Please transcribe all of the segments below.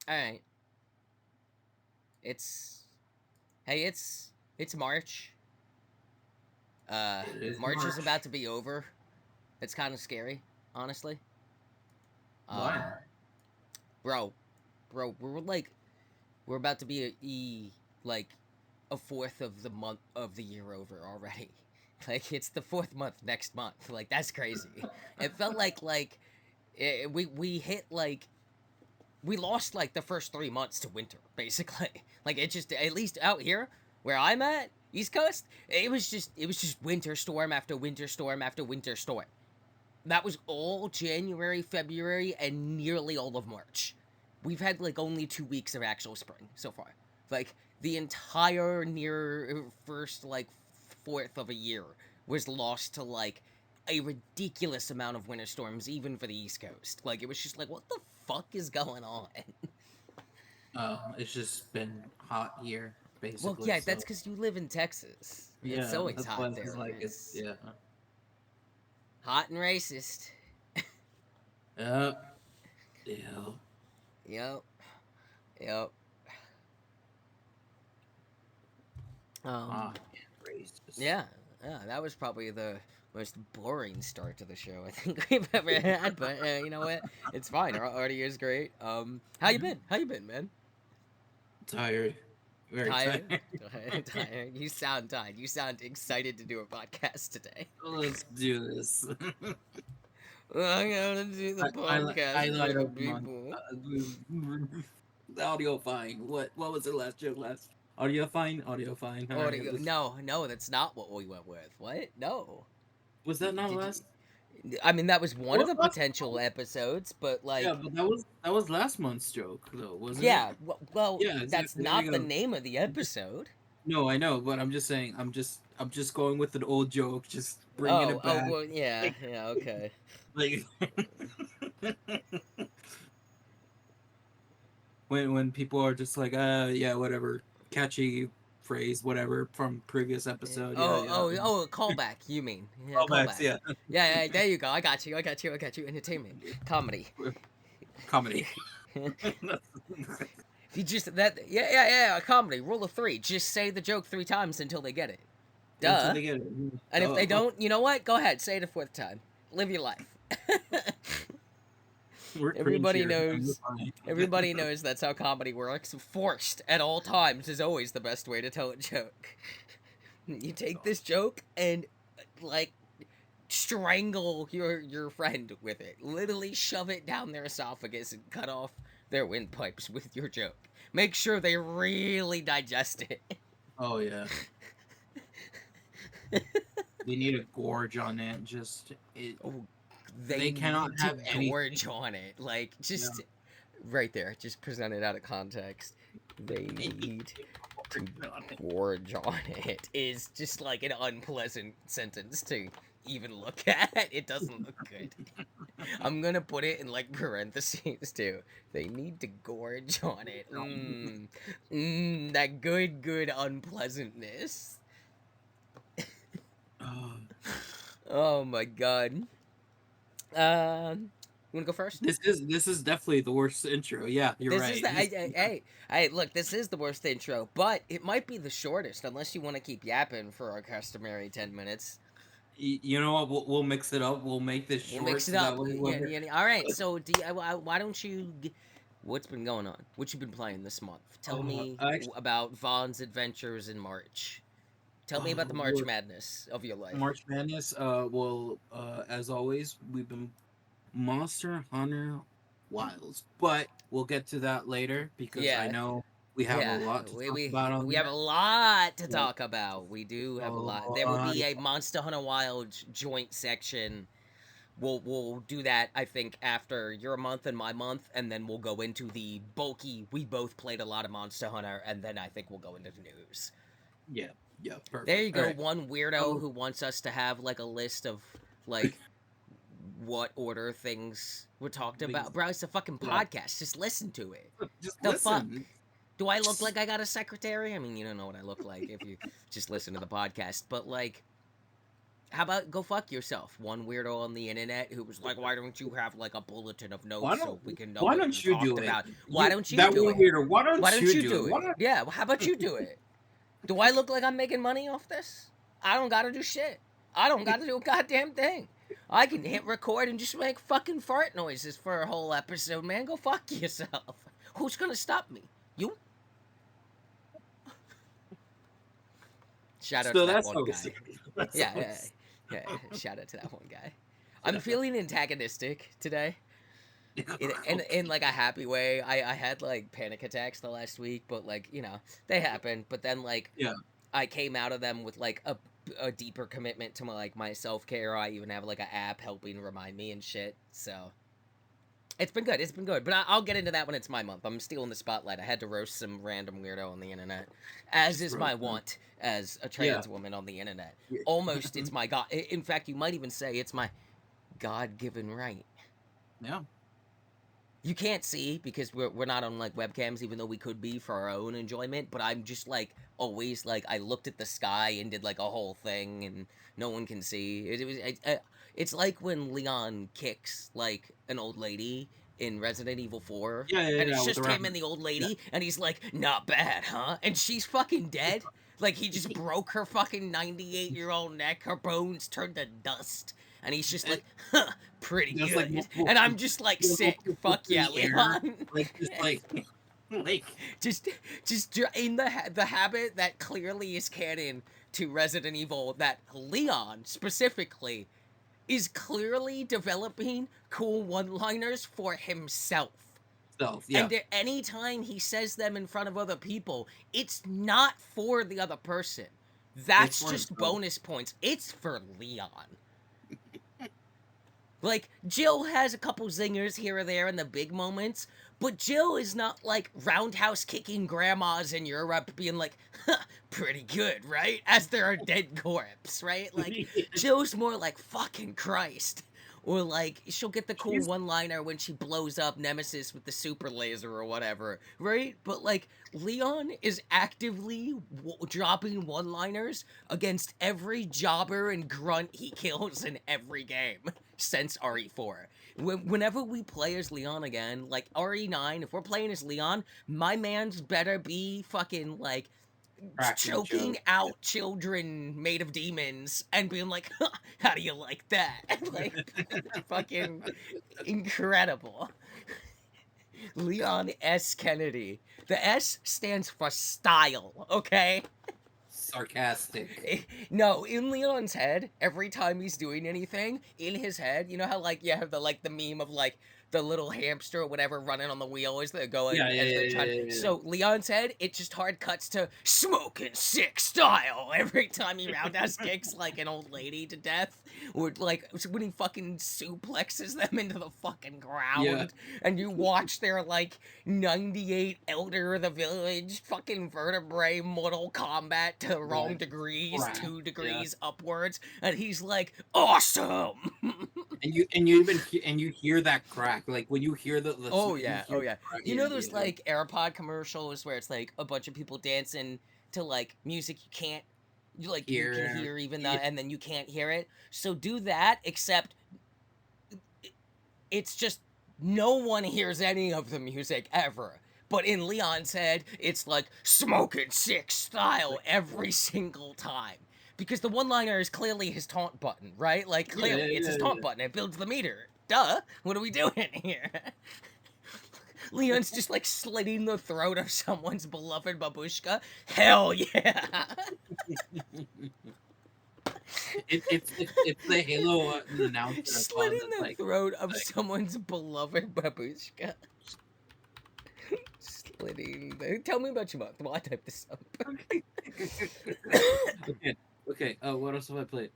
All right. It's hey, it's March. Uh, It is March is about March. to be over. It's kind of scary, honestly. Why? Um, bro, we're about to be like a fourth of the month of the year over already. Like it's the fourth month next month. Like that's crazy. It felt we hit like we lost like the first 3 months to winter basically. Like it just at least out here where I'm at East Coast, it was just winter storm after winter storm after winter storm. That was all January, February, and nearly all of March. We've had like only 2 weeks of actual spring so far. Like the entire near first like fourth of a year was lost to like a ridiculous amount of winter storms, even for the East Coast. Like it was just like, what the fuck is going on? It's just been hot here, Well, basically. yeah, that's So because you live in Texas. It's yeah, always that's why hot it's there. like it's It's yeah. hot and racist. Yep. Yeah. Yep. Yep. Ah, Um. racist. Yeah, yeah, that was probably the most boring start to the show I think we've ever had. But you know what? It's fine. Our audio is great. How you been? How you been, man? Tired. Very Tired? tired. Tired? You sound tired. You sound excited to do a podcast today. Let's do this. I'm gonna do the I podcast for lied the up on people. the audio fine. What was the last joke last? Audio fine. Audio fine. All right. Audio? No, no, that's not what we went with. What? No. Was that not Did you? last? I mean, that was That one of was the last potential month. episodes, but Yeah, like, but that was last month's joke though, wasn't it? yeah, well, Yeah, that's exactly. There you not the go. name of the I'm just episode. no, I know, but I'm just saying. I'm just going with an old joke, just bringing Oh, it oh, back. well, yeah, Like yeah, okay. like when people are just like, yeah, whatever, catchy phrase, whatever from previous episode. Yeah, Oh, yeah. oh, oh, a callback, you mean. Yeah, Callbacks. callback. Yeah. Yeah, yeah, there you go. I got you, I got you, I got you. Entertainment. Comedy. Comedy. You just, that, yeah, yeah, yeah, comedy. Rule of three. Just say the joke 3 times until they get it. Until Duh. they get it. And if they Oh, don't, you know what? Go ahead, say it a fourth time. Live your life. we're cringe Everybody here. Yeah, we're knows. fine. Everybody knows that's how comedy works. Forced at all times is always the best way to tell a joke. You take this joke and like strangle your friend with it. Literally shove it down their esophagus and cut off their windpipes with your joke. Make sure they really digest it. Oh yeah. They need a gorge on it. Just it. Oh, they They cannot need to have anything. gorge on it. Like Yeah. just right there, just present it out of context. They They need need a to gorge on it. gorge on it is just like an unpleasant sentence to even look at. It doesn't look good. I'm gonna put it in like parentheses too. They need to gorge on it. That good unpleasantness. Uh, Oh my god. You wanna go first? this is definitely the worst intro. Yeah, you're This is right. the hey look. This is the worst intro, but it might be the shortest unless you want to keep yapping for our customary 10 minutes. You know what? We'll mix it up. We'll make this We'll short mix it so that up. way Yeah, we're. yeah. All right. So, why don't you? What's been going on? What you been playing this month? Tell me Actually, about Vaughn's adventures in March. Tell me about the March we're Madness of your life. March Madness. Well, as always, we've been Monster Hunter Wilds, but we'll get to that later because I Yeah, know we have a yeah. lot to We talk we about on we have a that. lot to Yeah, talk about. We do a have a lot. There will lot. be a Monster Hunter Wilds joint section. We'll do that. I think after your month and my month, and then we'll go into the bulky. We both played a lot of Monster Hunter, and then I think we'll go into the news. Yeah, yeah, There you perfect. All go. right. One weirdo So who wants us to have like a list of like what order things were talked things, about. Bro, it's a fucking yeah, podcast. Just listen to it. just The fuck? listen. Do I look like I got a secretary? I mean, you don't know what I look like if you just listen to the podcast. But like, How about go fuck yourself? One weirdo on the internet who was like, "Why don't you have like a bulletin of Why notes don't so we can know Why what you don't you talked do it? about?" Why You don't you that do one it? weirder. Why Why don't don't you you do do it? Why it? not? Yeah, well, how about you do it? Do I look like I'm making money off this? I don't gotta do shit. I don't gotta do a goddamn thing. I can hit record and just make fucking fart noises for a whole episode, man. Go fuck yourself. Who's gonna stop me? You? Shout out to So that that's one how guy. that's Yeah, how yeah, yeah. Shout out to that one guy. I'm feeling antagonistic today. In Okay. like a happy way. I had like panic attacks the last week, but like, they happened. But then like Yeah. I came out of them with like a deeper commitment to my self-care. I even have like an app helping remind me and shit. So it's been good. It's been good. But I'll get into that when it's my month. I'm stealing the spotlight. I had to roast some random weirdo on the internet, as Just is real my quick. want as a Yeah. trans woman on the internet. Yeah. Almost, it's my god. In fact, you might even say it's my God-given right. Yeah. You can't see because we're not on like webcams, even though we could be for our own enjoyment. But I'm just like always like I looked at the sky and did like a whole thing, and no one can see. It's like when Leon kicks like an old lady in Resident Evil 4, Yeah. Yeah. and Yeah. it's With the just him rapper. and the old Yeah. lady, and he's like, "Not bad, huh?" And she's fucking dead. Like he just broke her fucking 98-year-old neck. Her bones turned to dust. And he's just And like, huh, pretty there's like good. multiple And I'm flips. just like, There's sick. multiple Fuck flips in yeah, the air. Leon. Like just like like just, just in the habit that clearly is canon to Resident Evil, that Leon specifically is clearly developing cool one-liners for himself. self. Yeah. And at any time he says them in front of other people, it's not for the other person. It's That's for just himself. bonus points. It's for Leon. Like, Jill has a couple zingers here or there in the big moments, but Jill is not like roundhouse kicking grandmas in Europe being like, huh, pretty good, right? As they're a dead corpse, right? Like, Jill's more like, fucking Christ. Or like, she'll get the cool She's one liner when she blows up Nemesis with the super laser or whatever, right? But like, Leon is actively dropping one liners against every jobber and grunt he kills in every game since RE4. Whenever we play as Leon again, like RE9, if we're playing as Leon, my man's better be fucking like cracking choking jokes. out children made of demons and being like, huh, how do you like that? Like, fucking incredible. Leon S. Kennedy. The S stands for style, okay? Sarcastic. No, in Leon's head, every time he's doing anything, in his head, you know how like you have the meme of like the little hamster or whatever running on the wheel as they're Yeah. going Yeah. as Yeah. they're Yeah. trying. Yeah. Yeah. So Leon's head, it just hard cuts to smoking sick style every time he roundhouse kicks like an old lady to death, or like when he fucking suplexes them into the fucking Yeah. ground, and you watch their like 98 Elder of the Village fucking vertebrae Mortal Kombat to Yeah. wrong degrees, Crack. 2 degrees upwards, and he's like, awesome! And you hear that crack like when you hear Oh you yeah, hear oh the yeah. crack. You Yeah. know Yeah. those like AirPod commercials where it's like a bunch of people dancing to like music you can't you can Hear. hear even though Yeah. and then you can't hear it. So do that, except it's just no one hears any of the music ever. But in Leon's head, it's like smoking sick style every single time. Because the one liner is clearly his taunt button, right? Like, Yeah. clearly, it's his taunt Yeah. button. It builds the meter. Duh. What are we doing here? Leon's just like slitting the throat of someone's beloved babushka. Hell yeah! It's the Halo announcer pause. Slitting It's the like, throat of someone's beloved babushka. Slitting. Tell me about your month while I type this up. okay, okay. What else have I played?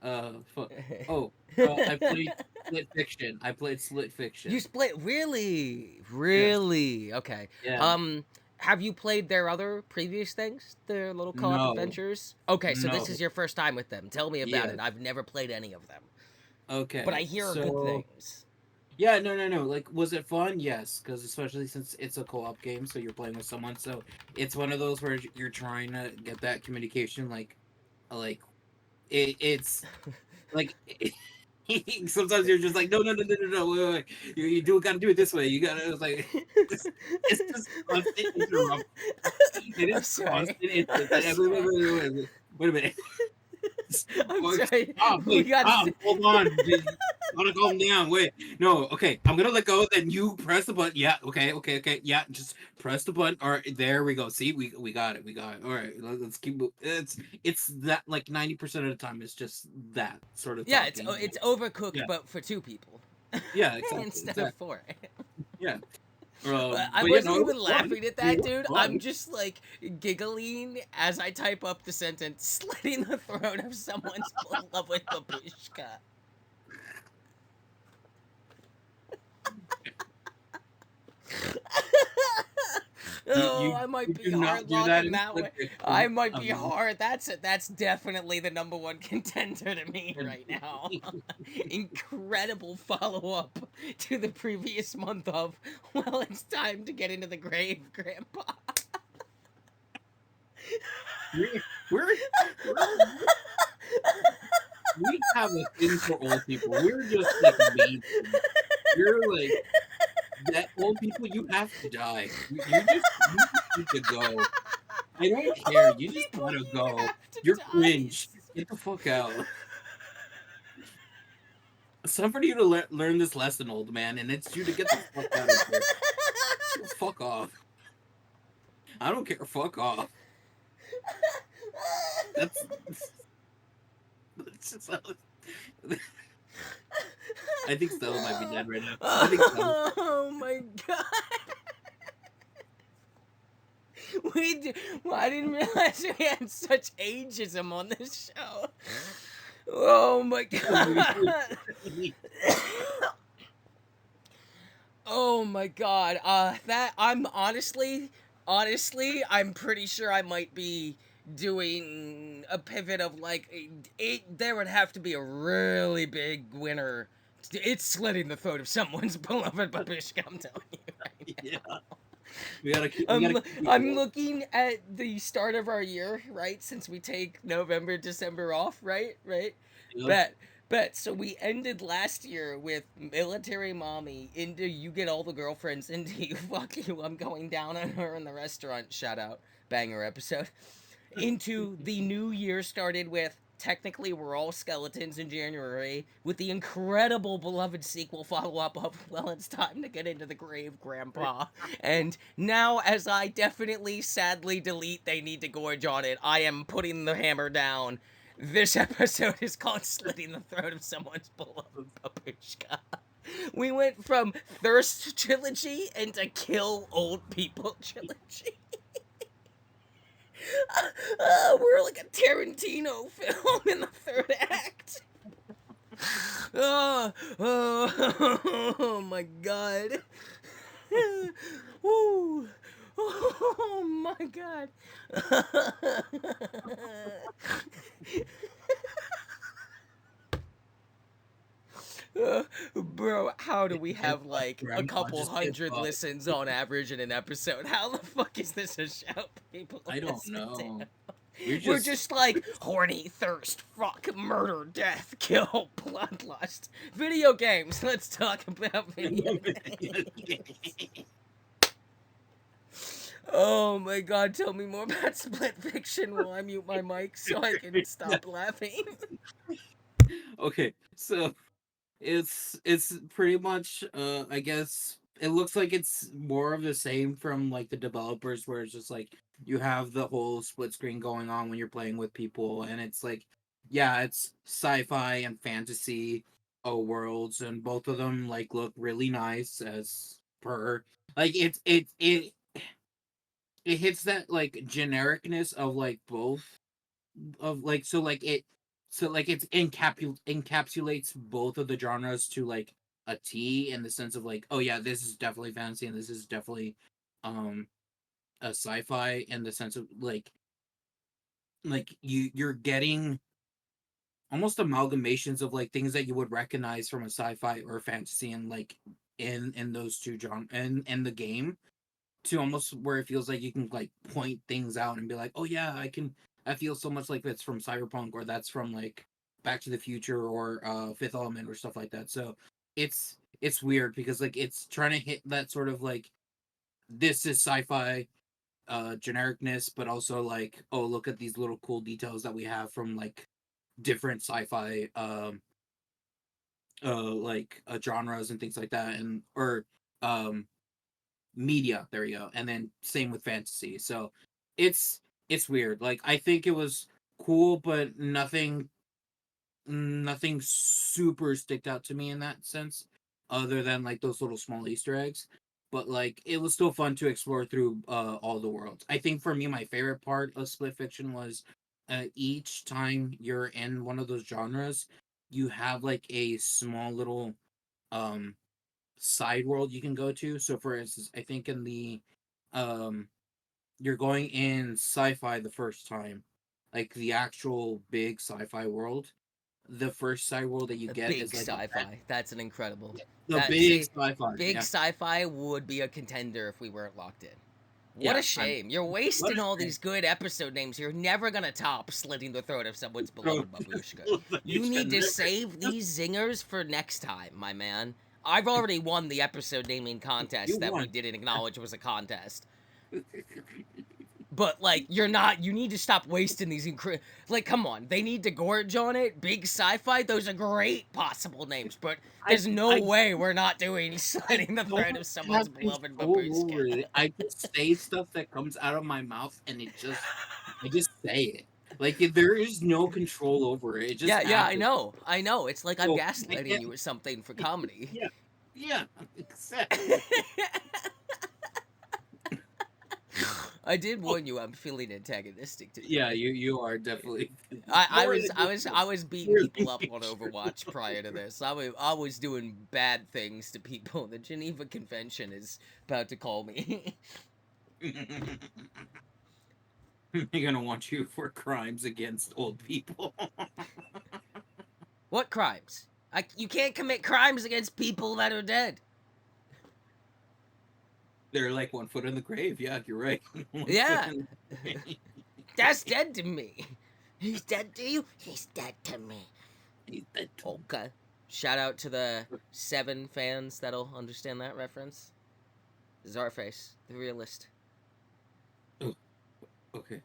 Fuck. Oh, I played Slit Fiction. I played Slit You Fiction. split really, Yes. really okay. Yeah. Have you played their other previous things? Their little co-op No. adventures? Okay, so this No. is your first time with them. Tell me about Yeah. it. I've never played any of them, but I Okay. hear good So things. yeah, no. Like, was it fun? Yes, because especially since it's a co-op game, so you're playing with someone. So it's one of those where you're trying to get that communication, like it's like sometimes you're just like, no, no, no, no, no, no, wait, wait. You do gotta do it this way. You gotta it's like it's just constant interrupt. It is I'm sorry. constant interrupt. I'm sorry. Wait a minute. I'm Boy, sorry. Tom, We wait, got. Tom, hold on. Gotta calm down. Wait, no, okay. I'm gonna let go. Then you press the button. Yeah, okay, okay, okay. Yeah, just press the button. All right, there we go. See, we got it. We got it. All right, let's keep. It's that like 90% of the time. It's just that sort of Yeah, talking. it's overcooked, Yeah, but for two people yeah, exactly, instead of exactly. four. Yeah. I But yeah, wasn't no, it even was fun. laughing at I mean, that, it dude. was I'm fun. just like giggling as I type up the sentence, slitting the throat of someone's beloved babushka. Oh, I might You be do not hard do that locking in that split one. I fiction. might be hard. That's definitely the number one contender to me And right now. Incredible follow up to the previous month of well, it's time to get into the grave, Grandpa. we're we're we're we have a thing for old people. We're just like amazing. We're like that old people. You have to die. You just need to go. I don't care. Old You just people, gotta you go. have to You're die. cringe. Get the fuck out. It's time for you to learn this lesson, old man, and it's you to get the fuck out of here. Fuck off. I don't care. Fuck off. That's, that's just I think Stella might be dead right now. I think Stella. Oh my god. We do, well, I didn't realize we had such ageism on this show. Oh my god. Oh my god. That I'm honestly, I'm pretty sure I might be doing a pivot of like it. There would have to be a really big winner. It's slitting the throat of someone's beloved babushka. I'm telling you right Yeah, now. we gotta keep it I'm going. looking at the start of our year, right? Since we take November, December off, right? Right? Yep. Bet. Bet. So we ended last year with military mommy into you get all the girlfriends into you fuck you. I'm going down on her in the restaurant. Shout out. Banger episode. Into the new year started with technically we're all skeletons in January with the incredible beloved sequel follow up of well it's time to get into the grave grandpa and now as I definitely sadly delete they need to gorge on it I am putting the hammer down. This episode is called slitting the throat of someone's beloved babushka. We went from thirst trilogy into kill old people trilogy. We're like a Tarantino film in the third act. Oh my god. Woo. Oh my god. Bro, how do we have like a Grandpa couple just get hundred fucked. listens on average in an episode? How the fuck is this a show people I don't listen know. to? We're We're just just like horny, thirst, fuck, murder, death, kill, bloodlust. Video games. Let's talk about video games. Oh my god, tell me more about split fiction while I mute my mic so I can stop laughing. okay. So it's pretty much I guess it looks like it's more of the same from like the developers where it's just like you have the whole split screen going on when you're playing with people and it's like yeah it's sci-fi and fantasy worlds and both of them like look really nice as per like it hits that like genericness of like both of like so like it's encapsulates both of the genres to like a T in the sense of like oh yeah this is definitely fantasy and this is definitely um a sci-fi in the sense of like you're getting almost amalgamations of like things that you would recognize from a sci-fi or fantasy and like in those two genres in the game to almost where it feels like you can like point things out and be like, oh yeah, I feel so much like that's from Cyberpunk, or that's from like Back to the Future, or Fifth Element, or stuff like that. So it's weird because like it's trying to hit that sort of like, this is sci-fi genericness, but also like, oh, look at these little cool details that we have from like different sci-fi genres and things like that, and or um media. There you go. And then same with fantasy. So it's it's weird. Like, I think it was cool, but nothing super sticked out to me in that sense, other than like those little small Easter eggs. But like, it was still fun to explore through all the worlds. I think for me, my favorite part of Split Fiction was each time you're in one of those genres, you have like a small little um side world you can go to. So for instance, I think in the um you're going in sci-fi the first time, like the actual big sci-fi world. The first side world that you A get big is like a sci-fi. That's an incredible. the That big see, sci-fi. big Yeah, sci-fi would be a contender if we weren't locked in. What yeah. a I'm shame. You're what wasting is all that? these good episode names. You're never gonna top slitting the throat of someone's Bro, beloved babushka. You need to save these zingers for next time, my man. I've already won the episode naming You contest that we won. didn't acknowledge was a contest. But like, you're not. You need to stop wasting these. Like, come on. They need to gorge on it. Big sci-fi. Those are great possible names. But I there's no I way we're not doing I slitting the don't throat of someone's have beloved control babushka. over it. I just say stuff that comes out of my mouth, and I just say it. Like, there is no control over it. It just Yeah, I happens. know. I know. It's like I'm So I gaslighting can't. you or something for comedy. Yeah, yeah, exactly. I did warn you I'm feeling antagonistic Yeah, today. you are definitely I, I more was than I was usual. I was beating More people than up on usual. Overwatch prior to this. I was doing bad things to people. The Geneva Convention is about to call me. They're gonna want you for crimes against old people. What crimes? You can't commit crimes against people that are dead. They're like 1 foot in the grave. Yeah, you're right. 1 foot Yeah, in the grave. that's dead to me. He's dead to you. He's dead to me. He's dead too. Okay. Shout out to the 7 fans that'll understand that reference. Zarface, the realist. Oh, okay.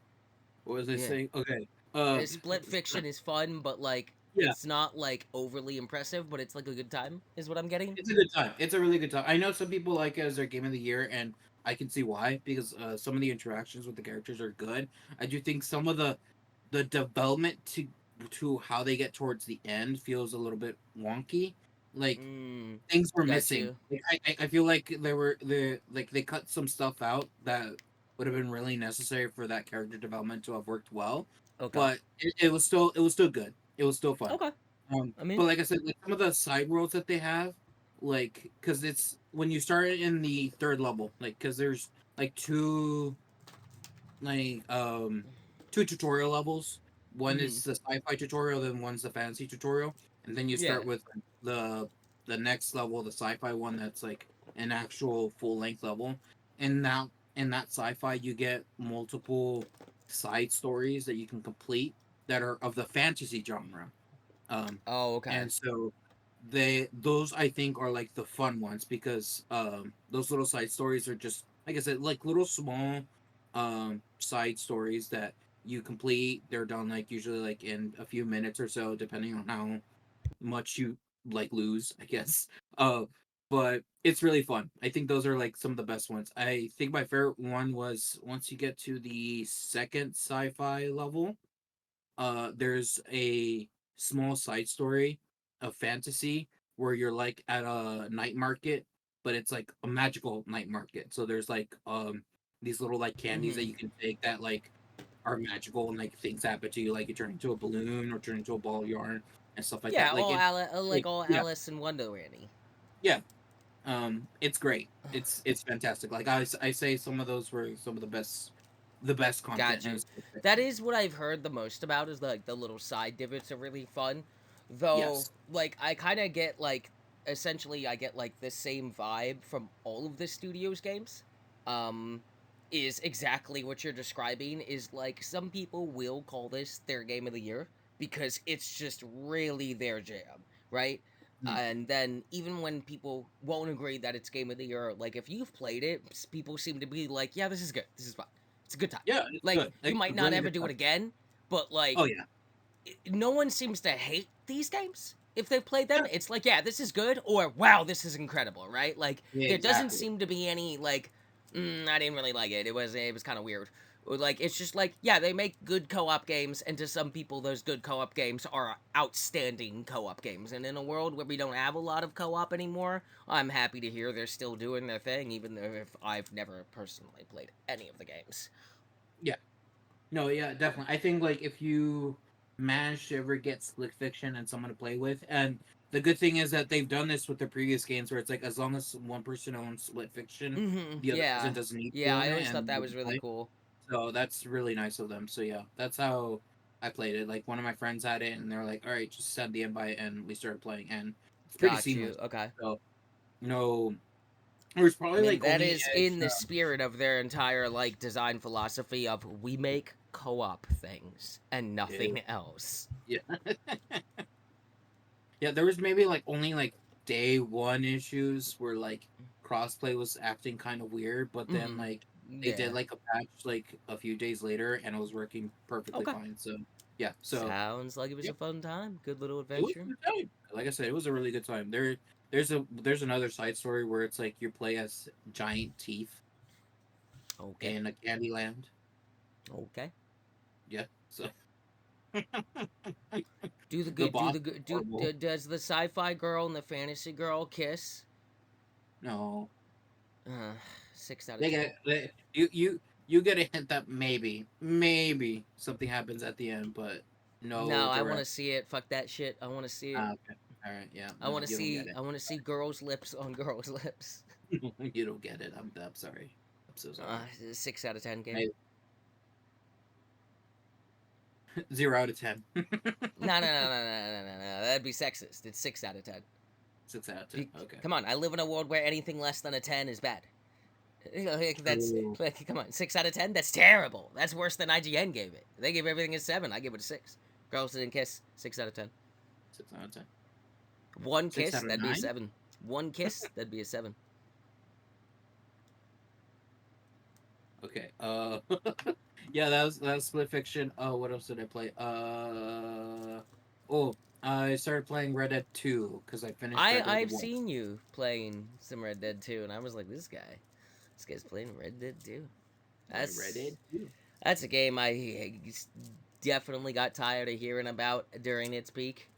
What was I Yeah. saying? Okay. Split fiction is fun, but like Yeah, it's not like overly impressive, but it's like a good time, is what I'm getting. it's a good time. It's a really good time. I know some people like it as their game of the year, and I can see why, because some of the interactions with the characters are good. I do think some of the development to how they get towards the end feels a little bit wonky. Like, Mm, things were got missing. you. Like, I feel like they cut some stuff out that would have been really necessary for that character development to have worked well. Okay. But it was still good. It was still fun. Okay. I But mean, like I said, like some of the side worlds that they have, like, because it's when you start in the third level, like, because there's like like two tutorial levels. One mm, is the sci-fi tutorial, then one's the fantasy tutorial, and then you yeah. start with the the next level, the sci-fi one, that's like an actual full length level. And now in that sci-fi, you get multiple side stories that you can complete that are of the fantasy genre. Um, Oh, okay. and so those I think are like the fun ones, because those little side stories are just, like I said, like little small side stories that you complete. They're done like usually like in a few minutes or so, depending on how much you like lose, I guess. Uh but it's really fun. I think those are like some of the best ones. I think my favorite one was once you get to the second sci-fi level, there's a small side story of fantasy where you're like at a night market, but it's like a magical night market. So there's like these little like candies that Mm-hmm. you can take that like are magical, and like things happen to you, like you turn into a balloon or turn into a ball of yarn and stuff like Yeah, that. Like, like like all yeah, Alice in Wonderlandy. yeah. It's great. It's fantastic. Like, I say some of those were some of the best content Got in you. Split That Fiction. is what I've heard the most about is like the little side divots are really fun. Though, Yes. like I kind of get like essentially I get like the same vibe from all of the studio's games. Um is exactly what you're describing. Is like some people will call this their game of the year because it's just really their jam, right? Mm. And then even when people won't agree that it's game of the year, like if you've played it, people seem to be like, "Yeah, this is good. This is fun. It's a good time." Yeah, it's Like good. you It's a might not really ever good do time. it again, but Oh like yeah, no one seems to hate these games. If they've played them, yeah, it's like, yeah, this is good, or wow, this is incredible, right? Like yeah, there doesn't exactly. seem to be any like, I didn't really like it. It was kind of weird. Or, like it's just like, yeah, they make good co-op games, and to some people, those good co-op games are outstanding co-op games. And in a world where we don't have a lot of co-op anymore, I'm happy to hear they're still doing their thing, even though if I've never personally played any of the games. Yeah, no, yeah, definitely. I think like if you manage to ever get Slick Fiction and someone to play with, and the good thing is that they've done this with their previous games, where it's like as long as one person owns Split Fiction, the other person Yeah. doesn't need to Yeah, own I it, always thought and that they was can really play. cool. So that's really nice of them. So yeah, that's how I played it. Like one of my friends had it, and they're like, "All right, just send the invite," and we started playing, and it's pretty Got you. seamless. Okay. So no, there's I probably mean, like that only is edge. in the spirit of their entire like design philosophy of we make co-op things and Yeah, nothing else. yeah, yeah. There was maybe like only like day one issues where like crossplay was acting kind of weird, but then Mhm. like they did Yeah. like a patch like a few days later, and it was working perfectly Okay. fine. So yeah, so Sounds like it was yeah. a fun time. Good little It was adventure. a good time. Like I said, it was a really good time. There's another side story where it's like you play as giant teeth Okay. in a candy land. Okay. Yeah. So Do the the good do boss the is good horrible. does the sci-fi girl and the fantasy girl kiss? No. Uh, 6 out of They 10. get you get a hint that maybe something happens at the end, but no No, I want to direct. see it. Fuck that shit. I want to see it. Okay. All right. Yeah. I No, want to you don't get see it. I want to see girls' lips on girls' lips. You don't get it. I'm sorry. I'm so Uh, sorry. 6 out of 10 game. I, 0 out of 10. No, no, no, no, no, no, no, no. That'd be sexist. It's 6 out of 10. 6 out of 10. Okay. Come on, I live in a world where anything less than a 10 is bad. Like, that's True. like, come on, 6 out of 10. That's terrible. That's worse than IGN gave it. They gave everything a 7. I give it a 6. Girls didn't kiss. 6 out of 10. 6 out of 10. One Six kiss, out of that'd be a nine. 7. One kiss, that'd be a 7. Okay. Yeah, that was Split Fiction. Oh, what else did I play? Oh, I started playing Red Dead 2 because I finished Red Dead I've 1. seen you playing some Red Dead 2, and I was like, this guy's playing Red Dead 2. Yeah, Red That's Dead 2. that's a game I definitely got tired of hearing about during its peak.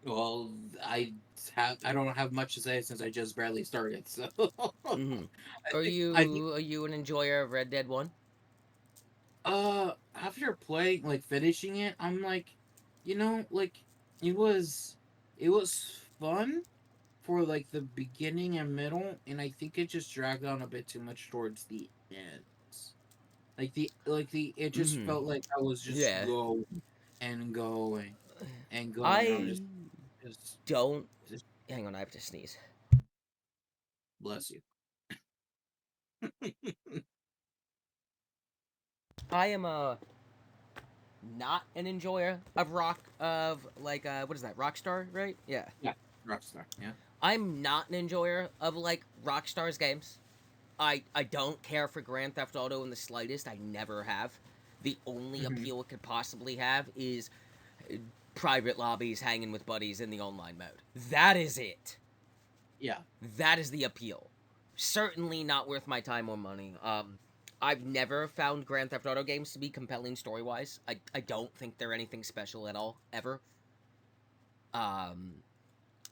Well, I don't have much to say since I just barely started. So Hmm. Are I think you an enjoyer of Red Dead 1? after playing like finishing it, I'm like, like it was it was fun for like the beginning and middle, and I think it just dragged on a bit too much towards the end. Like the it just Hmm. felt like I was just Yeah. going and going and going. I'm I just don't. just Hang on, I have to sneeze. bless you. I am not an enjoyer of what is that, Rockstar, right? Yeah. Yeah, Rockstar. Yeah. I'm not an enjoyer of like Rockstar's games. I don't care for Grand Theft Auto in the slightest. I never have. The only Hmm. appeal it could possibly have is private lobbies hanging with buddies in the online mode. That is it. Yeah. That is the appeal. Certainly not worth my time or money. I've never found Grand Theft Auto games to be compelling story wise. I don't think they're anything special at all, ever. Um,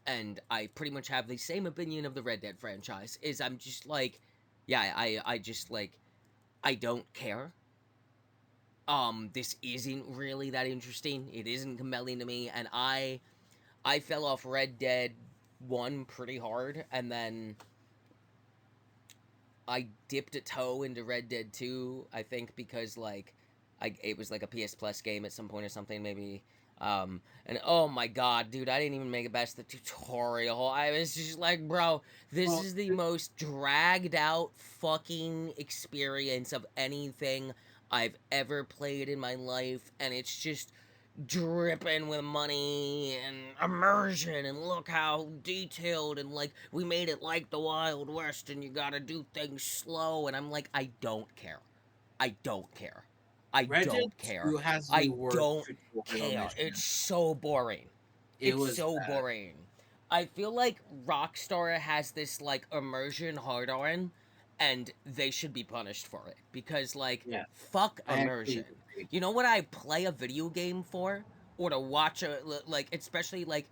and I pretty much have the same opinion of the Red Dead franchise. Is I'm just like, yeah, I just like, I don't care. This isn't really that interesting. It isn't compelling to me, and I fell off Red Dead 1 pretty hard, and then I dipped a toe into Red Dead 2, I think because like it was like a PS Plus game at some point or something maybe. And oh my god, dude, I didn't even make it past the tutorial. I was just like, bro, this Well, is the most dragged out fucking experience of anything I've ever played in my life, and it's just dripping with money and immersion, and look how detailed, and like we made it like the Wild West, and you gotta do things slow, and I'm like, I don't care. I don't care. I Red Dead don't care. 2 has the I worst don't tutorial care. It's mission. so boring. It It's was so bad. boring. I feel like Rockstar has this like immersion hard on, and they should be punished for it because like Yeah, fuck I actually immersion. agree. You know what I play a video game for, or to watch a like, especially like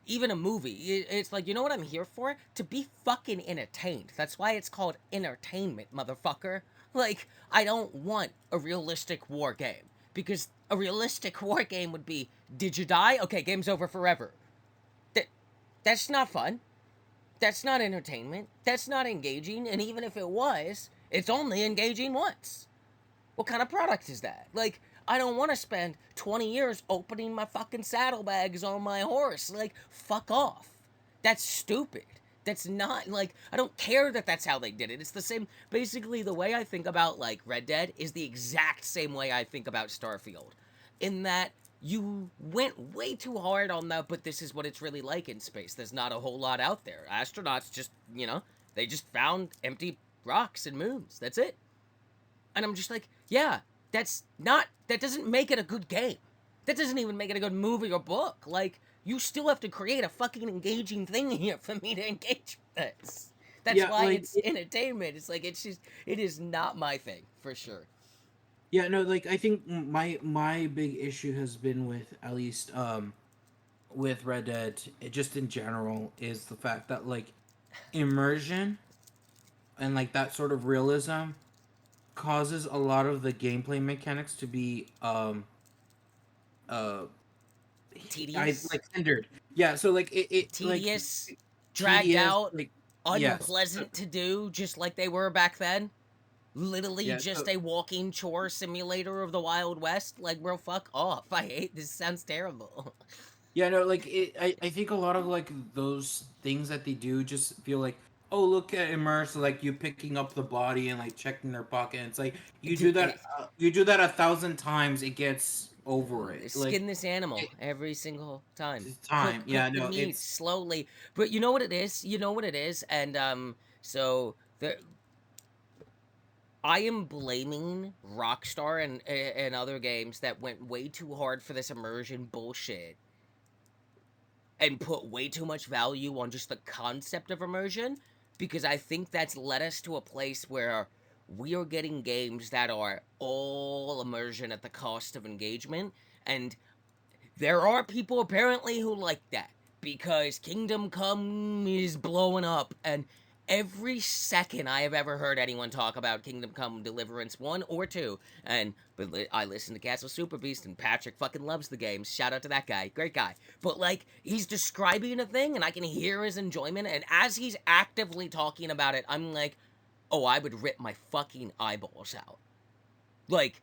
even a movie. It's like, you know what I'm here for? To be fucking entertained. That's why it's called entertainment, motherfucker. Like, I don't want a realistic war game. Because a realistic war game would be, did you die? Okay, game's over forever. That, that's not fun. That's not entertainment. That's not engaging. And even if it was, it's only engaging once. What kind of product is that? Like, I don't want to spend 20 years opening my fucking saddlebags on my horse. Like, fuck off. That's stupid. That's not like, I don't care that that's how they did it. It's the same. Basically, the way I think about like Red Dead is the exact same way I think about Starfield, in that you went way too hard on that. But this is what it's really like in space. There's not a whole lot out there. Astronauts just, they just found empty rocks and moons. That's it. And I'm just like, yeah, that doesn't make it a good game. That doesn't even make it a good movie or book. Like, you still have to create a fucking engaging thing here for me to engage with this. That's Yeah, why it's entertainment. It's like, it is not my thing, for sure. yeah, no, like I think my big issue has been with at least with Red Dead, just in general, is the fact that like immersion and like that sort of realism causes a lot of the gameplay mechanics to be uh I Tedious, like hindered. Yeah, so like it like tedious, dragged tedious, out, like yes. unpleasant to do, just like they were back then. Literally Yeah, just so a walking chore simulator of the Wild West. Like, bro, fuck off. I hate this. Sounds terrible. yeah, no, like I think a lot of like those things that they do just feel like, oh, look at immerse, like you picking up the body and like checking their pocket. And it's like you do that 1,000 times, it gets over it. Like Skin this animal every single time. it's time. Cook Yeah, the no, meat it's slowly. But you know what it is? You know what it is? And so the I am blaming Rockstar and other games that went way too hard for this immersion bullshit and put way too much value on just the concept of immersion, because I think that's led us to a place where we are getting games that are all immersion at the cost of engagement. And there are people apparently who like that because Kingdom Come is blowing up, and every second I have ever heard anyone talk about Kingdom Come Deliverance 1 or 2, but I listen to Castle Super Beast, and Patrick fucking loves the games. Shout out to that guy. Great guy. But like, he's describing a thing and I can hear his enjoyment, and as he's actively talking about it, I'm like, "Oh, I would rip my fucking eyeballs out." Like,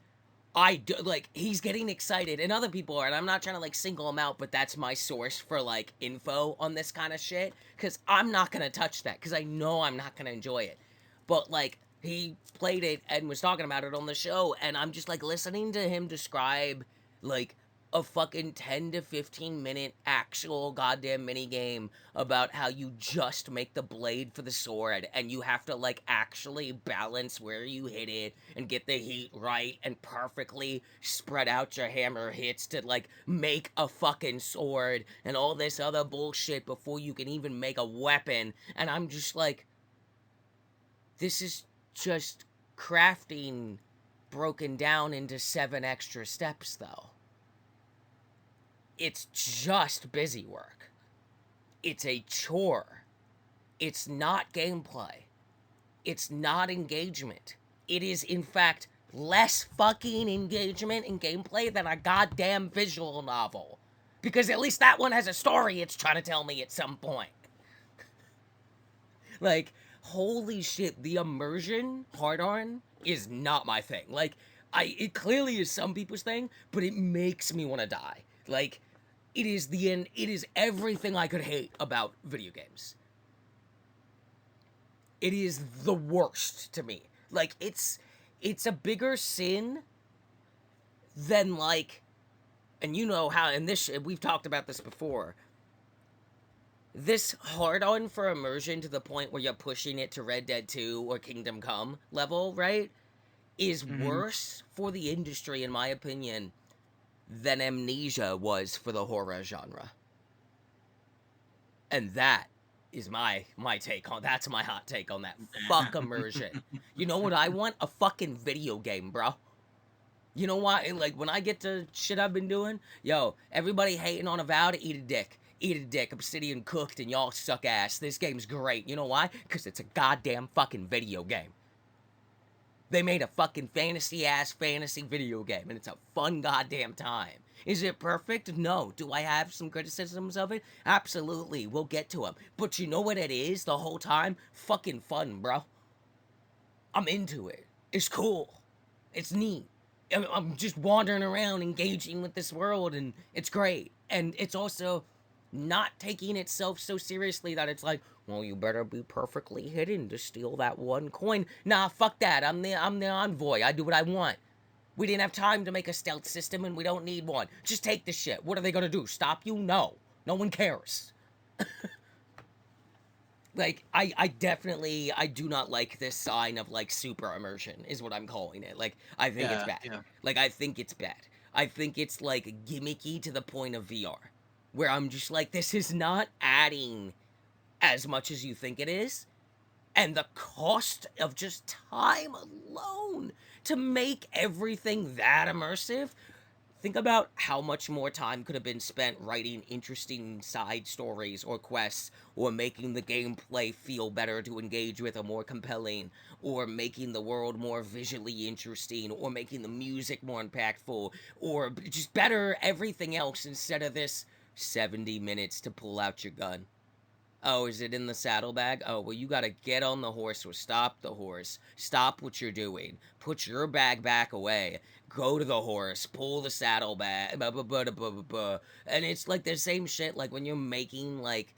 I do, like, he's getting excited, and other people are, and I'm not trying to like single him out, but that's my source for like info on this kind of shit, because I'm not gonna touch that because I know I'm not gonna enjoy it. But like, he played it and was talking about it on the show, and I'm just like listening to him describe like a fucking 10 to 15 minute actual goddamn mini game about how you just make the blade for the sword, and you have to like actually balance where you hit it and get the heat right and perfectly spread out your hammer hits to like make a fucking sword and all this other bullshit before you can even make a weapon. And I'm just like, this is just crafting broken down into 7 extra steps, though. It's just busy work. It's a chore. It's not gameplay. It's not engagement. It is, in fact, less fucking engagement and gameplay than a goddamn visual novel. Because at least that one has a story it's trying to tell me at some point. Like, holy shit, the immersion hard on is not my thing. Like, it clearly is some people's thing, but it makes me want to die. Like, It is everything I could hate about video games. It is the worst to me. Like it's a bigger sin than like, and you know how, and this we've talked about this before. This hard on for immersion to the point where you're pushing it to Red Dead 2 or Kingdom Come level, right? Is Hmm. worse for the industry, in my opinion, than Amnesia was for the horror genre. And that is my take on that's my hot take on that. Fuck immersion. You know what I want? A fucking video game, bro. You know why? Like when I get to shit I've been doing, yo, everybody hating on Avowed, eat a dick. Eat a dick. Obsidian cooked and y'all suck ass. This game's great. You know why? Because it's a goddamn fucking video game. They made a fucking fantasy video game, and it's a fun goddamn time. Is it perfect? No. Do I have some criticisms of it? Absolutely. We'll get to them. But you know what it is the whole time? Fucking fun, bro. I'm into it. It's cool. It's neat. I'm just wandering around engaging with this world, and it's great. And it's also not taking itself so seriously that it's like, well, you better be perfectly hidden to steal that one coin. Nah, fuck that. I'm the envoy. I do what I want. We didn't have time to make a stealth system, and we don't need one. Just take the shit. What are they gonna do? Stop you? No. No one cares. Like I definitely I do not like this sign of like super immersion is what I'm calling it. Like I think it's Yeah, bad. yeah. Like I think it's bad. I think it's like gimmicky to the point of VR, where I'm just like, this is not adding as much as you think it is, and the cost of just time alone to make everything that immersive. Think about how much more time could have been spent writing interesting side stories or quests, or making the gameplay feel better to engage with or more compelling, or making the world more visually interesting, or making the music more impactful, or just better everything else instead of this 70 minutes to pull out your gun. Oh, is it in the saddlebag? Oh, well, you gotta get on the horse or stop the horse. Stop what you're doing. Put your bag back away. Go to the horse. Pull the saddlebag. And it's like the same shit, like when you're making, like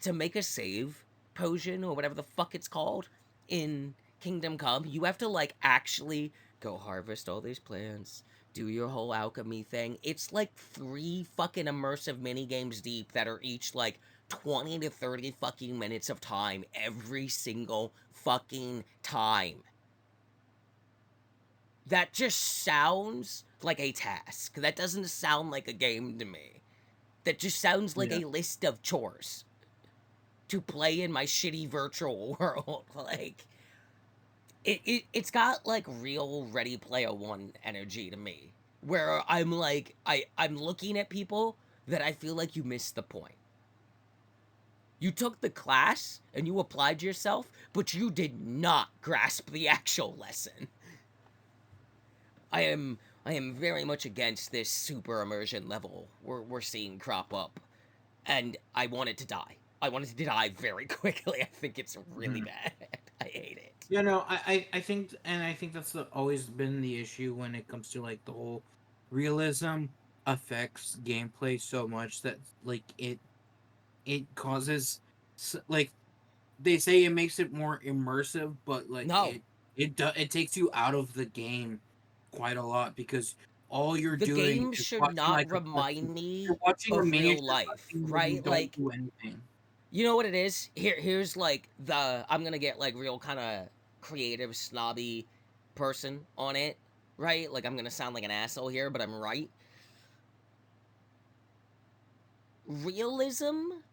to make a save potion or whatever the fuck it's called in Kingdom Come, you have to, like, actually go harvest all these plants, do your whole alchemy thing. It's like 3 fucking immersive mini games deep that are each like 20 to 30 fucking minutes of time every single fucking time. That just sounds like a task. That doesn't sound like a game to me. That just sounds like Yeah. a list of chores to play in my shitty virtual world. Like, it's got like real Ready Player One energy to me, where I'm like, I'm looking at people that I feel like you missed the point. You took the class and you applied yourself, but you did not grasp the actual lesson. I am very much against this super immersion level we're seeing crop up, and I want it to die. I want it to die very quickly. I think it's really Mhm. bad. I hate it. You know, I think, and I think that's always been the issue when it comes to like the whole realism affects gameplay so much that like it causes like they say it makes it more immersive, but like No, it takes you out of the game quite a lot because all you're the doing game is should watching not like a cutscene. remind You're me watching a of real miniature life, cutscene where you right? don't Like, do anything. you know what it is? Here's like the I'm gonna get like real kind of creative snobby person on it, right? Like I'm gonna sound like an asshole here, but I'm right. Realism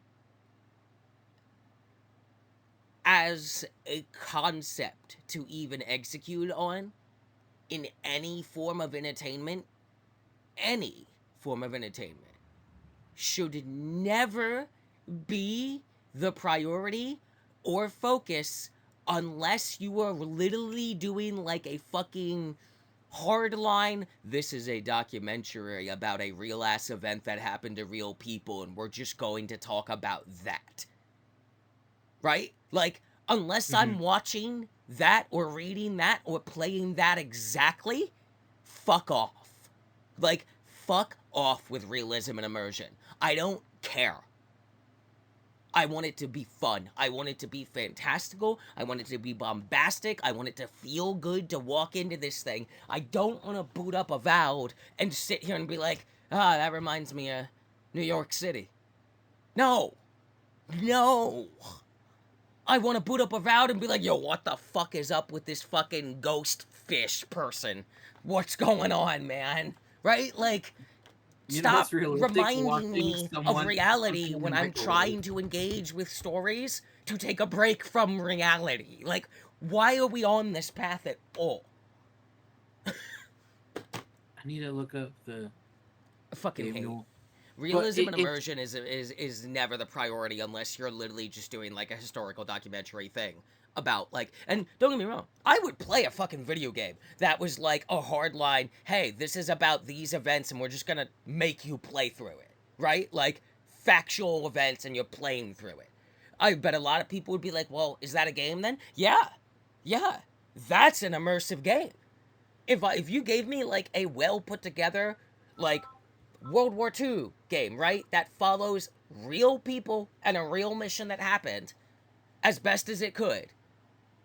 as a concept to even execute on in any form of entertainment, any form of entertainment, should never be the priority or focus unless you are literally doing like a fucking hardline. This is a documentary about a real ass event that happened to real people, and we're just going to talk about that. Right? Like, unless Hmm. I'm watching that or reading that or playing that exactly, fuck off. Like, fuck off with realism and immersion. I don't care. I want it to be fun. I want it to be fantastical. I want it to be bombastic. I want it to feel good to walk into this thing. I don't want to boot up AVOWED and sit here and be like, ah, that reminds me of New York City. No. No. I want to boot up AVOWED and be like, yo, what the fuck is up with this fucking ghost fish person? What's going on, man? Right? Like, You know, stop it's realistic reminding watching me of someone reality cook in when a I'm microwave. trying to engage with stories to take a break from reality. Like, why are we on this path at all? I need to look up the I fucking game hate. rule. But Realism and immersion is never the priority unless you're literally just doing like a historical documentary thing about like, and don't get me wrong, I would play a fucking video game that was like a hard line, hey, this is about these events and we're just gonna make you play through it, right? Like factual events and you're playing through it. I bet a lot of people would be like, well, is that a game then? Yeah, that's an immersive game. If you gave me like a well put together like World War II game, right? That follows real people and a real mission that happened as best as it could.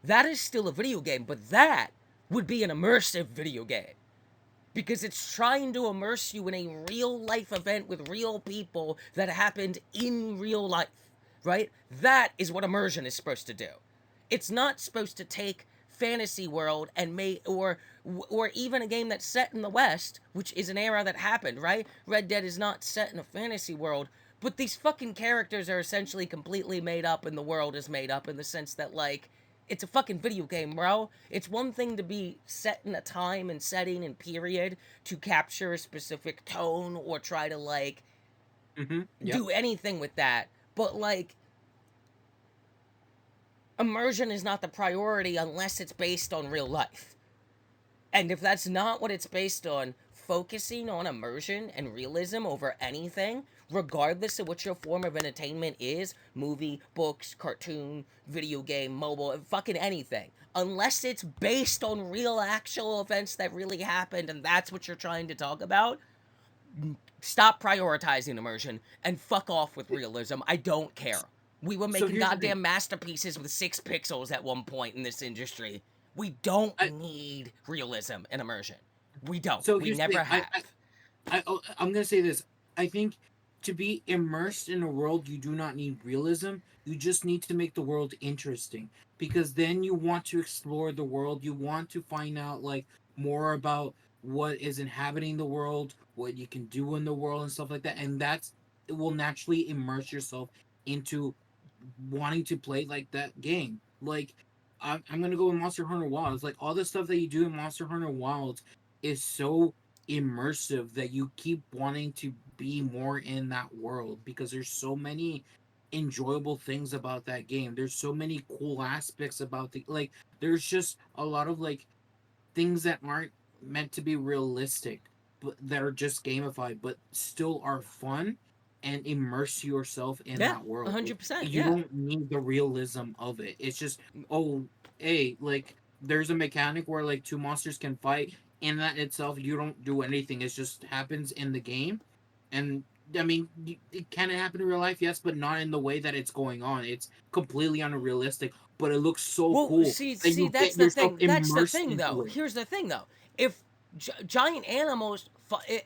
That is still a video game, but that would be an immersive video game because it's trying to immerse you in a real life event with real people that happened in real life, right? That is what immersion is supposed to do. It's not supposed to take fantasy world and or even a game that's set in the West, which is an era that happened, right? Red Dead is not set in a fantasy world, but these fucking characters are essentially completely made up and the world is made up in the sense that like it's a fucking video game, bro. It's one thing to be set in a time and setting and period to capture a specific tone or try to like Yep. do anything with that, but like immersion is not the priority unless it's based on real life. And if that's not what it's based on, focusing on immersion and realism over anything, regardless of what your form of entertainment is movie, books, cartoon, video game, mobile, fucking anything unless it's based on real actual events that really happened and that's what you're trying to talk about, stop prioritizing immersion and fuck off with realism. I don't care. We were So making here's the thing. goddamn masterpieces with 6 pixels at one point in this industry. We don't I, need realism and immersion. We don't. so We here's the never thing. have. I'm gonna say this. I think to be immersed in a world, you do not need realism. You just need to make the world interesting because then you want to explore the world. You want to find out like more about what is inhabiting the world, what you can do in the world, and stuff like that. And that's it will naturally immerse yourself into wanting to play like that game. Like I'm gonna go with Monster Hunter Wilds. Like all the stuff that you do in Monster Hunter Wilds is so immersive that you keep wanting to be more in that world because there's so many enjoyable things about that game. There's so many cool aspects about the like there's just a lot of like things that aren't meant to be realistic but that are just gamified but still are fun and immerse yourself in Yeah, that world. Like, 100%. you Yeah. don't need the realism of it. It's just oh hey like there's a mechanic where like two monsters can fight. In that itself you don't do anything. It just happens in the game. And I mean it can happen in real life, yes, but not in the way that it's going on. It's completely unrealistic, but it looks so Well, cool see, that see, you that's get the yourself thing. That's the immersed thing, into though. it. Here's the thing, though. If giant animals,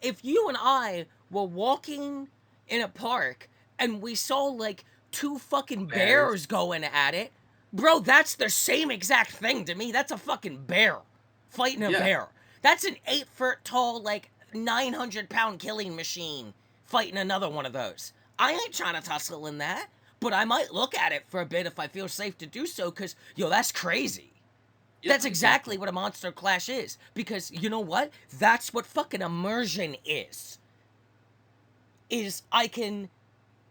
if you and I were walking in a park and we saw like two fucking Bears. bears going at it, bro, that's the same exact thing to me. That's a fucking bear fighting a Yeah. bear. That's an 8 foot tall, like 900 pound killing machine fighting another one of those. I ain't trying to tussle in that, but I might look at it for a bit if I feel safe to do so, because, yo, that's crazy. Yeah, That's exactly. exactly what a monster clash is. Because you know what? That's what fucking immersion is. Is I can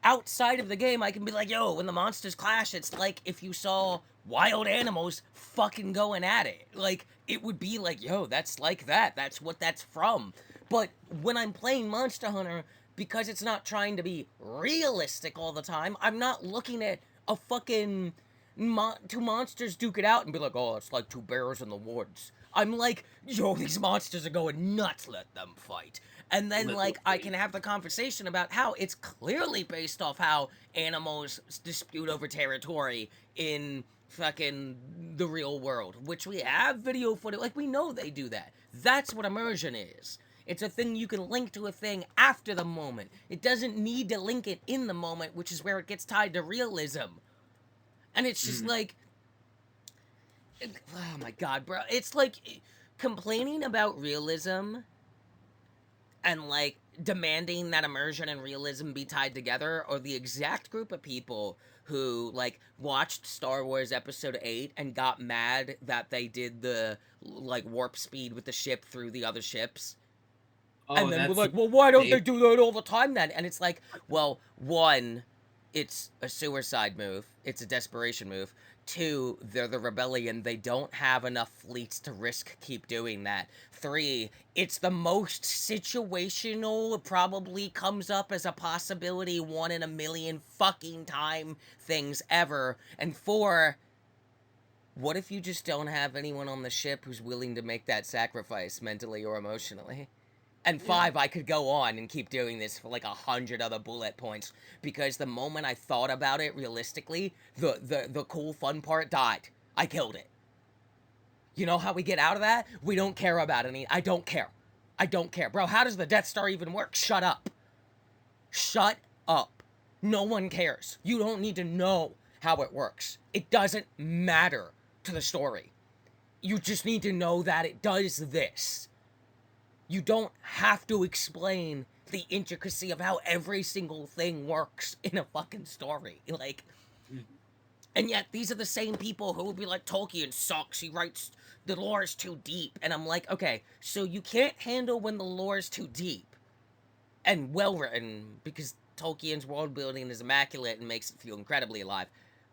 outside of the game, I can be like, yo, when the monsters clash, it's like if you saw wild animals fucking going at it. Like, it would be like, yo, that's like that. That's what that's from. But when I'm playing Monster Hunter, because it's not trying to be realistic all the time, I'm not looking at a fucking two monsters duke it out and be like, oh, it's like two bears in the woods. I'm like, yo, these monsters are going nuts, let them fight. And then, Let them like, I fight. can have the conversation about how it's clearly based off how animals dispute over territory in fucking the real world, which we have video footage. Like, we know they do that. That's what immersion is. It's a thing you can link to a thing after the moment. It doesn't need to link it in the moment, which is where it gets tied to realism. And it's just like, oh my god, bro. It's like complaining about realism and like demanding that immersion and realism be tied together are the exact group of people who like watched Star Wars episode 8 and got mad that they did the like warp speed with the ship through the other ships. Oh, And then we're that's like, well, why don't they. they do that all the time then? And it's like, well, one, it's a suicide move. It's a desperation move. Two, they're the rebellion. They don't have enough fleets to risk keep doing that. Three, it's the most situational. It probably comes up as a possibility 1 in a million fucking time things ever. And four, what if you just don't have anyone on the ship who's willing to make that sacrifice mentally or emotionally? And Yeah. five, I could go on and keep doing this for like 100 other bullet points because the moment I thought about it realistically, the cool fun part died. I killed it. You know how we get out of that? We don't care about any. I don't care. I don't care. Bro, how does the Death Star even work? Shut up. Shut up. No one cares. You don't need to know how it works. It doesn't matter to the story. You just need to know that it does this. You don't have to explain the intricacy of how every single thing works in a fucking story. Like, and yet these are the same people who will be like, Tolkien sucks. He writes the lore is too deep. And I'm like, okay, so you can't handle when the lore is too deep and well written because Tolkien's world building is immaculate and makes it feel incredibly alive.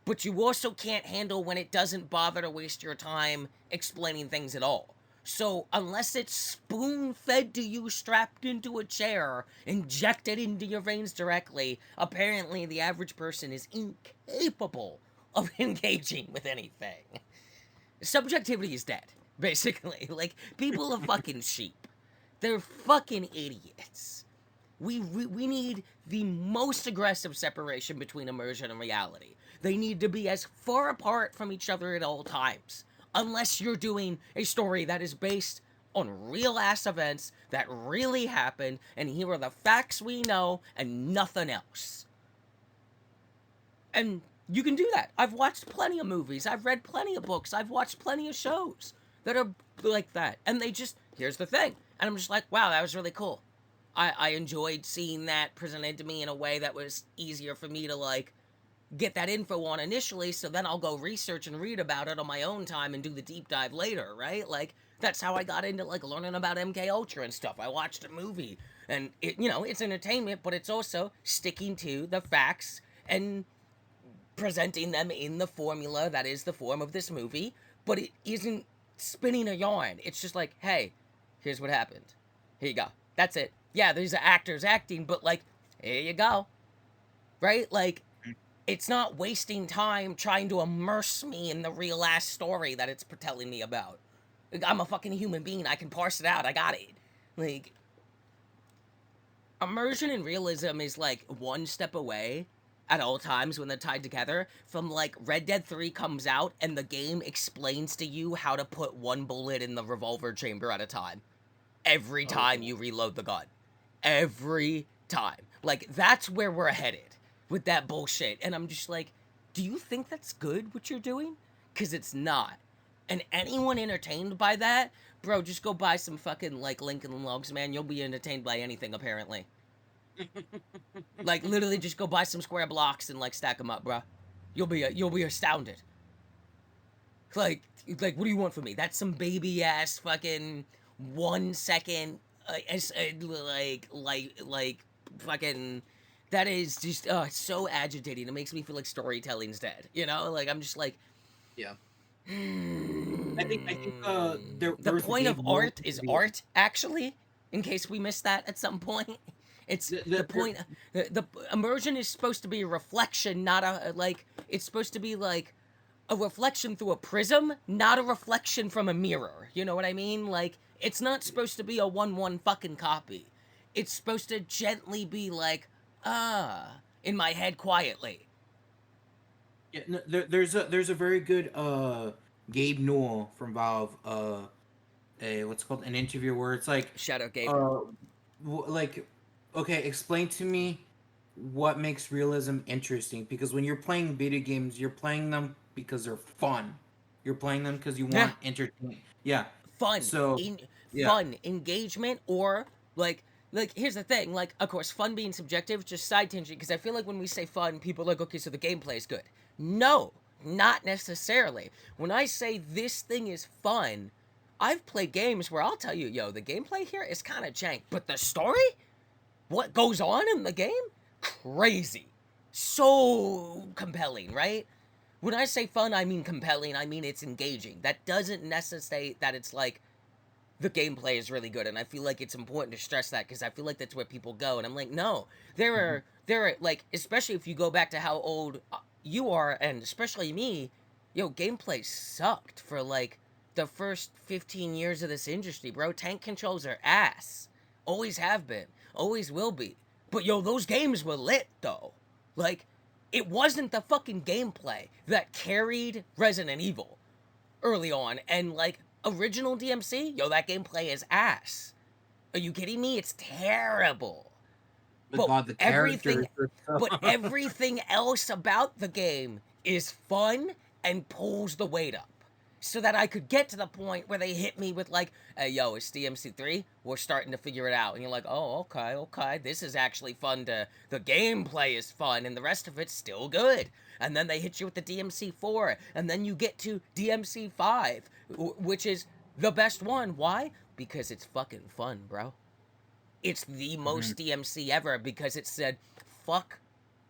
But you also can't handle when it doesn't bother to waste your time explaining things at all. So, unless it's spoon fed to you strapped into a chair, injected into your veins directly, apparently the average person is incapable of engaging with anything. Subjectivity is dead, basically. Like, people are fucking sheep. They're fucking idiots. We need the most aggressive separation between immersion and reality. They need to be as far apart from each other at all times. Unless you're doing a story that is based on real ass events that really happened, and here are the facts we know, and nothing else. And you can do that. I've watched plenty of movies, I've read plenty of books, I've watched plenty of shows that are like that. And they just, here's the thing. And I'm just like, wow, that was really cool. I enjoyed seeing that presented to me in a way that was easier for me to like get that info on initially, so then I'll go research and read about it on my own time and do the deep dive later, right? Like that's how I got into like learning about MK Ultra and stuff. I watched a movie and it, you know, it's entertainment, but it's also sticking to the facts and presenting them in the formula that is the form of this movie, but it isn't spinning a yarn. It's just like, hey, here's what happened. Here you go. That's it. Yeah, these are actors acting, but like, here you go. Right? Like, it's not wasting time trying to immerse me in the real ass story that it's telling me about. Like, I'm a fucking human being. I can parse it out. I got it. Like, immersion and realism is like one step away at all times when they're tied together from like Red Dead 3 comes out and the game explains to you how to put one bullet in the revolver chamber at a time. Every time you reload the gun. Every time. Like, that's where we're headed with that bullshit. And I'm just like, do you think that's good what you're doing? Because it's not. And anyone entertained by that, bro, just go buy some fucking like Lincoln Logs, man. You'll be entertained by anything apparently. Like literally just go buy some square blocks and like stack them up, bro. You'll be astounded. Like what do you want from me? That's some baby ass fucking 1 second like fucking that is just it's so agitating. It makes me feel like storytelling's dead. You know, like I'm just like Yeah. I think the there was a point game of more art is to be art actually. In case we missed that at some point, it's the there, point. The immersion is supposed to be a reflection, not a like. It's supposed to be like a reflection through a prism, not a reflection from a mirror. You know what I mean? Like, it's not supposed to be a 1-1 fucking copy. It's supposed to gently be like, in my head quietly. Yeah, no, there's a very good Gabe Newell from Valve a what's it called an interview where it's like Shadow Gabe. uh like okay, explain to me what makes realism interesting, because when you're playing video games you're playing them because they're fun, you're playing them because you Yeah. want entertainment. Yeah, Fun. so In yeah. fun. Engagement or like here's the thing, like of course fun being subjective, just side tangent, because I feel like when we say fun, people are like, okay, so the gameplay is good. No, not necessarily. When I say this thing is fun, I've played games where I'll tell you, yo, the gameplay here is kind of jank, but the story, what goes on in the game, crazy, so compelling, right? When I say fun, I mean compelling. I mean it's engaging. That doesn't necessitate that it's like the gameplay is really good, and I feel like it's important to stress that because I feel like that's where people go, and I'm like, no, Mhm. there are like, especially if you go back to how old you are, and especially me, yo, gameplay sucked for like the first 15 years of this industry, bro. Tank controls are ass, always have been, always will be. But yo, those games were lit though. Like, it wasn't the fucking gameplay that carried Resident Evil early on, and like original DMC, yo, that gameplay is ass. Are you kidding me? It's terrible. But But God, the everything characters are so but everything else about the game is fun and pulls the weight up. So that I could get to the point where they hit me with like, hey yo, it's DMC3, we're starting to figure it out. And you're like, oh, okay, okay, this is actually fun to, the gameplay is fun and the rest of it's still good. And then they hit you with the DMC4, and then you get to DMC5, which is the best one. Why? Because it's fucking fun, bro. It's the Mhm. most DMC ever because it said, fuck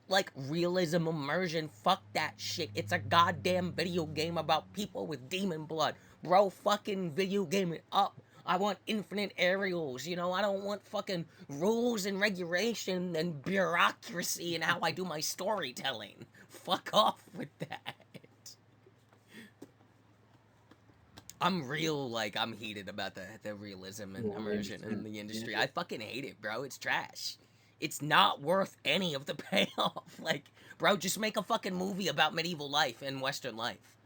like realism immersion. Fuck that shit. It's a goddamn video game about people with demon blood. Bro, fucking video game it up. I want infinite aerials, you know? I don't want fucking rules and regulation and bureaucracy in how I do my storytelling. Fuck off with that. I'm real, like, I'm heated about the realism and Well, immersion in and- the industry. and- I fucking hate it, bro. It's trash. It's not worth any of the payoff. Like, bro, just make a fucking movie about medieval life and Western life.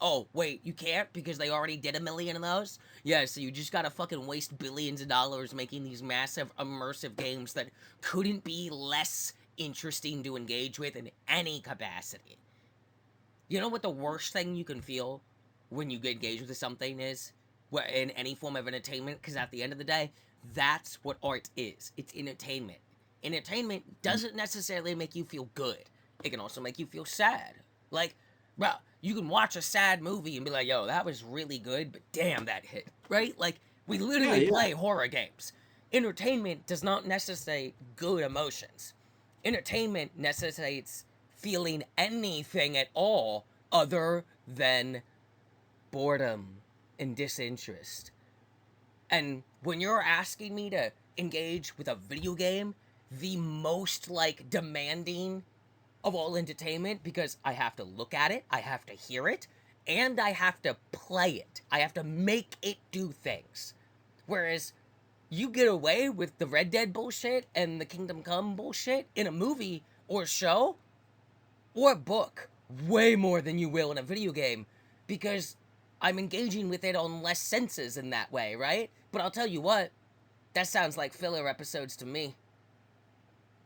Oh, wait, you can't because they already did a million of those? Yeah, so you just gotta fucking waste billions of dollars making these massive immersive games that couldn't be less interesting to engage with in any capacity. You know what the worst thing you can feel when you get engaged with something is? In any form of entertainment? Because at the end of the day, that's what art is. It's entertainment. Entertainment doesn't necessarily make you feel good. It can also make you feel sad. Like, bro, you can watch a sad movie and be like, yo, that was really good, but damn, that hit. Right? Like, we yeah, literally yeah. play horror games. Entertainment does not necessitate good emotions. Entertainment necessitates feeling anything at all other than boredom and disinterest. And when you're asking me to engage with a video game, the most like demanding of all entertainment, because I have to look at it, I have to hear it, and I have to play it. I have to make it do things. Whereas you get away with the Red Dead bullshit and the Kingdom Come bullshit in a movie or show or book way more than you will in a video game because I'm engaging with it on less senses in that way, right? But I'll tell you what, that sounds like filler episodes to me.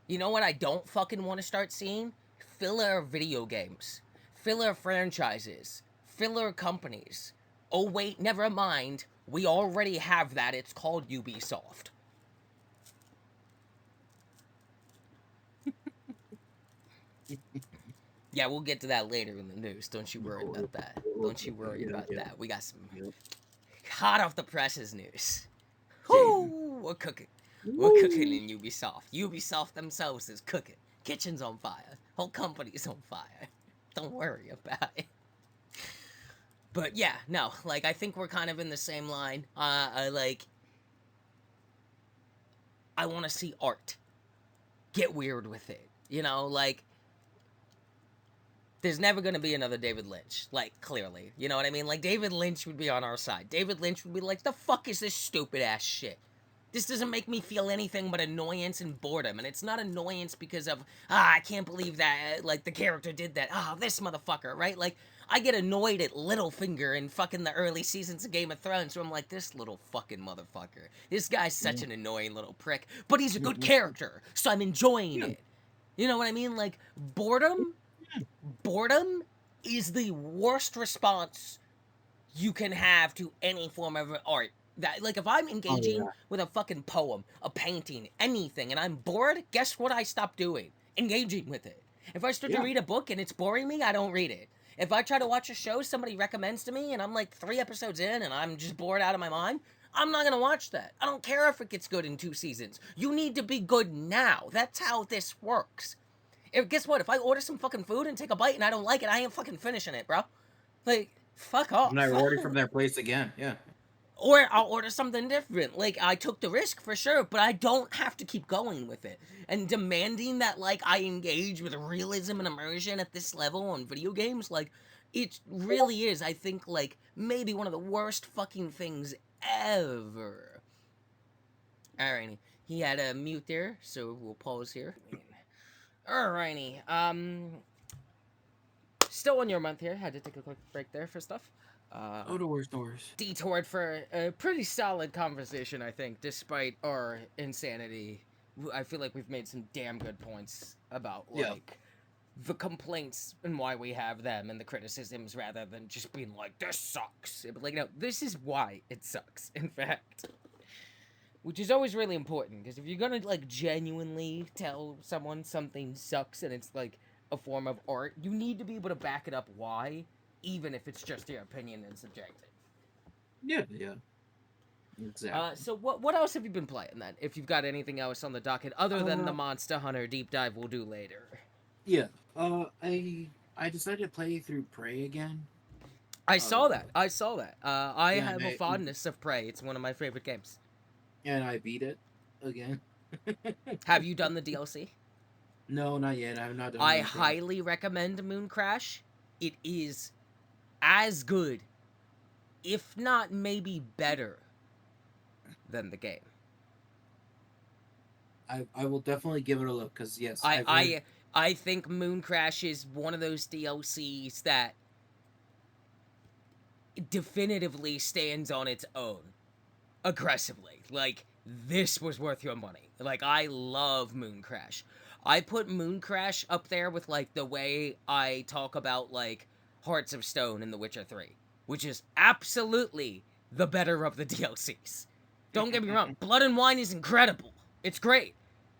You know what I don't fucking want to start seeing? Filler video games, filler franchises, filler companies. Oh, wait, never mind. We already have that. It's called Ubisoft. Yeah, we'll get to that later in the news. Don't you worry about that. Don't you worry Yeah, about yeah, that. We got some yeah. hot off the presses news. Damn. Whoo, we're cooking. We're cooking Woo. in Ubisoft. Ubisoft themselves is cooking. Kitchen's on fire. Whole company's on fire. Don't worry about it. But yeah, no, like I think we're kind of in the same line. I want to see art. Get weird with it. You know, like There's never going to be another David Lynch, like, clearly. You know what I mean? Like, David Lynch would be on our side. David Lynch would be like, the fuck is this stupid ass shit? This doesn't make me feel anything but annoyance and boredom. And it's not annoyance because of, I can't believe that, like, the character did that. This motherfucker, right? Like, I get annoyed at Littlefinger in fucking the early seasons of Game of Thrones, so I'm like, this little fucking motherfucker. This guy's such an annoying little prick. But he's a good character, so I'm enjoying it. You know what I mean? Like, boredom is the worst response you can have to any form of art. That, like, if I'm engaging with a fucking poem, a painting, anything, and I'm bored, guess what I stop doing? Engaging with it. If I start to read a book and it's boring me, I don't read it. If I try to watch a show somebody recommends to me and I'm like 3 episodes in and I'm just bored out of my mind, I'm not gonna watch that. I don't care if it gets good in 2 seasons. You need to be good now. That's how this works. Guess what? If I order some fucking food and take a bite and I don't like it, I ain't fucking finishing it, bro. Like, fuck off. And I ordered from their place again. Yeah. Or I'll order something different. Like, I took the risk for sure, but I don't have to keep going with it. And demanding that, like, I engage with realism and immersion at this level on video games, like, it really is, I think, like, maybe one of the worst fucking things ever. Alrighty. He had a mute there, so we'll pause here. Alrighty. Still on your month here. Had to take a quick break there for stuff. No worries. Detoured for a pretty solid conversation, I think, despite our insanity. I feel like we've made some damn good points about, like, the complaints and why we have them and the criticisms rather than just being like, this sucks. But, like, no, this is why it sucks, in fact. Which is always really important, because if you're gonna, like, genuinely tell someone something sucks and it's, like, a form of art, you need to be able to back it up why, even if it's just your opinion and subjective. Yeah. Exactly. So what else have you been playing, then? If you've got anything else on the docket, other than the Monster Hunter deep dive we'll do later. Yeah. I decided to play through Prey again. I saw that. I have a fondness of Prey. It's one of my favorite games. And I beat it again. Have you done the DLC? No, not yet. I have not done I anything. highly recommend Moon Crash. It is as good, if not maybe better, than the game. I will definitely give it a look, because yes, I think Moon Crash is one of those DLCs that definitively stands on its own aggressively. Like, this was worth your money. Like, I love Moon Crash. I put Moon Crash up there with, like, the way I talk about, like, Hearts of Stone in The Witcher 3, which is absolutely the better of the DLCs. Don't get me wrong, Blood and Wine is incredible. It's great.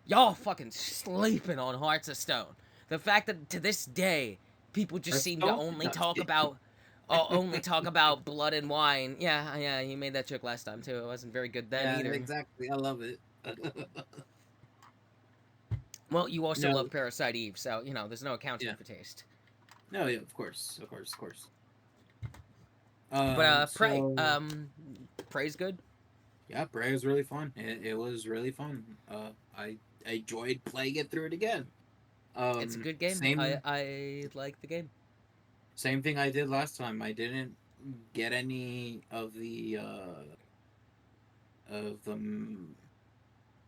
Y'all fucking sleeping on Hearts of Stone. The fact that to this day, people just seem to only talk about Blood and Wine. Yeah, you made that joke last time too. It wasn't very good then either. Exactly. I love it. Well, you also love Parasite Eve, so, you know, there's no accounting for taste. No, yeah, of course. Prey, Prey's good. Yeah, Prey was really fun. It was really fun. I enjoyed playing it through it again. It's a good game. I like the game. Same thing I did last time. I didn't get any of the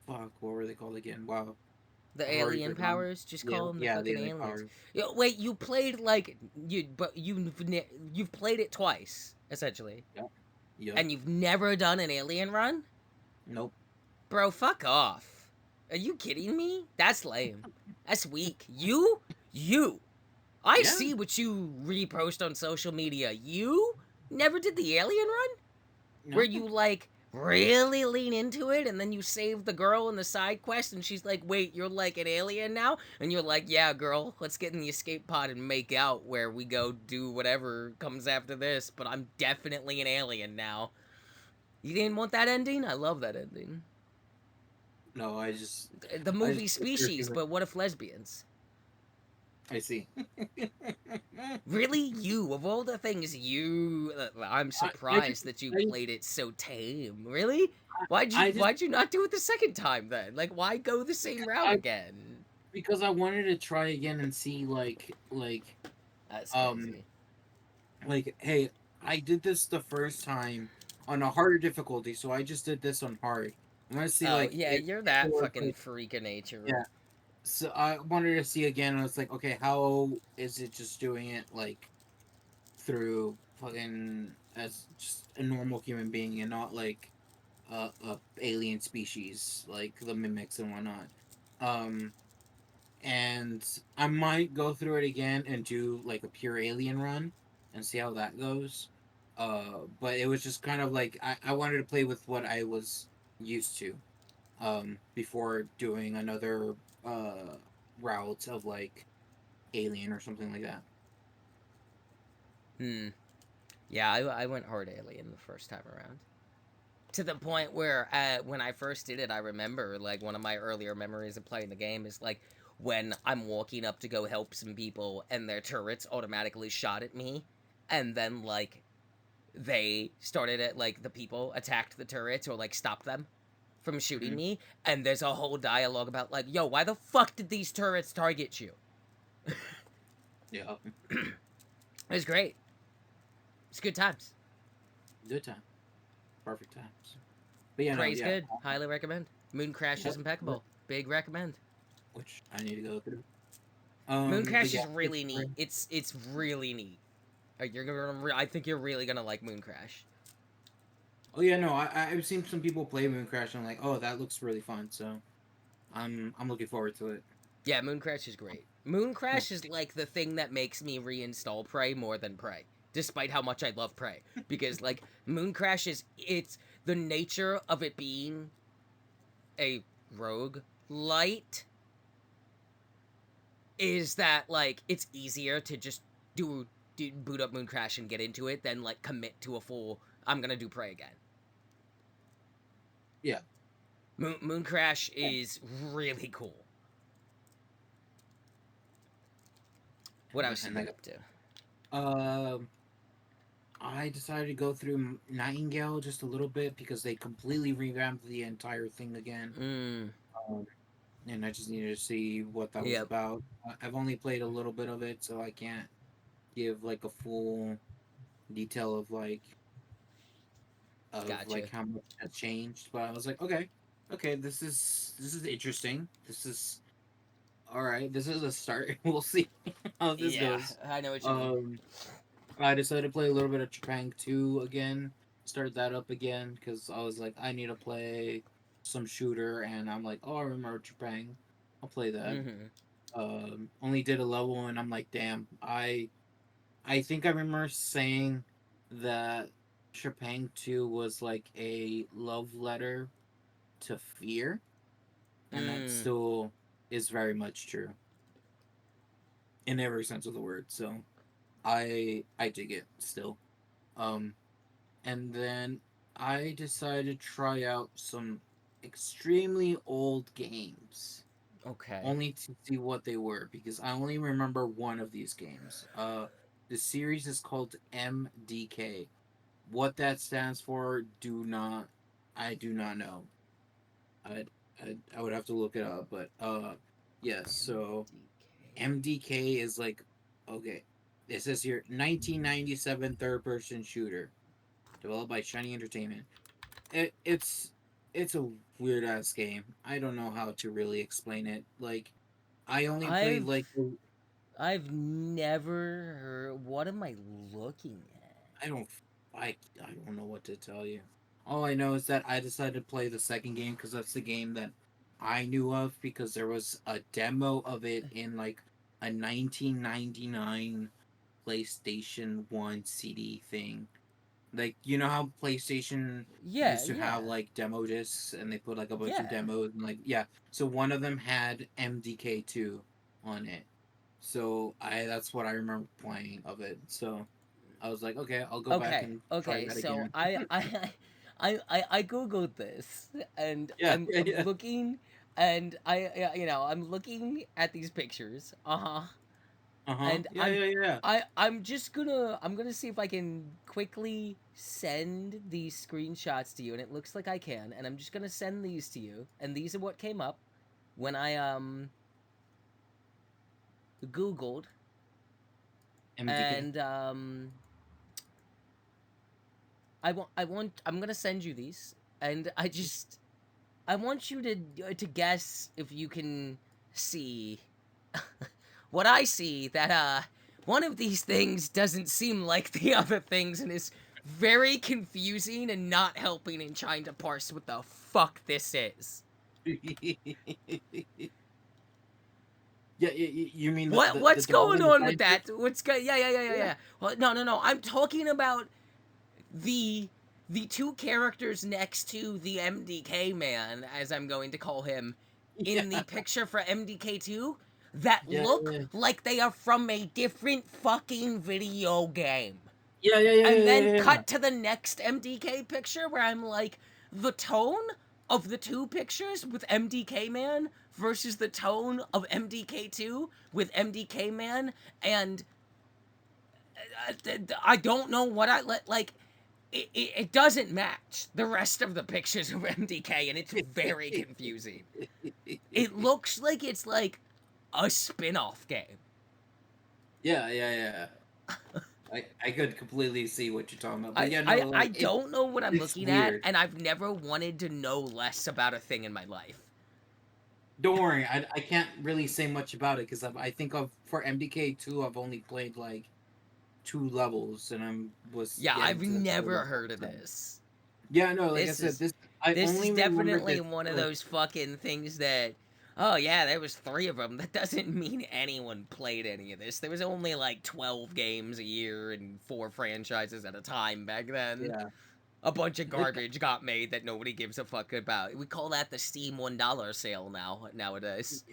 fuck, what were they called again? Wow. The alien powers, just call them the fucking alien aliens. powers. Wait, you played like you've played it twice essentially. Yep. And you've never done an alien run? Nope. Bro, fuck off. Are you kidding me? That's lame. That's weak. You? I see what you repost on social media. You never did the alien run? No. Where you, like, really lean into it, and then you save the girl in the side quest, and she's like, wait, you're like an alien now? And you're like, yeah, girl, let's get in the escape pod and make out where we go do whatever comes after this, but I'm definitely an alien now. You didn't want that ending? I love that ending. No, I just... The movie Species, but what if lesbians? I see. Really? You, of all the things you... I'm surprised that you played it so tame. Really? Why'd you not do it the second time, then? Like, why go the same route again? Because I wanted to try again and see, like That's Um, crazy. like, hey, I did this the first time on a harder difficulty, so I just did this on hard. I want to see Oh like yeah, you're if it that works. fucking Like, freak of nature. yeah. So I wanted to see again. And I was like, okay, how is it just doing it like through fucking as just a normal human being and not like a alien species like the mimics and whatnot. Um, and I might go through it again and do like a pure alien run and see how that goes. But it was just kind of like I wanted to play with what I was used to before doing another uh route of like alien or something like that. Hmm. Yeah, I went hard alien the first time around. To the point where when I first did it, I remember like one of my earlier memories of playing the game is like when I'm walking up to go help some people and their turrets automatically shot at me, and then like they started at like the people attacked the turrets or like stopped them from shooting Mm-hmm. me, and there's a whole dialogue about like, yo, why the fuck did these turrets target you? Yeah, It was great. It's good times. good time, perfect times. But yeah, no, Prey's yeah. good. Highly recommend. Moon Crash is What impeccable. Big recommend. which I need to go through. Moon But Crash yeah, is really neat. It's really neat. You're gonna. I think you're really gonna like Moon Crash. oh yeah, no, I've seen some people play Moon Crash and I'm like, oh, that looks really fun. So I'm looking forward to it. Yeah, Moon Crash is great. Moon Yeah, Crash is like the thing that makes me reinstall Prey more than Prey, despite how much I love Prey. Because like Moon Crash is it's the nature of it being a rogue light is that like it's easier to just boot up Moon Crash and get into it than like commit to a full I'm gonna do Prey again. yeah. Moon Crash is really cool. What else you And been like, up to? um, I decided to go through Nightingale just a little bit because they completely revamped the entire thing again. Mm. Um, and I just needed to see what that was Yep. about. I've only played a little bit of it, so I can't give like a full detail of like Gotcha. how much has changed. But I was like, okay, okay, this is interesting. This is all right. This is a start. We'll see how this Yeah, goes. I know what you mean. Um, I decided to play a little bit of Trapang 2 again. Start that up again because I was like, I need to play some shooter, and I'm like, oh, I remember Trapang. I'll play that. Mm-hmm. Only did a level, and I'm like, damn. I think I remember saying that Trapang 2 was like a love letter to fear, and that Mm. still is very much true in every sense of the word. So I dig it still. Um, and then I decided to try out some extremely old games, Okay. only to see what they were because I only remember one of these games. The series is called MDK. What that stands for, I do not know. I I would have to look it up, but yes. So MDK. MDK is like okay. It says here 1997 third person shooter developed by Shiny Entertainment. It's a weird ass game. I don't know how to really explain it. Like I only played I've like I've never heard. What am I looking at? I don't I don't know what to tell you. All I know is that I decided to play the second game because that's the game that I knew of because there was a demo of it in like a 1999 PlayStation 1 CD thing. Like you know how PlayStation Yeah, used to have yeah, like demo discs and they put like a bunch of yeah. demos and like yeah. So one of them had MDK2 on it. So I that's what I remember playing of it. So I was like, okay, I'll go back Okay, and try okay. that So again. I googled this, and Yeah, yeah, I'm yeah. looking, and I'm looking at these pictures. Uh huh. Uh-huh. And Yeah, yeah, yeah. I'm just gonna see if I can quickly send these screenshots to you, and it looks like I can, and I'm just gonna send these to you, and these are what came up when I googled MDK. and I'm gonna send you these, and I want you to guess if you can see what I see. That one of these things doesn't seem like the other things, and is very confusing and not helping in trying to parse what the fuck this is. Yeah, you mean the What's going developing the on with that? scientist? Yeah. Yeah. Well, no. I'm talking about the the two characters next to the MDK man, as I'm going to call him, in the Yeah. picture for MDK2 that Yeah, look yeah, like they are from a different fucking video game. yeah, yeah, yeah, And yeah, then yeah, yeah. cut to the next MDK picture where I'm like, the tone of the two pictures with MDK Man versus the tone of MDK2 with MDK Man, and I don't know what I let like. It doesn't match the rest of the pictures of MDK, and it's very confusing. It looks like it's like a spin-off game. Yeah, yeah, yeah. I could completely see what you're talking about, but yeah, no, I like don't know what I'm it's looking at, weird. and I've never wanted to know less about a thing in my life. Don't worry, I can't really say much about it because I think of for MDK two I've only played like two levels and was Yeah, I've getting to the third never level. heard of So this. yeah, no, like I This said, is this I this is only remember definitely this one of for, those fucking things that, oh yeah, there was 3 of them. That doesn't mean anyone played any of this. There was only like 12 games a year and 4 franchises at a time back then. yeah, A bunch of like garbage got made that nobody gives a fuck about. We call that the Steam $1 sale nowadays.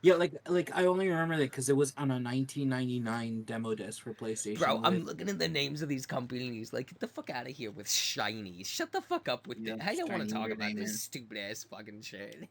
yeah, like I only remember that because it was on a 1999 demo disc for Bro, PlayStation I'm with looking at the names of these companies. Like, get the fuck out of here with shinies. Shut the fuck up with you it. know How you want to shiny talk new about name this in. stupid ass fucking shit?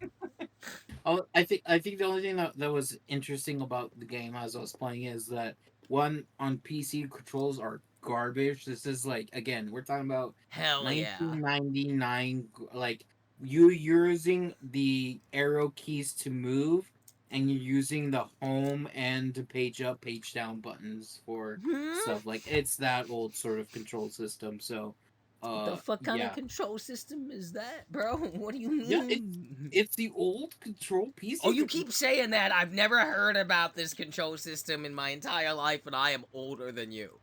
Oh, I think the only thing that was interesting about the game as I was playing is that one on PC controls are garbage. This is like again, we're talking about Hell yeah. 1999 like you using the arrow keys to move and you're using the home and the page up, page down buttons for Hmm? stuff. Like it's that old sort of control system. So The fuck kind of yeah. control system is that, bro? What do you Yeah, mean? it's the old control Oh, PC you control. keep saying that. I've never heard about this control system in my entire life, and I am older than you.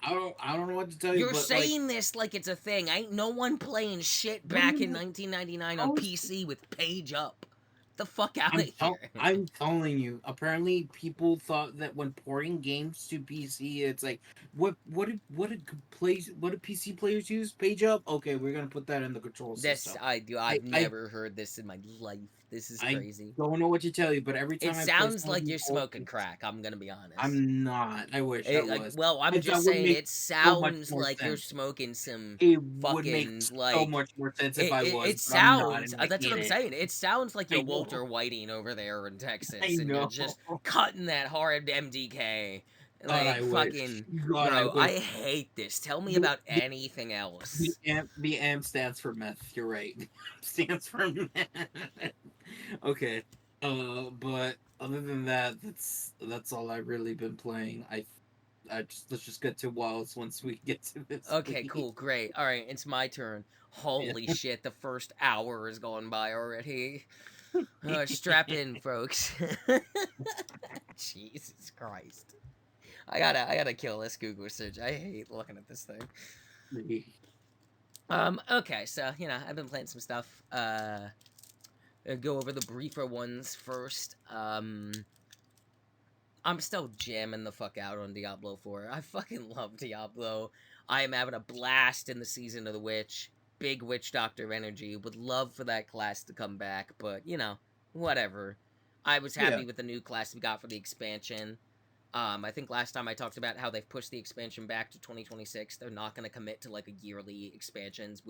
I don't know what to tell you, You're but like saying this like it's a thing. Ain't no one playing shit no no back in no 1999 on how is PC with page up. The fuck out of here. I'm telling you. Apparently, people thought that when porting games to PC, it's like what did PC players use? Page up. Okay, we're gonna put that in the control This system. I do. I I've I never heard this in my life. This is I crazy. don't know what to tell you, but every It time I play sounds some of like these you're old, smoking crack. I'm gonna be honest. I'm not. I wish I Like, was. well, I'm That just would saying make it so much sounds more like you're sense. smoking some It would make fucking so like much more sense if I was, it but I'm not, sounds and I that's what hate I'm it. saying. It sounds like you're I know. Walter Whiting over there in I Texas and you're know. just cutting that hard MDK. God, I Like wish. fucking God, I bro, wish. I hate this. Tell me The about the anything else. the amp stands for meth. You're right. Stands for meth. Okay. But other than that, that's all I've really been playing. I just let's just get to Wilds once we get to this, Okay, please. cool, great. All right, it's my turn. Yeah. Holy shit, the first hour has gone by already. Strap in, folks. Jesus Christ. I gotta kill this Google search. I hate looking at this thing. Okay, so, I've been playing some stuff. Go over the briefer ones first. I'm still jamming the fuck out on Diablo 4. I fucking love Diablo. I am having a blast in the Season of the Witch. Big Witch Doctor energy. Would love for that class to come back, but, whatever. I was Yeah. happy with the new class we got for the expansion. I think last time I talked about how they've pushed the expansion back to 2026. They're not going to commit to like a yearly expansions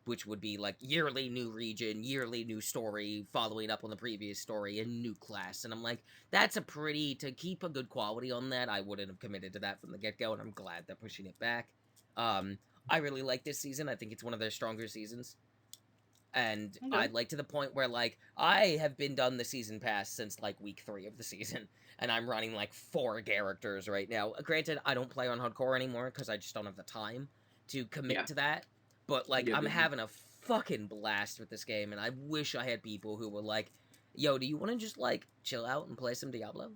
which would be like yearly new region, yearly new story, following up on the previous story, and new class. And I'm like, that's to keep a good quality on that, I wouldn't have committed to that from the get go, and I'm glad they're pushing it back. I really like this season. I think it's one of their stronger seasons. And Okay. I'd like to the point where like I have been done the season pass since like week 3 of the season, and I'm running like 4 characters right now. Granted, I don't play on hardcore anymore because I just don't have the time to commit Yeah. to that. But You like get I'm busy. having a fucking blast with this game, and I wish I had people who were like, "Yo, do you want to just like chill out and play some Diablo?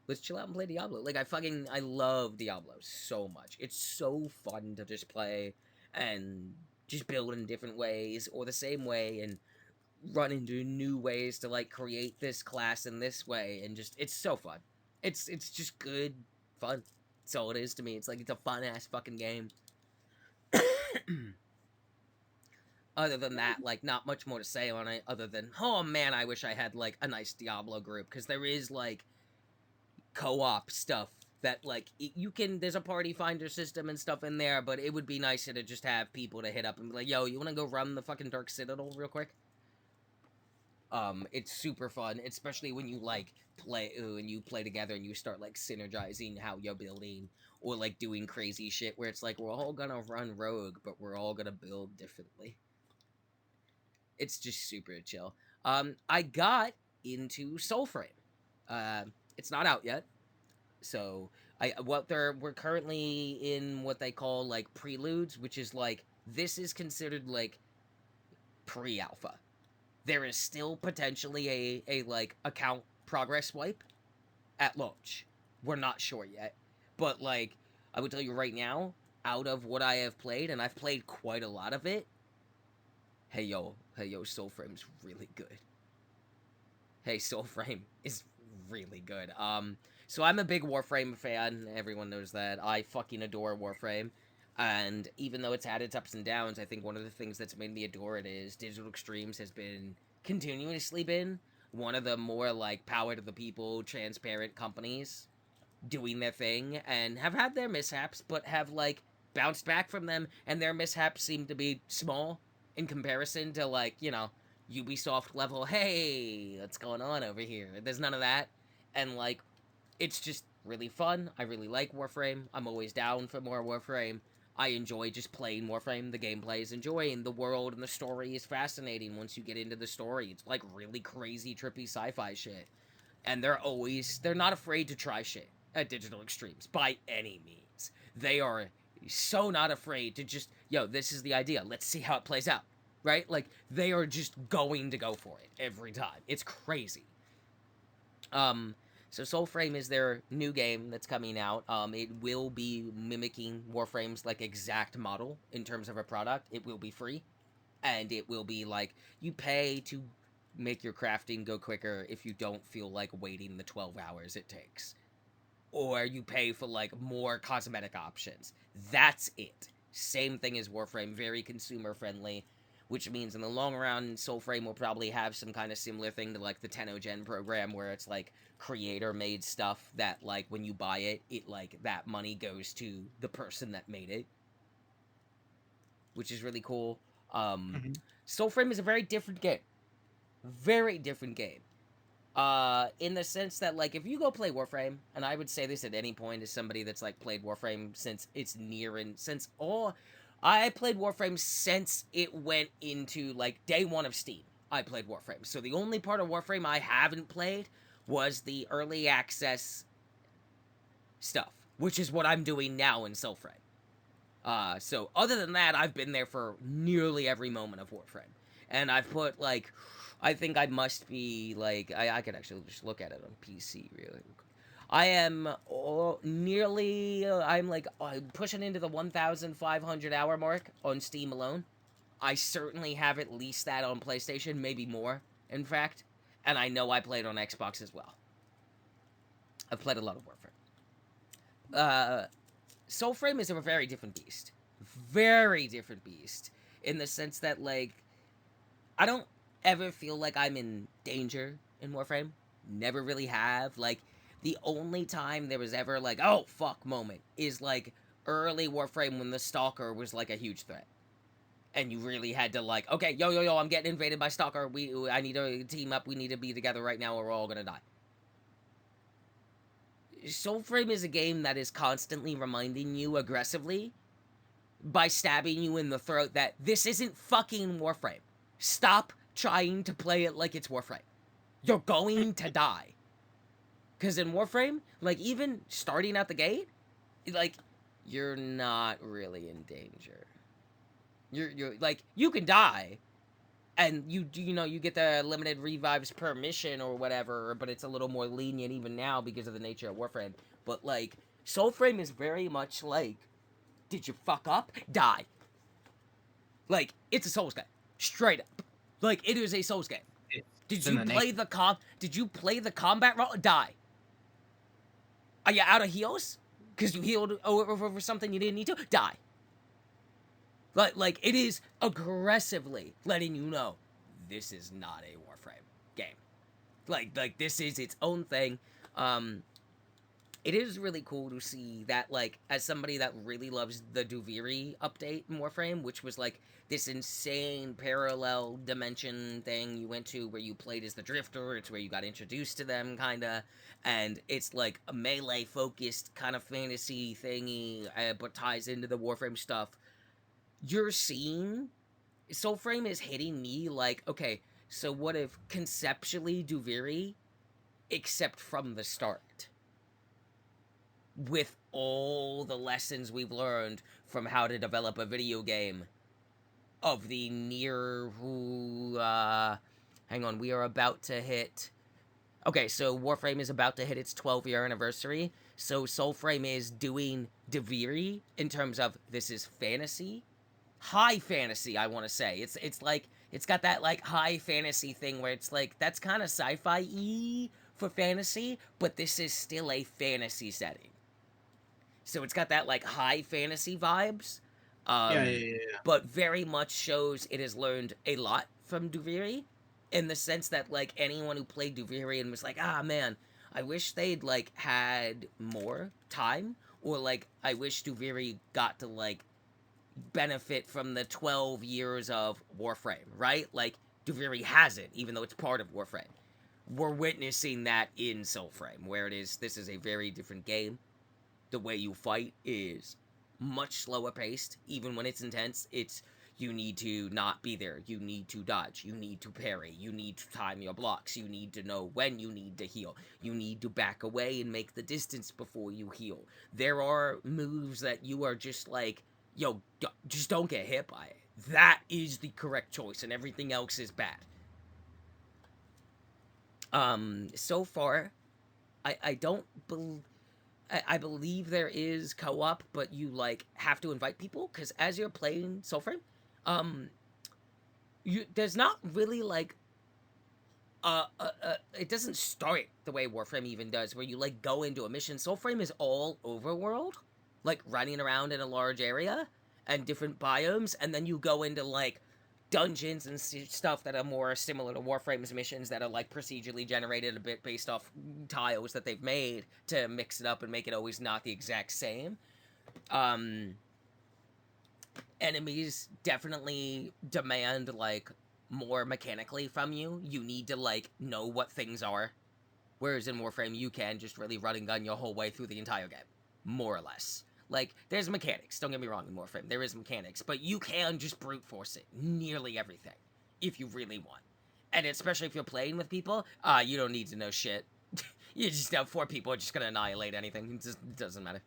Let's chill out and play Diablo." Like I love Diablo so much. It's so fun to just play and just build in different ways or the same way and run into new ways to like create this class in this way and just it's so fun. It's just good fun. That's all it is to me. It's like it's a fun ass fucking game. Other than that, like not much more to say on it other than oh man, I wish I had like a nice Diablo group because there is like co-op stuff that like you can there's a party finder system and stuff in there, but it would be nicer to just have people to hit up and be like, yo, you want to go run the fucking Dark Citadel real quick? It's super fun, especially when you like play and you play together and you start like synergizing how you're building or like doing crazy shit where it's like we're all gonna run rogue, but we're all gonna build differently. It's just super chill. I got into Soulframe. It's not out yet, so we're currently in what they call like preludes, which is like this is considered like pre-alpha. There is still potentially a like account progress wipe at launch. We're not sure yet, but like I would tell you right now, out of what I have played, and I've played quite a lot of it. Hey yo, Soulframe's really good. Hey, Soulframe is really good. So I'm a big Warframe fan. Everyone knows that. I fucking adore Warframe. And even though it's had its ups and downs, I think one of the things that's made me adore it is Digital Extremes has been continuously been one of the more like power to the people, transparent companies doing their thing and have had their mishaps, but have like bounced back from them, and their mishaps seem to be small in comparison to like, you know, Ubisoft level, hey, what's going on over here? There's none of that. And like it's just really fun. I really like Warframe. I'm always down for more Warframe. I enjoy just playing Warframe. The gameplay is enjoying. The world and the story is fascinating once you get into the story. It's like really crazy, trippy sci-fi shit. And they're not afraid to try shit at Digital Extremes by any means. They are so not afraid to just, yo, this is the idea. Let's see how it plays out. Right? Like they are just going to go for it every time. It's crazy. Um, so Soulframe is their new game that's coming out. It will be mimicking Warframe's like exact model in terms of a product. It will be free, and it will be like you pay to make your crafting go quicker if you don't feel like waiting the 12 hours it takes, or you pay for like more cosmetic options. That's it. Same thing as Warframe, very consumer friendly, which means in the long run, Soulframe will probably have some kind of similar thing to like the Tenogen program, where it's like creator made stuff that like when you buy it, it like that money goes to the person that made it, which is really cool. Um, Hmm. Soulframe is a very different game. In the sense that like if you go play Warframe, and I would say this at any point as somebody that's like played Warframe since it's near and since all I played Warframe since it went into like day one of Steam. I played Warframe. So the only part of Warframe I haven't played was the early access stuff, which is what I'm doing now in Soulframe. So other than that, I've been there for nearly every moment of Warframe, and I've put like, I think I must be like, I could actually just look at it on PC really. I am nearly, I'm like pushing into the 1,500 hour mark on Steam alone. I certainly have at least that on PlayStation, maybe more, in fact, and I know I played on Xbox as well. I've played a lot of Warframe. Uh, Soulframe is a very different beast. Very different beast. In the sense that, like, I don't ever feel like I'm in danger in Warframe. Never really have. Like, the only time there was ever, like, oh, fuck moment is, like, early Warframe when the Stalker was, like, a huge threat. And you really had to, like, okay, yo, I'm getting invaded by Stalker. I need to team up. We need to be together right now or we're all gonna die. Soulframe is a game that is constantly reminding you aggressively by stabbing you in the throat that this isn't fucking Warframe. Stop trying to play it like it's Warframe. You're going to die. Because in Warframe, like, even starting out the gate, like, you're not really in danger. You're like, you can die, and you get the limited revives per mission or whatever, but it's a little more lenient even now because of the nature of Warframe. But, like, Soulframe is very much like, did you fuck up? Die. Like, it's a Souls game. Straight up. Like, it is a Souls game. It's in the name. Did you play the combat role? Die. Are you out of heals? Because you healed over something you didn't need to? Die. Like, it is aggressively letting you know this is not a Warframe game. Like this is its own thing. It is really cool to see that, like, as somebody that really loves the Duviri update in Warframe, which was, like, this insane parallel dimension thing you went to where you played as the Drifter, it's where you got introduced to them, kinda, and it's, like, a melee-focused kind of fantasy thingy, but ties into the Warframe stuff. You're seeing... Soulframe is hitting me like, okay, so what if conceptually Duviri, except from the start? With all the lessons we've learned from how to develop a video game of the near hang on, we are about to hit... Okay, so Warframe is about to hit its 12-year anniversary, so Soulframe is doing Duviri in terms of this is fantasy, high fantasy, I want to say. It's like, it's got that, like, high fantasy thing where it's like, that's kind of sci-fi-y for fantasy, but this is still a fantasy setting. So it's got that, like, high fantasy vibes. Yeah. But very much shows it has learned a lot from Duviri, in the sense that, like, anyone who played Duviri and was like, ah, man, I wish they'd, like, had more time, or, like, I wish Duviri got to, like, benefit from the 12 years of Warframe, right? Like, Duviri hasn't, even though it's part of Warframe. We're witnessing that in Soulframe, where this is a very different game. The way you fight is much slower paced, even when it's intense. It's, you need to not be there, you need to dodge, you need to parry, you need to time your blocks, you need to know when you need to heal, you need to back away and make the distance before you heal. There are moves that you are just like, yo, just don't get hit by it. That is the correct choice, and everything else is bad. So far, I don't believe... I believe there is co-op, but you, like, have to invite people, because as you're playing Soulframe, there's not really, like, it doesn't start the way Warframe even does, where you, like, go into a mission. Soulframe is all overworld, like, running around in a large area, and different biomes, and then you go into, like, dungeons and stuff that are more similar to Warframe's missions that are, like, procedurally generated a bit based off tiles that they've made to mix it up and make it always not the exact same. Enemies definitely demand, like, more mechanically from you. You need to, like, know what things are. Whereas in Warframe, you can just really run and gun your whole way through the entire game. More or less. Like, there's mechanics, don't get me wrong, in Warframe. There is mechanics, but you can just brute force it. Nearly everything. If you really want. And especially if you're playing with people, you don't need to know shit. You just have 4 people are just gonna annihilate anything. It doesn't matter.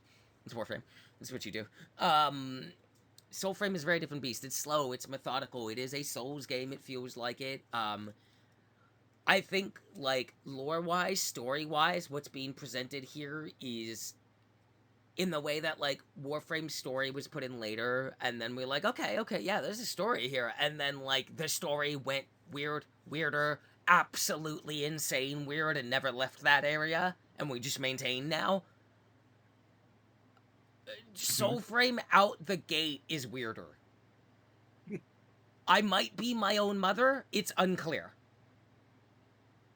It's Warframe. That's what you do. Soulframe is a very different beast. It's slow, it's methodical, it is a Souls game, it feels like it. I think, like, lore-wise, story-wise, what's being presented here is in the way that, like, Warframe's story was put in later, and then we're like, okay, yeah, there's a story here, and then, like, the story went weirder, absolutely insane weird, and never left that area, and we just maintain now. Soulframe out the gate is weirder. I might be my own mother, it's unclear.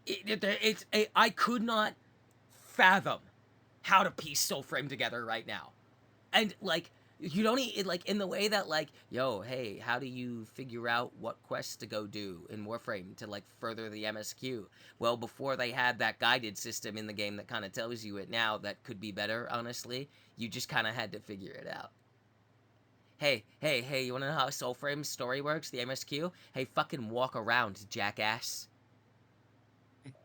I could not fathom how to piece Soulframe together right now. And, like, you don't need, like, in the way that, like, yo, hey, how do you figure out what quests to go do in Warframe to, like, further the MSQ? Well, before they had that guided system in the game that kind of tells you it now, that could be better, honestly. You just kind of had to figure it out. Hey, you wanna know how Soulframe's story works, the MSQ? Hey, fucking walk around, jackass.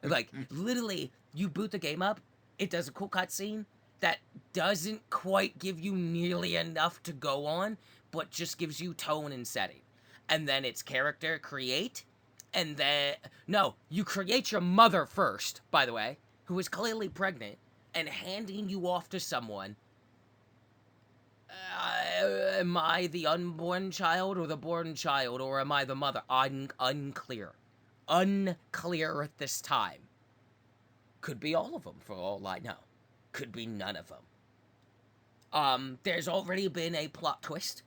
Like, literally, you boot the game up, it does a cool cutscene that doesn't quite give you nearly enough to go on, but just gives you tone and setting. And then it's character create, and then, no, you create your mother first, by the way, who is clearly pregnant, and handing you off to someone. Am I the unborn child or the born child, or am I the mother? Unclear. Unclear at this time. Could be all of them, for all I know. Could be none of them. There's already been a plot twist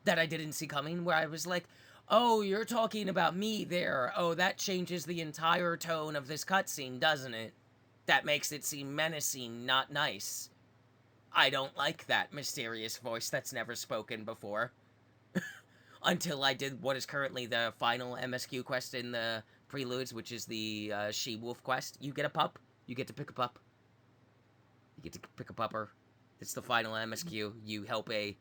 that I didn't see coming, where I was like, oh, you're talking about me there. Oh, that changes the entire tone of this cutscene, doesn't it? That makes it seem menacing, not nice. I don't like that mysterious voice that's never spoken before. Until I did what is currently the final MSQ quest in the preludes, which is the she-wolf quest. You get a pup. You get to pick a pup. You get to pick a pupper. It's the final MSQ. You help a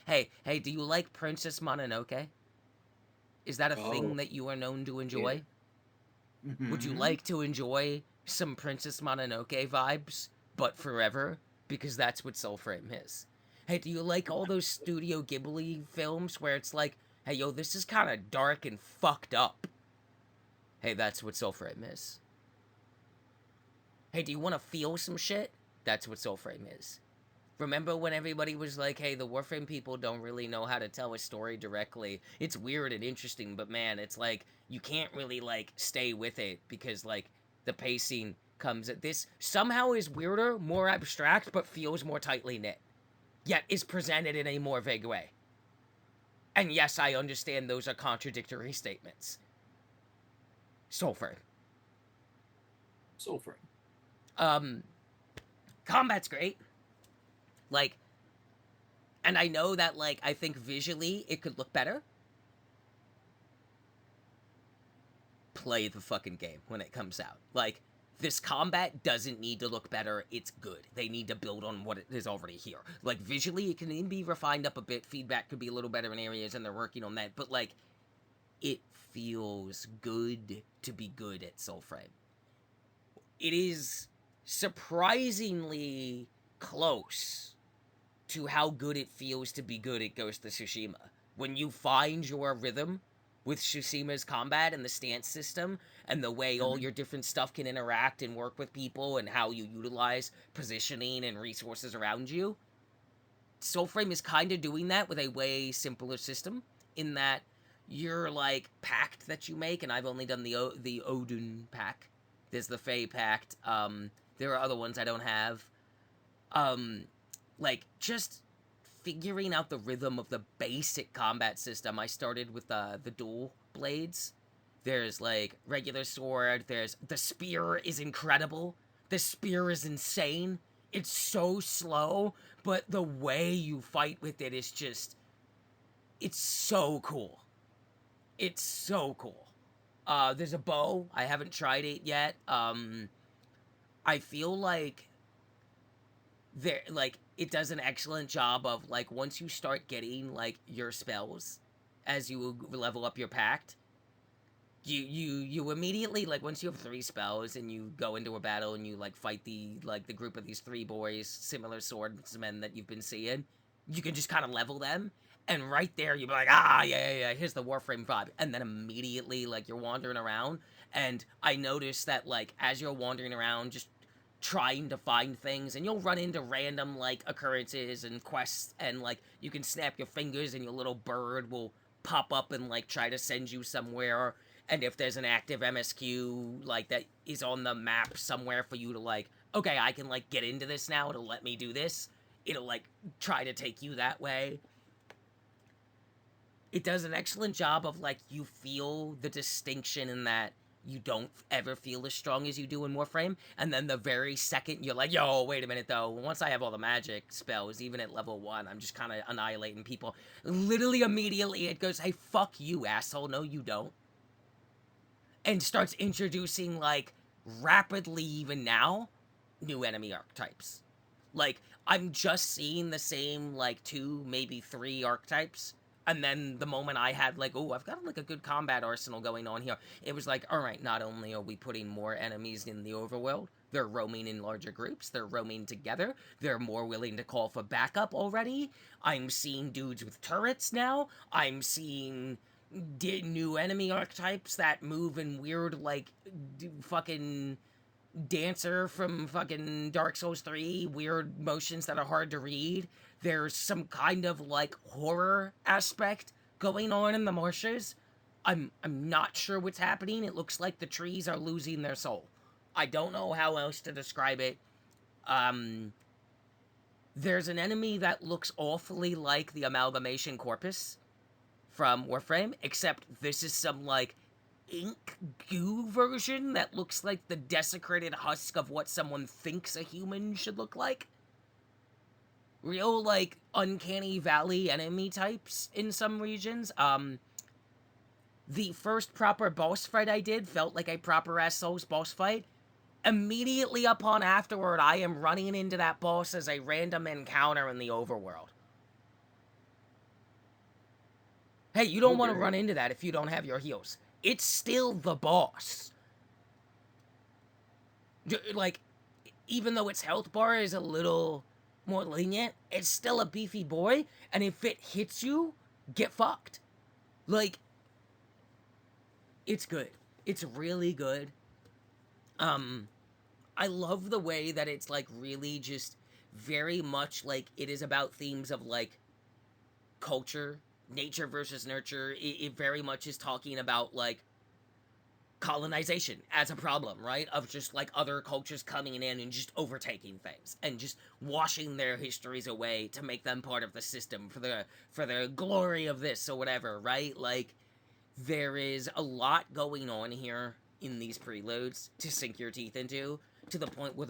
Hey, do you like Princess Mononoke? Is that a thing that you are known to enjoy? Yeah. Would you like to enjoy some Princess Mononoke vibes, but forever? Because that's what Soulframe is. Hey, do you like all those Studio Ghibli films where it's like, hey, yo, this is kind of dark and fucked up? Hey, that's what Soulframe is. Hey, do you want to feel some shit? That's what Soulframe is. Remember when everybody was like, hey, the Warframe people don't really know how to tell a story directly. It's weird and interesting, but man, it's like, you can't really, like, stay with it because, like, the pacing comes at this somehow is weirder, more abstract, but feels more tightly knit. Yet is presented in a more vague way. And yes, I understand those are contradictory statements. Soulframe. Combat's great. Like, and I know that, like, I think visually it could look better. Play the fucking game when it comes out. Like, this combat doesn't need to look better. It's good. They need to build on what is already here. Like, visually, it can even be refined up a bit. Feedback could be a little better in areas, and they're working on that. But, like, it feels good to be good at Soulframe. It is surprisingly close to how good it feels to be good at Ghost of Tsushima. When you find your rhythm with Tsushima's combat and the stance system and the way all your different stuff can interact and work with people and how you utilize positioning and resources around you, Soulframe is kind of doing that with a way simpler system in that your, like, pact that you make, and I've only done the Odin pack. There's the Fae pact. There are other ones I don't have. Like, just figuring out the rhythm of the basic combat system. I started with the dual blades. There's, like, regular sword. There's... The spear is incredible. The spear is insane. It's so slow, but the way you fight with it is just... It's so cool. It's so cool. There's a bow. I haven't tried it yet. I feel like... it does an excellent job of, like, once you start getting, like, your spells as you level up your pact, you immediately, like, once you have 3 spells and you go into a battle and you, like, fight the group of these 3 boys, similar swordsmen that you've been seeing, you can just kind of level them, and right there you'll be like, yeah, here's the Warframe vibe, and then immediately, like, you're wandering around, and I noticed that, like, as you're wandering around, just trying to find things, and you'll run into random, like, occurrences and quests, and, like, you can snap your fingers and your little bird will pop up and, like, try to send you somewhere, and if there's an active MSQ, like, that is on the map somewhere for you to, like, okay, I can, like, get into this now, it'll let me do this, it'll, like, try to take you that way. It does an excellent job of, like, you feel the distinction in that you don't ever feel as strong as you do in Warframe, and then the very second you're like, yo, wait a minute though, once I have all the magic spells, even at level 1, I'm just kind of annihilating people. Literally immediately it goes, hey, fuck you, asshole, no you don't. And starts introducing, like, rapidly even now, new enemy archetypes. Like, I'm just seeing the same, like, 2, maybe 3 archetypes. And then the moment I had, like, oh, I've got, like, a good combat arsenal going on here, it was like, alright, not only are we putting more enemies in the overworld, they're roaming in larger groups, they're roaming together, they're more willing to call for backup already. I'm seeing dudes with turrets now. I'm seeing new enemy archetypes that move in weird, like, fucking dancer from fucking Dark Souls 3, weird motions that are hard to read. There's some kind of like horror aspect going on in the marshes. I'm not sure what's happening. It looks like the trees are losing their soul. I don't know how else to describe it. Um there's an enemy that looks awfully like the amalgamation corpus from Warframe, except this is some like ink goo version that looks like the desecrated husk of what someone thinks a human should look like. Real like uncanny valley enemy types in some regions. The first proper boss fight I did felt like a proper ass Souls boss fight. Immediately upon afterward, I am running into that boss as a random encounter in the overworld. Hey, you don't want to Okay. run into that if you don't have your heals. It's still the boss. Like, even though its health bar is a little more lenient, it's still a beefy boy, and if it hits you, get fucked. Like, it's good. It's really good. Um, I love the way that it's, like, really just very much, like, it is about themes of, like, culture, nature versus nurture. It very much is talking about, like, colonization as a problem, right? Of just like other cultures coming in and just overtaking things and just washing their histories away to make them part of the system for the glory of this or whatever, right? Like there is a lot going on here in these preludes to sink your teeth into to the point where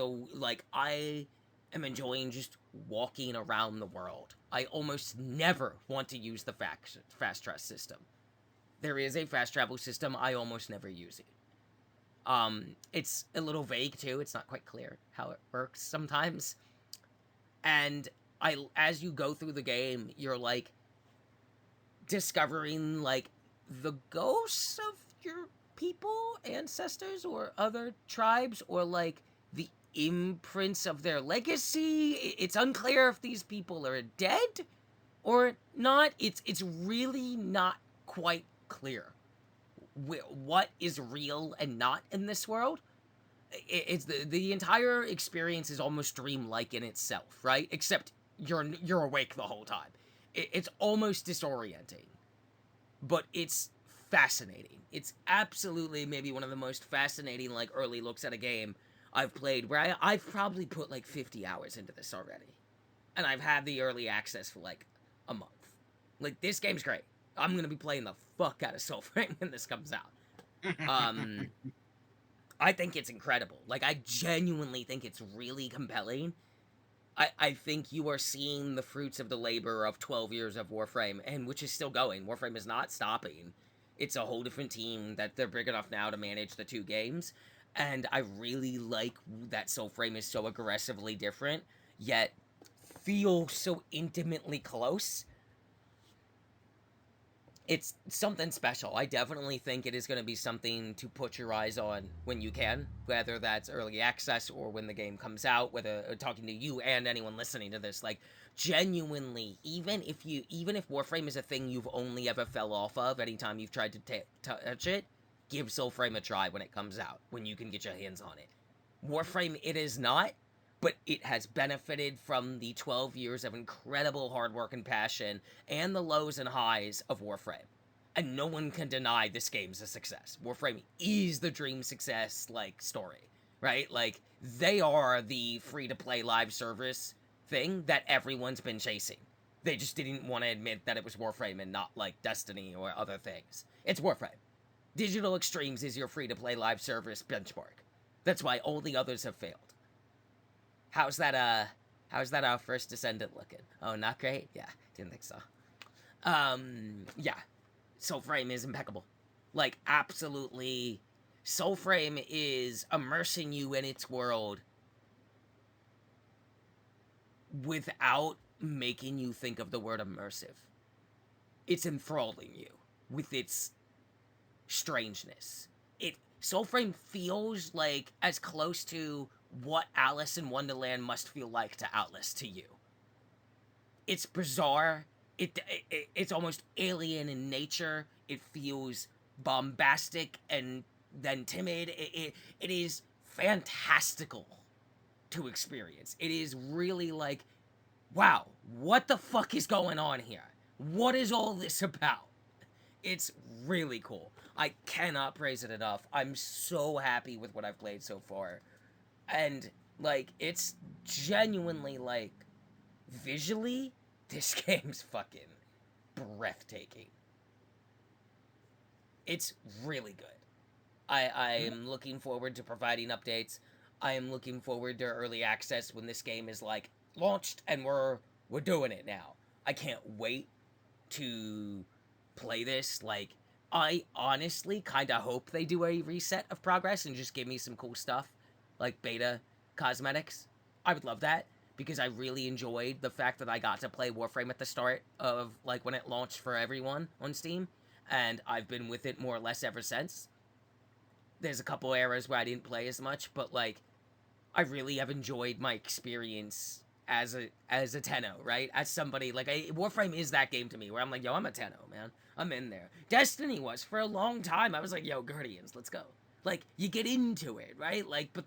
I am enjoying just walking around the world. I almost never want to use the fast trust system. There is a fast travel system. I almost never use it. It's a little vague too. It's not quite clear how it works sometimes. And as you go through the game, you're like discovering like the ghosts of your people, ancestors, or other tribes, or like the imprints of their legacy. It's unclear if these people are dead or not. It's really not quite clear what is real and not in this world. It's the entire experience is almost dreamlike in itself, right? Except you're awake the whole time. It's almost disorienting, but it's fascinating. It's absolutely maybe one of the most fascinating like early looks at a game I've played. Where I've probably put like 50 hours into this already, and I've had the early access for like a month. Like this game's great. I'm gonna be playing the fuck out of Soulframe when this comes out. Um, I think it's incredible. Like I genuinely think it's really compelling. I think you are seeing the fruits of the labor of 12 years of Warframe, and which is still going. Warframe is not stopping. It's a whole different team that they're big enough now to manage the two games, and I really like that Soulframe is so aggressively different, yet feel so intimately close. It's something special. I definitely think it is going to be something to put your eyes on when you can, whether that's early access or when the game comes out, whether talking to you and anyone listening to this, like genuinely, even if Warframe is a thing you've only ever fell off of anytime you've tried to touch it, give Soulframe a try when it comes out, when you can get your hands on it. Warframe it is not, but it has benefited from the 12 years of incredible hard work and passion and the lows and highs of Warframe. And no one can deny this game's a success. Warframe is the dream success, like, story, right? Like, they are the free-to-play live service thing that everyone's been chasing. They just didn't want to admit that it was Warframe and not, like, Destiny or other things. It's Warframe. Digital Extremes is your free-to-play live service benchmark. That's why all the others have failed. How's that our first descendant looking? Oh, not great? Yeah, didn't think so. Yeah. Soulframe is impeccable. Like, absolutely. Soulframe is immersing you in its world without making you think of the word immersive. It's enthralling you with its strangeness. It Soulframe feels like as close to what Alice in Wonderland must feel like to Atlas to you. It's bizarre. It's almost alien in nature. It feels bombastic and then timid. It is fantastical to experience. It is really like, wow, what the fuck is going on here? What is all this about? It's really cool. I cannot praise it enough. I'm so happy with what I've played so far. And like it's genuinely like visually this game's fucking breathtaking. It's really good. I am looking forward to providing updates. I am looking forward to early access when this game is like launched and we're doing it now. I can't wait to play this. Like I honestly kind of hope they do a reset of progress and just give me some cool stuff like beta cosmetics. I would love that because I really enjoyed the fact that I got to play Warframe at the start of like when it launched for everyone on Steam, and I've been with it more or less ever since. There's a couple eras where I didn't play as much, but like I really have enjoyed my experience as a Tenno, right? As somebody like Warframe is that game to me where I'm like, yo, I'm a Tenno, man. I'm in there. Destiny was for a long time. I was like, yo, Guardians, let's go. Like you get into it, right? Like, but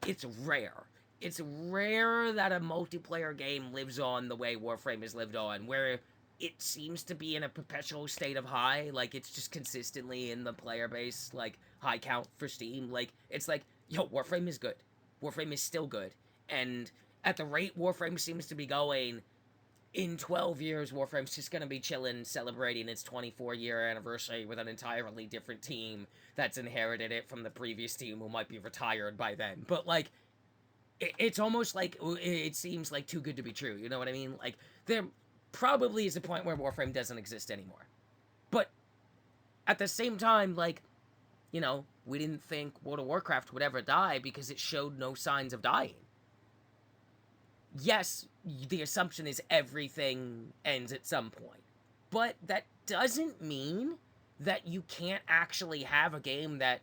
it's rare. It's rare that a multiplayer game lives on the way Warframe has lived on, where it seems to be in a perpetual state of high. Like it's just consistently in the player base, like high count for Steam. Like it's like, yo, Warframe is good. Warframe is still good, and at the rate Warframe seems to be going, in 12 years, Warframe's just going to be chilling, celebrating its 24-year anniversary with an entirely different team that's inherited it from the previous team who might be retired by then. But, like, it's almost like it seems like too good to be true. You know what I mean? Like, there probably is a point where Warframe doesn't exist anymore. But at the same time, like, you know, we didn't think World of Warcraft would ever die because it showed no signs of dying. Yes, the assumption is everything ends at some point. But that doesn't mean that you can't actually have a game that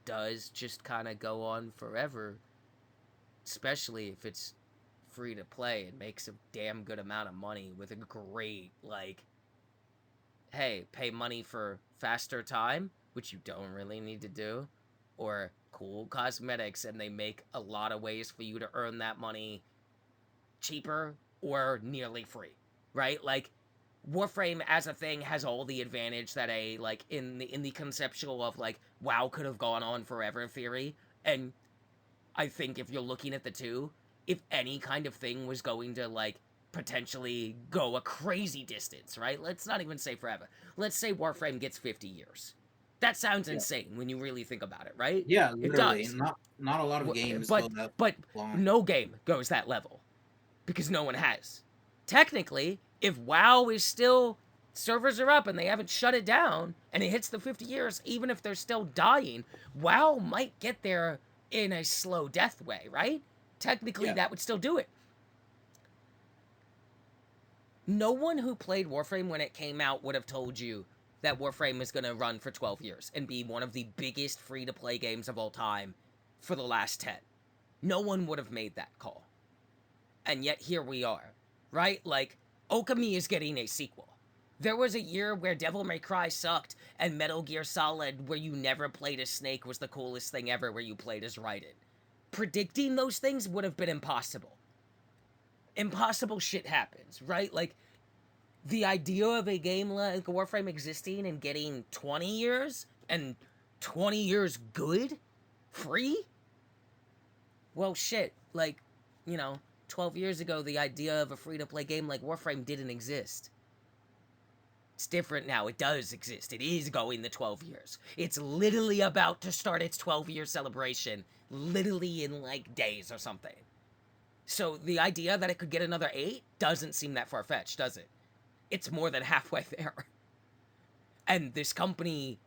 does just kind of go on forever. Especially if it's free to play and makes a damn good amount of money with a great, like, hey, pay money for faster time, which you don't really need to do, or cool cosmetics, and they make a lot of ways for you to earn that money cheaper or nearly free, right? Like Warframe as a thing has all the advantage that a like in the conceptual of like WoW could have gone on forever theory. And I think if you're looking at the two, if any kind of thing was going to like potentially go a crazy distance, right? Let's not even say forever. Let's say Warframe gets 50 years. That sounds Yeah. insane when you really think about it, right? Yeah, It literally. does. Not a lot of games go But that but long. no game goes that level because no one has. Technically, if WoW is still servers are up and they haven't shut it down and it hits the 50 years, even if they're still dying, WoW might get there in a slow death way, right? Technically, Yeah. that would still do it. No one who played Warframe when it came out would have told you that Warframe is going to run for 12 years and be one of the biggest free to play games of all time for the last 10. No one would have made that call. And yet here we are, right? Like, Okami is getting a sequel. There was a year where Devil May Cry sucked, and Metal Gear Solid, where you never played as Snake, was the coolest thing ever, where you played as Raiden. Predicting those things would have been impossible. Impossible shit happens, right? Like, the idea of a game like Warframe existing and getting 20 years, and 20 years good? Free? Well, shit. Like, you know, 12 years ago, the idea of a free-to-play game like Warframe didn't exist. It's different now. It does exist. It is going the 12 years. It's literally about to start its 12-year celebration, literally in, like, days or something. So the idea that it could get another 8 doesn't seem that far-fetched, does it? It's more than halfway there. And this company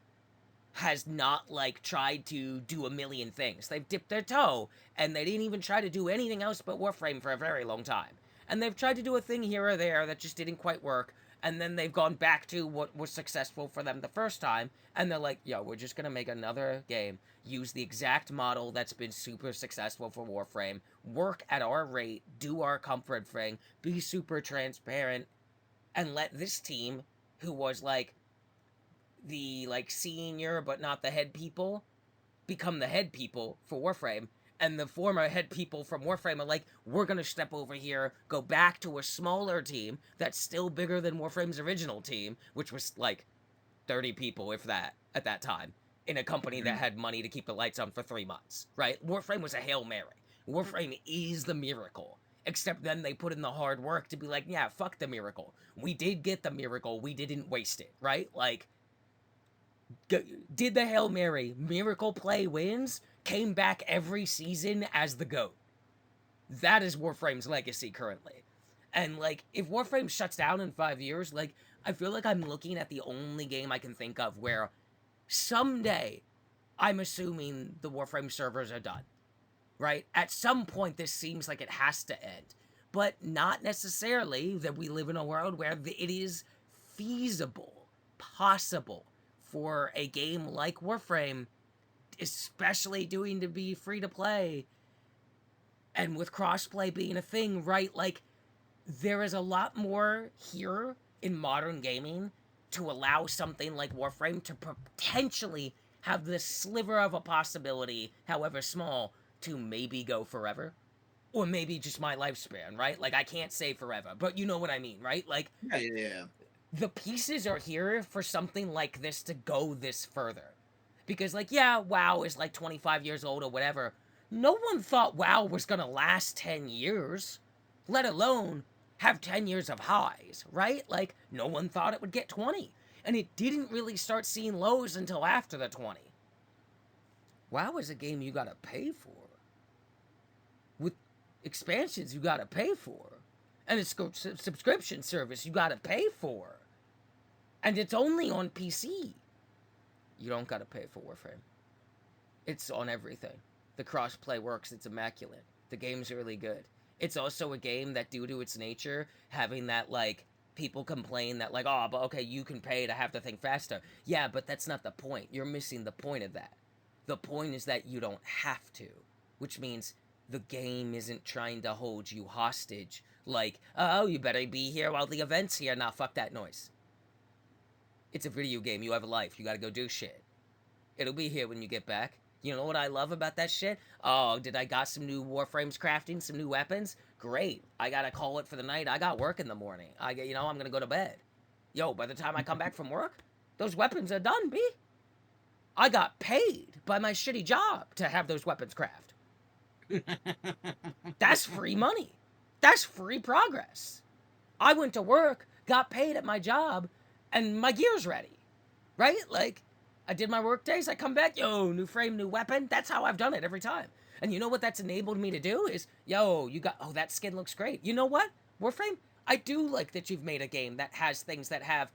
has not, like, tried to do a million things. They've dipped their toe, and they didn't even try to do anything else but Warframe for a very long time. And they've tried to do a thing here or there that just didn't quite work. And then they've gone back to what was successful for them the first time. And they're like, yo, we're just going to make another game, use the exact model that's been super successful for Warframe, work at our rate, do our comfort thing, be super transparent, and let this team, who was like the like senior but not the head people, become the head people for Warframe. And the former head people from Warframe are like, we're gonna step over here, go back to a smaller team that's still bigger than Warframe's original team, which was like 30 people, if that, at that time, in a company that had money to keep the lights on for 3 months, right? Warframe was a Hail Mary. Warframe is the miracle. Except then they put in the hard work to be like, yeah, fuck the miracle. We did get the miracle, we didn't waste it, right? Like, did the Hail Mary, miracle play wins, came back every season as the GOAT. That is Warframe's legacy currently. And like, if Warframe shuts down in 5 years, like, I feel like I'm looking at the only game I can think of where someday I'm assuming the Warframe servers are done. Right? At some point, this seems like it has to end. But not necessarily that we live in a world where it is feasible, possible for a game like Warframe, especially doing to be free to play, and with crossplay being a thing, right? Like, there is a lot more here in modern gaming to allow something like Warframe to potentially have this sliver of a possibility, however small, to maybe go forever. Or maybe just my lifespan, right? Like, I can't say forever, but you know what I mean, right? Like, Yeah. the pieces are here for something like this to go this further. Because, like, yeah, WoW is like 25 years old or whatever. No one thought WoW was gonna last 10 years, let alone have 10 years of highs, right? Like, no one thought it would get 20. And it didn't really start seeing lows until after the 20. WoW is a game you gotta pay for. With expansions you gotta pay for. And it's a subscription service you gotta pay for. And it's only on PC. You don't gotta pay for Warframe. It's on everything. The crossplay works, it's immaculate. The game's really good. It's also a game that, due to its nature, having that, like, people complain that, like, oh, but okay, you can pay to have the thing faster. Yeah, but that's not the point. You're missing the point of that. The point is that you don't have to. Which means the game isn't trying to hold you hostage. Like, oh, you better be here while the event's here. Nah, fuck that noise. It's a video game. You have a life. You gotta go do shit. It'll be here when you get back. You know what I love about that shit? Oh, did I got some new Warframes crafting, some new weapons? Great. I gotta call it for the night. I got work in the morning. I'm gonna go to bed. Yo, by the time I come back from work, those weapons are done, B. I got paid by my shitty job to have those weapons craft. That's free money. That's free progress. I went to work, got paid at my job, and my gear's ready. Right? Like, I did my work days, I come back, yo, new frame, new weapon. That's how I've done it every time. And you know what that's enabled me to do is, yo, that skin looks great. You know what, Warframe? I do like that you've made a game that has things that have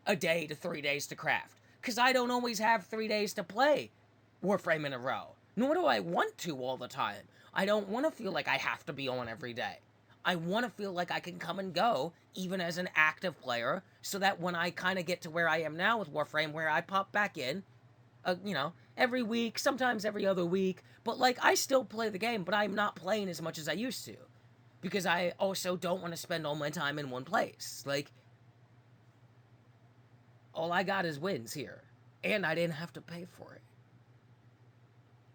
a day to 3 days to craft. Because I don't always have 3 days to play Warframe in a row. Nor do I want to all the time. I don't want to feel like I have to be on every day. I want to feel like I can come and go, even as an active player, so that when I kind of get to where I am now with Warframe, where I pop back in, every week, sometimes every other week, but like, I still play the game, but I'm not playing as much as I used to. Because I also don't want to spend all my time in one place. Like, all I got is wins here. And I didn't have to pay for it.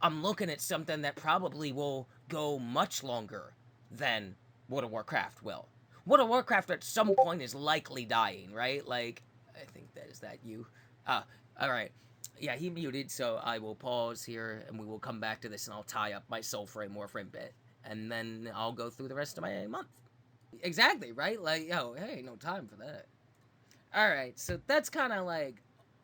I'm looking at something that probably will go much longer than World of Warcraft will. World of Warcraft at some point is likely dying, right? Like, I think is that you? Alright. Yeah, he muted, so I will pause here, and we will come back to this, and I'll tie up my Soulframe Warframe bit. And then I'll go through the rest of my month. Exactly, right? Like, yo, hey, no time for that. Alright, so that's kind of like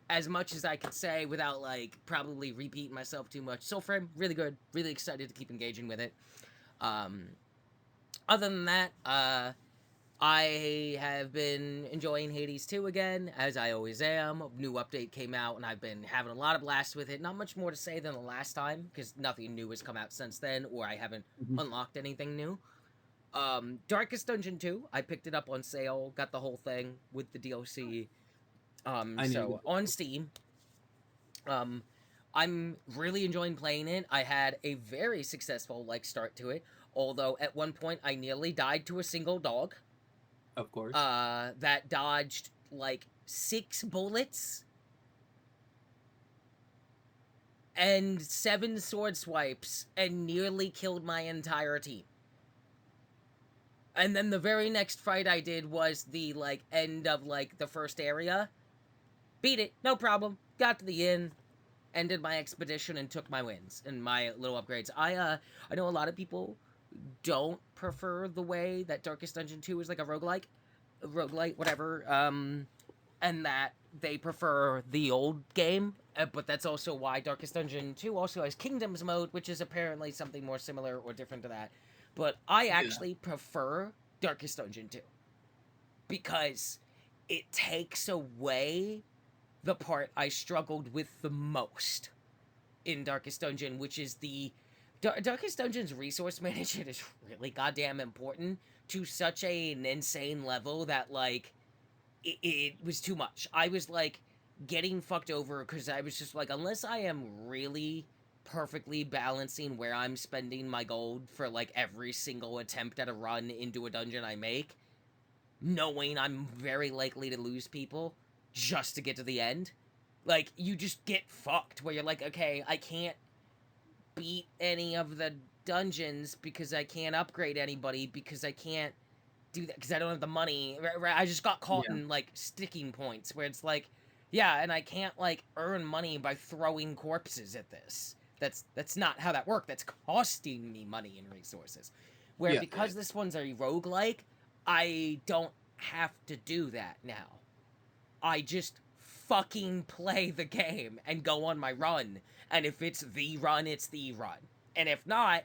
as much as I could say without, like, probably repeating myself too much. Soulframe, really good. Really excited to keep engaging with it. Other than that, I have been enjoying Hades 2 again, as I always am. A new update came out, and I've been having a lot of blasts with it. Not much more to say than the last time, because nothing new has come out since then, or I haven't unlocked anything new. Darkest Dungeon 2, I picked it up on sale, got the whole thing with the DLC. I need to So on Steam. Um, I'm really enjoying playing it. I had a very successful like start to it, although at one point I nearly died to a single dog. of course. That dodged like 6 bullets and 7 sword swipes and nearly killed my entire team. And then the very next fight I did was the like end of like the first area. Beat it, no problem. Got to the end, ended my expedition and took my wins and my little upgrades. I know a lot of people don't prefer the way that Darkest Dungeon 2 is like a roguelike, whatever. And that they prefer the old game, but that's also why Darkest Dungeon 2 also has Kingdoms mode, which is apparently something more similar or different to that. But I Yeah. actually prefer Darkest Dungeon 2 because it takes away the part I struggled with the most in Darkest Dungeon, which is the Darkest Dungeon's resource management is really goddamn important to such an insane level that like it was too much. I was like getting fucked over because I was just like, unless I am really perfectly balancing where I'm spending my gold for like every single attempt at a run into a dungeon I make, knowing I'm very likely to lose people just to get to the end, like you just get fucked where you're like, okay, I can't beat any of the dungeons because I can't upgrade anybody because I can't do that because I don't have the money. I just got caught Yeah. in like sticking points where it's like, yeah, and I can't like earn money by throwing corpses at this. That's not how that works. That's costing me money and resources. Where Yeah. Yeah. because this one's a roguelike, I don't have to do that now. I just fucking play the game and go on my run. And if it's the run, it's the run. And if not,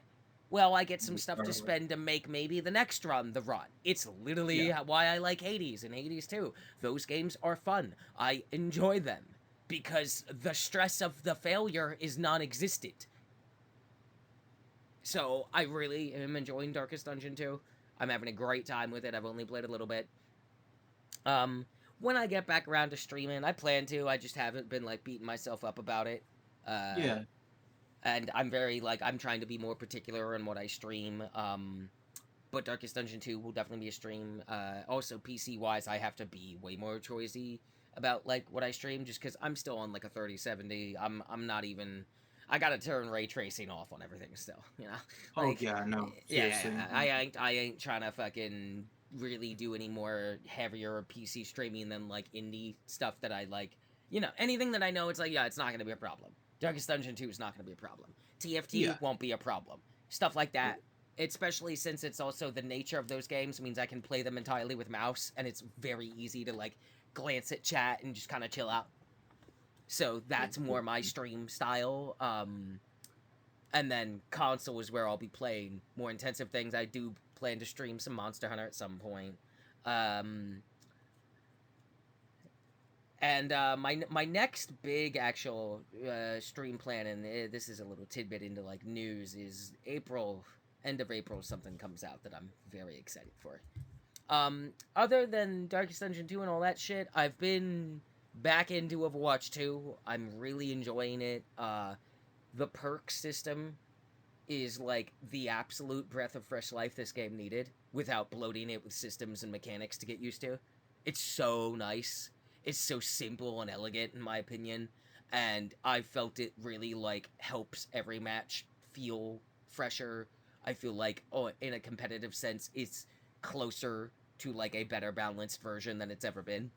well, I get some stuff to spend to make maybe the next run the run. It's literally Yeah. why I like Hades and Hades 2. Those games are fun. I enjoy them because the stress of the failure is non existent. So I really am enjoying Darkest Dungeon 2. I'm having a great time with it. I've only played a little bit. Um, when I get back around to streaming, I plan to. I just haven't been like beating myself up about it. Uh, Yeah. and I'm very like I'm trying to be more particular in what I stream. But Darkest Dungeon 2 will definitely be a stream. Also PC wise, I have to be way more choosy about like what I stream just because I'm still on like a 3070. I'm not even. I gotta turn ray tracing off on everything still. You know, Oh like yeah. No. Seriously. yeah. I ain't trying to fucking really do any more heavier PC streaming than like indie stuff that I like. You know, anything that I know it's like yeah, it's not gonna be a problem. Darkest Dungeon 2 is not gonna be a problem. TFT Yeah. won't be a problem. Stuff like that, especially since it's also the nature of those games means I can play them entirely with mouse and it's very easy to like glance at chat and just kind of chill out. So that's more my stream style. And then console is where I'll be playing more intensive things. I do plan to stream some Monster Hunter at some point. Um, and my next big actual stream plan, and this is a little tidbit into like news, is April, end of April, something comes out that I'm very excited for. Other than Darkest Dungeon 2 and all that shit, I've been back into Overwatch 2. I'm really enjoying it. The perk system is like the absolute breath of fresh life this game needed without bloating it with systems and mechanics to get used to. It's so nice. It's so simple and elegant in my opinion, and I felt it really like helps every match feel fresher. I feel like oh in a competitive sense it's closer to like a better balanced version than it's ever been.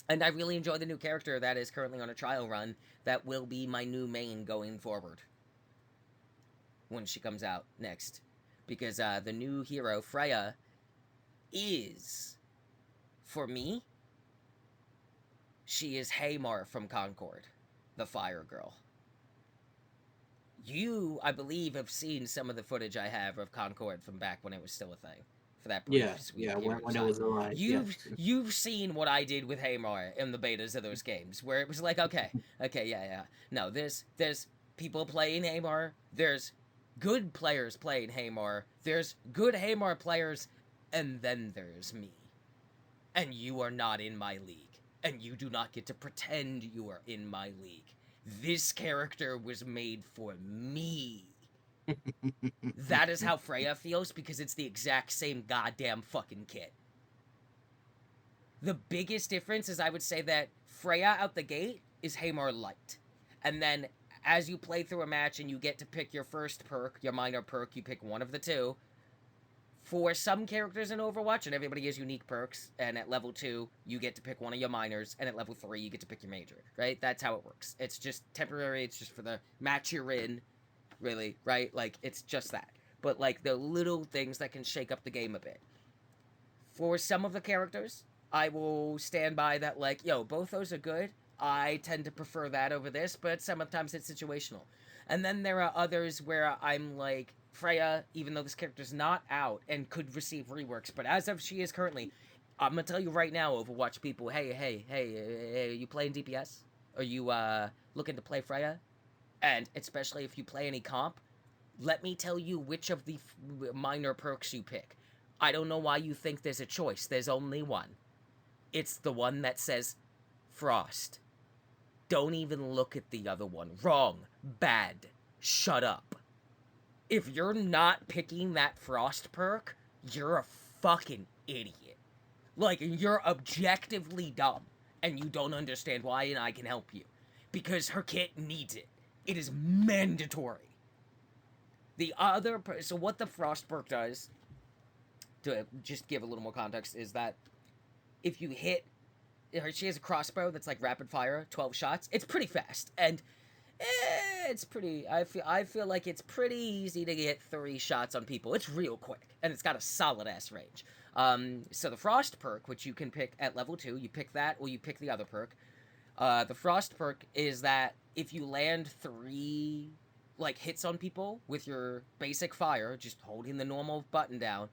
And I really enjoy the new character that is currently on a trial run that will be my new main going forward when she comes out next. Because the new hero, Freya, is, for me, she is Haymar from Concord, the Fire Girl. You, I believe, have seen some of the footage I have of Concord from back when it was still a thing. For that brief, Yeah. sweet Yeah. period of When it time. was alive. Yeah. You've seen what I did with Haymar in the betas of those games, where it was like, okay, yeah. No, there's people playing Haymar. There's good players playing Hamar. There's good Hamar players, and then there's me. And you are not in my league. And you do not get to pretend you are in my league. This character was made for me. That is how Freya feels because it's the exact same goddamn fucking kit. The biggest difference is I would say that Freya out the gate is Hamar light. And then as you play through a match and you get to pick your first perk, your minor perk, you pick one of the two. For some characters in Overwatch, and everybody has unique perks, and at level 2, you get to pick one of your minors, and at level 3, you get to pick your major, right? That's how it works. It's just temporary, it's just for the match you're in, really, right? Like, it's just that. But, like, the little things that can shake up the game a bit. For some of the characters, I will stand by that, like, yo, both those are good. I tend to prefer that over this, but sometimes it's situational. And then there are others where I'm like, Freya, even though this character's not out and could receive reworks, but as of she is currently, I'm gonna tell you right now, Overwatch people, hey, are you playing DPS? Are you looking to play Freya? And especially if you play any comp, let me tell you which of the minor perks you pick. I don't know why you think there's a choice. There's only one. It's the one that says Frost. Don't even look at the other one. Wrong. Bad. Shut up. If you're not picking that Frost perk, you're a fucking idiot. Like, you're objectively dumb, and you don't understand why, and I can help you. Because her kit needs it. It is mandatory. The other... So what the Frost perk does, to just give a little more context, is that if you hit... She has a crossbow that's like rapid fire, 12 shots. It's pretty fast, and... it's pretty... I feel like it's pretty easy to get 3 shots on people. It's real quick, and it's got a solid-ass range. So the Frost perk, which you can pick at level 2, you pick that, or you pick the other perk. The Frost perk is that if you land 3, like, hits on people with your basic fire, just holding the normal button down,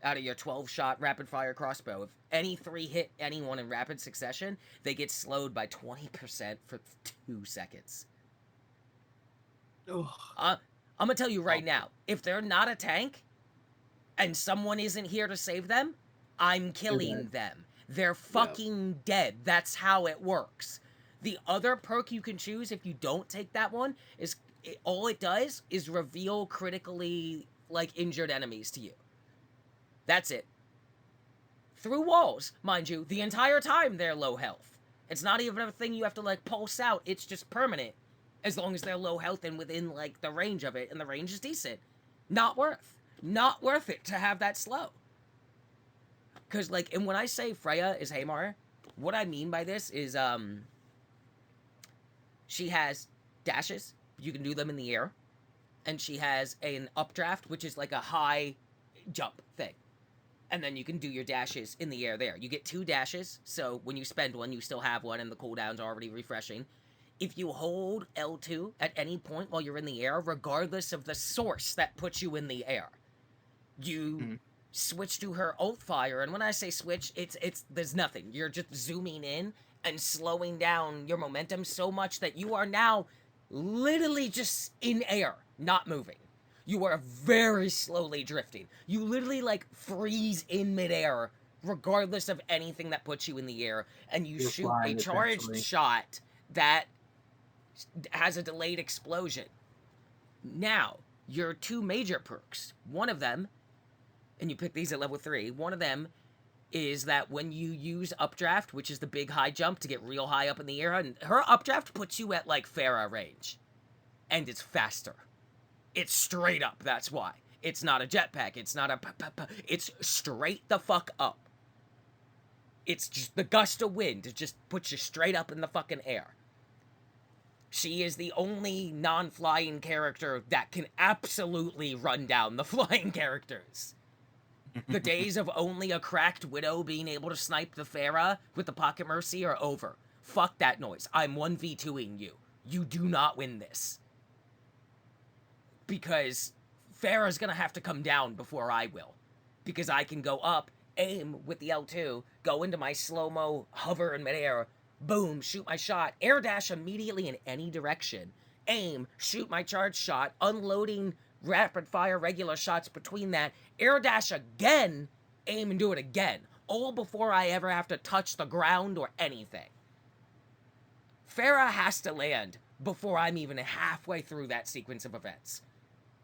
out of your 12-shot rapid-fire crossbow, if any 3 hit anyone in rapid succession, they get slowed by 20% for 2 seconds. I'm gonna tell you right now, if they're not a tank, and someone isn't here to save them, I'm killing them. They're fucking dead. That's how it works. The other perk you can choose if you don't take that one is, all it does is reveal critically, like, injured enemies to you. That's it. Through walls, mind you, the entire time they're low health. It's not even a thing you have to, like, pulse out. It's just permanent. As long as they're low health and within, like, the range of it, and the range is decent. Not worth it to have that slow. Because, like, and when I say Freya is Hamar, what I mean by this is, she has dashes. You can do them in the air. And she has an updraft, which is like a high jump thing. And then you can do your dashes in the air there. You get 2 dashes, so when you spend one, you still have one, and the cooldown's already refreshing. If you hold L2 at any point while you're in the air, regardless of the source that puts you in the air, you switch to her ult fire, and when I say switch, it's there's nothing. You're just zooming in and slowing down your momentum so much that you are now literally just in air, not moving. You are very slowly drifting. You literally, like, freeze in midair, regardless of anything that puts you in the air, and you shoot a charged shot that has a delayed explosion. Now, your 2 major perks, one of them, and you pick these at level 3, one of them is that when you use updraft, which is the big high jump to get real high up in the air, and her updraft puts you at, like, Pharah range. And it's faster. It's straight up, that's why. It's not a jetpack, it's not a it's straight the fuck up. It's just the gust of wind, it just puts you straight up in the fucking air. She is the only non-flying character that can absolutely run down the flying characters. The days of only a cracked Widow being able to snipe the Pharah with the Pocket Mercy are over. Fuck that noise. I'm 1v2ing you. You do not win this. Because Pharah's gonna have to come down before I will. Because I can go up, aim with the L2, go into my slow-mo, hover in midair, boom, shoot my shot, air dash immediately in any direction, aim, shoot my charge shot, unloading rapid fire regular shots between that, air dash again, aim and do it again. All before I ever have to touch the ground or anything. Farah has to land before I'm even halfway through that sequence of events.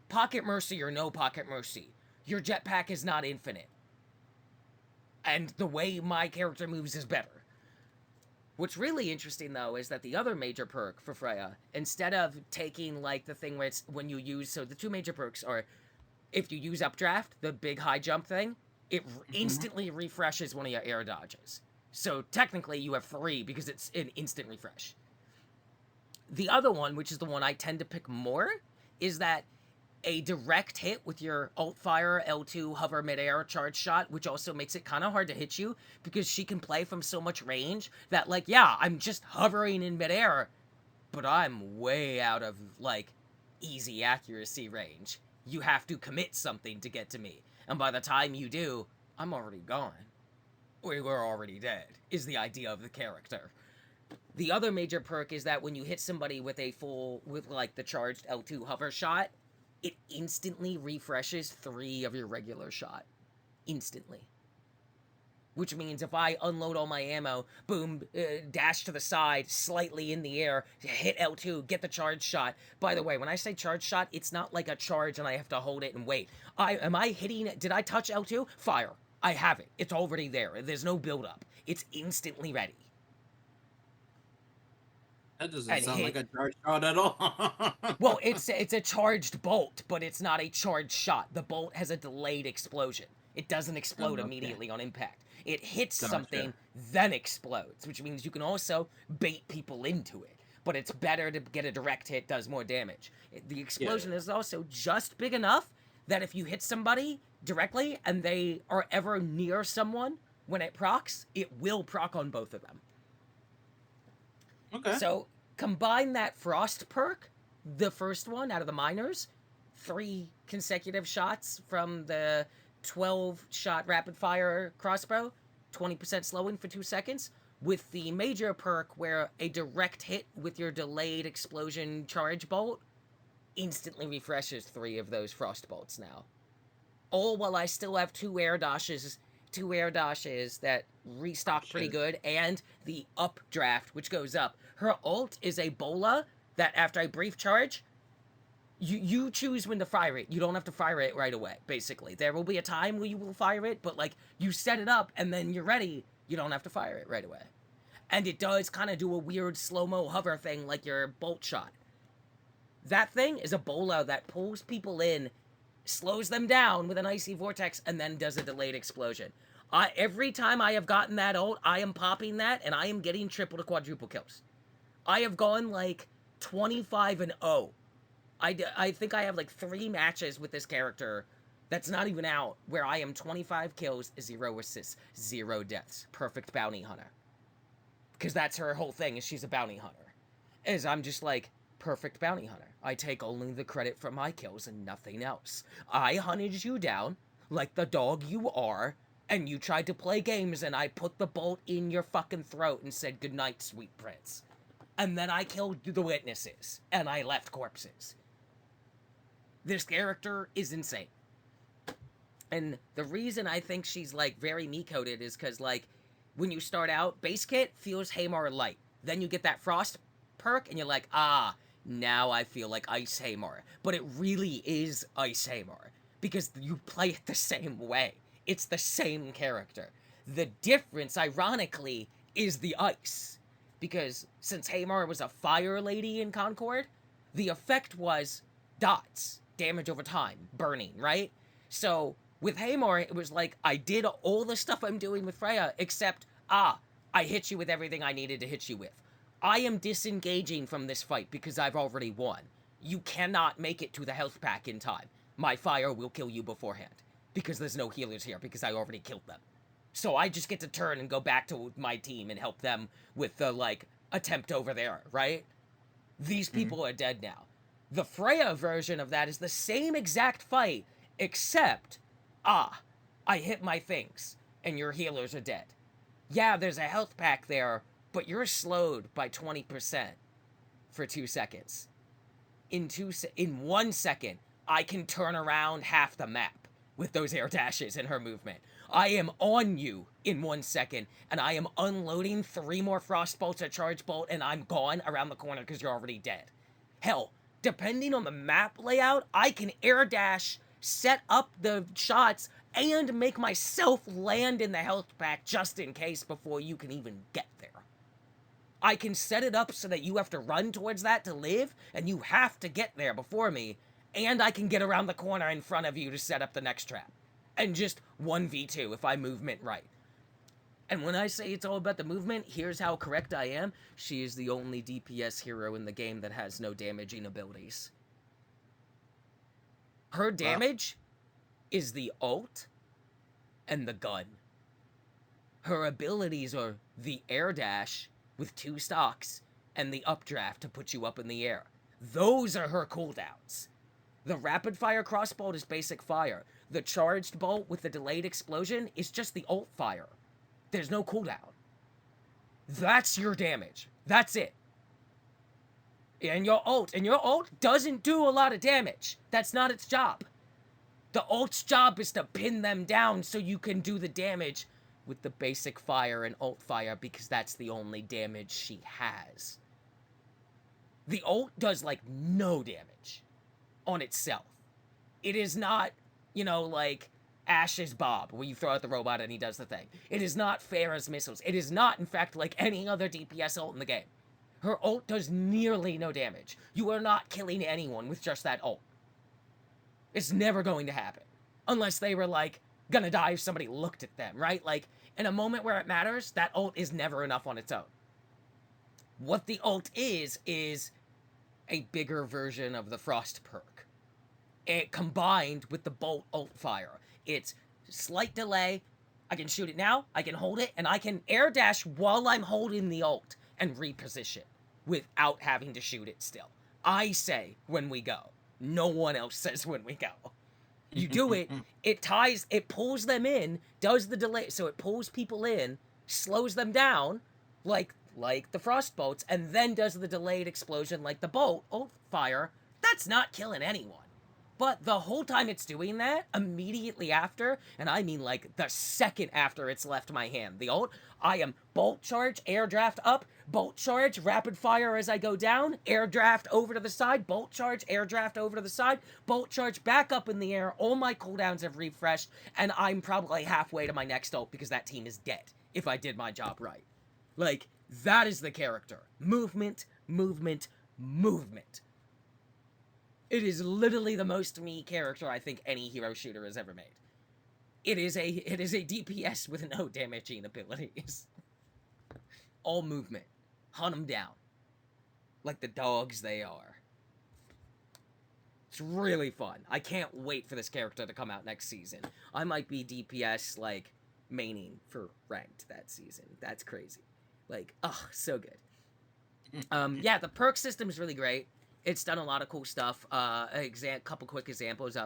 Pocket Mercy or no Pocket Mercy, your jetpack is not infinite. And the way my character moves is better. What's really interesting, though, is that the other major perk for Freya, instead of taking, like, the thing where it's when you use... So the two major perks are, if you use Updraft, the big high jump thing, it instantly refreshes one of your air dodges. So technically you have 3 because it's an instant refresh. The other one, which is the one I tend to pick more, is that a direct hit with your alt fire L2 hover midair charge shot, which also makes it kind of hard to hit you because she can play from so much range that, like, yeah, I'm just hovering in midair, but I'm way out of, like, easy accuracy range. You have to commit something to get to me, and by the time you do, I'm already gone. Or we're already dead, is the idea of the character. The other major perk is that when you hit somebody with like, the charged L2 hover shot, it instantly refreshes 3 of your regular shot. Instantly. Which means if I unload all my ammo, boom, dash to the side, slightly in the air, hit L2, get the charge shot. By the way, when I say charge shot, it's not like a charge and I have to hold it and wait. Did I touch L2? Fire. I have it. It's already there. There's no build up. It's instantly ready. That doesn't sound like a charge shot at all. Well, it's a charged bolt, but it's not a charged shot. The bolt has a delayed explosion. It doesn't explode immediately on impact. It hits something, then explodes, which means you can also bait people into it. But it's better to get a direct hit, does more damage. The explosion is also just big enough that if you hit somebody directly and they are ever near someone when it procs, it will proc on both of them. Okay. So combine that frost perk, the first one out of the minors, 3 consecutive shots from the 12-shot rapid fire crossbow, 20% slowing for 2 seconds, with the major perk where a direct hit with your delayed explosion charge bolt instantly refreshes 3 of those frost bolts now. All while I still have 2 air dashes that restock pretty good, and the updraft, which goes up. Her ult is a bola that after I brief charge, you choose when to fire it. You don't have to fire it right away, basically. There will be a time where you will fire it, but, like, you set it up and then you're ready. You don't have to fire it right away. And it does kind of do a weird slow-mo hover thing like your bolt shot. That thing is a bola that pulls people in, slows them down with an icy vortex, and then does a delayed explosion. Every time I have gotten that ult, I am popping that, and I am getting triple to quadruple kills. I have gone, like, 25-0. I think I have, like, 3 matches with this character that's not even out, where I am 25 kills, 0 assists, 0 deaths. Perfect bounty hunter. Because that's her whole thing, is she's a bounty hunter. Is I'm just, like, perfect bounty hunter. I take only the credit for my kills and nothing else. I hunted you down, like the dog you are, and you tried to play games, and I put the bolt in your fucking throat and said, "Goodnight, sweet prince." And then I killed the witnesses, and I left corpses. This character is insane. And the reason I think she's, like, very me-coded is because, like, when you start out, base kit feels Haymar light. Then you get that frost perk, and you're like, now I feel like Ice Haymar. But it really is Ice Haymar, because you play it the same way. It's the same character. The difference, ironically, is the ice. Because since Haymar was a fire lady in Concord, the effect was dots, damage over time, burning, right? So with Haymar, it was like, I did all the stuff I'm doing with Freya, except, I hit you with everything I needed to hit you with. I am disengaging from this fight because I've already won. You cannot make it to the health pack in time. My fire will kill you beforehand. Because there's no healers here, because I already killed them. So I just get to turn and go back to my team and help them with the, like, attempt over there, right? These people are dead now. The Freya version of that is the same exact fight, except, I hit my things, and your healers are dead. Yeah, there's a health pack there, but you're slowed by 20% for 2 seconds. In 1 second, I can turn around half the map with those air dashes and her movement. I am on you in 1 second, and I am unloading 3 more frost bolts, a charge bolt, and I'm gone around the corner because you're already dead. Hell, depending on the map layout, I can air dash, set up the shots, and make myself land in the health pack just in case before you can even get there. I can set it up so that you have to run towards that to live, and you have to get there before me, and I can get around the corner in front of you to set up the next trap. And just 1v2 if I movement right. And when I say it's all about the movement, here's how correct I am. She is the only DPS hero in the game that has no damaging abilities. Her damage is the ult and the gun. Her abilities are the air dash with 2 stocks and the updraft to put you up in the air. Those are her cooldowns. The rapid fire crossbow is basic fire. The charged bolt with the delayed explosion is just the ult fire. There's no cooldown. That's your damage. That's it. And your ult doesn't do a lot of damage. That's not its job. The ult's job is to pin them down so you can do the damage with the basic fire and ult fire because that's the only damage she has. The ult does like no damage on itself. It is not, like Ash's Bob, where you throw out the robot and he does the thing. It is not Pharah's missiles. It is not, in fact, like any other DPS ult in the game. Her ult does nearly no damage. You are not killing anyone with just that ult. It's never going to happen. Unless they were, like, gonna die if somebody looked at them, right? Like, in a moment where it matters, that ult is never enough on its own. What the ult is a bigger version of the Frost perk. It combined with the bolt ult fire. It's slight delay. I can shoot it now, I can hold it, and I can air dash while I'm holding the ult and reposition without having to shoot it still. I say when we go. No one else says when we go. You do it, it pulls them in, does the delay, so it pulls people in, slows them down, like the frost bolts, and then does the delayed explosion like the bolt fire. That's not killing anyone. But the whole time it's doing that, immediately after, and I mean like the second after it's left my hand, the ult, I am bolt charge, air draft up, bolt charge, rapid fire as I go down, air draft over to the side, bolt charge, air draft over to the side, bolt charge back up in the air, all my cooldowns have refreshed, and I'm probably halfway to my next ult because that team is dead, if I did my job right. Like, that is the character. Movement, movement, movement. It is literally the most me character I think any hero shooter has ever made. It is a DPS with no damaging abilities. All movement. Hunt them down. Like the dogs they are. It's really fun. I can't wait for this character to come out next season. I might be DPS, like, maining for ranked that season. That's crazy. Like, oh, so good. Yeah, the perk system is really great. It's done a lot of cool stuff. Couple quick examples.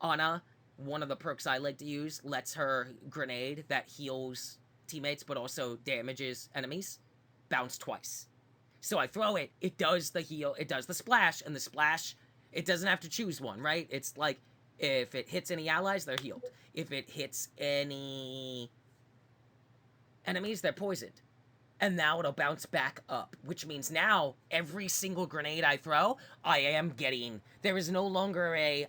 Ana, one of the perks I like to use, lets her grenade that heals teammates but also damages enemies bounce twice. So I throw it, it does the heal, it does the splash, and the splash, it doesn't have to choose one, right? It's like, if it hits any allies, they're healed. If it hits any enemies, they're poisoned. And now it'll bounce back up, which means now every single grenade I throw, I am getting. There is no longer a,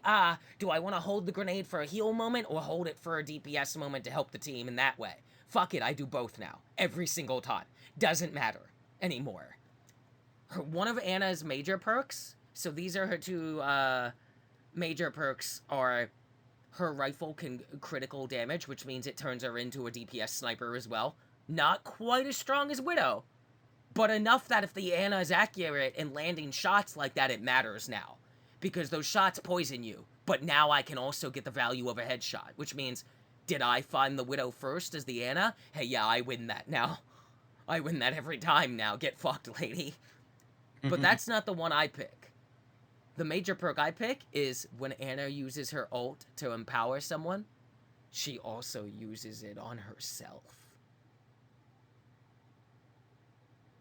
do I want to hold the grenade for a heal moment or hold it for a DPS moment to help the team in that way? Fuck it, I do both now. Every single time. Doesn't matter anymore. One of Ana's major perks, so these are her 2 major perks, are her rifle can critical damage, which means it turns her into a DPS sniper as well. Not quite as strong as Widow, but enough that if the Ana is accurate in landing shots like that, it matters now. Because those shots poison you, but now I can also get the value of a headshot, which means, did I find the Widow first as the Ana? Hey, yeah, I win that now. I win that every time now. Get fucked, lady. But that's not the one I pick. The major perk I pick is when Ana uses her ult to empower someone, she also uses it on herself.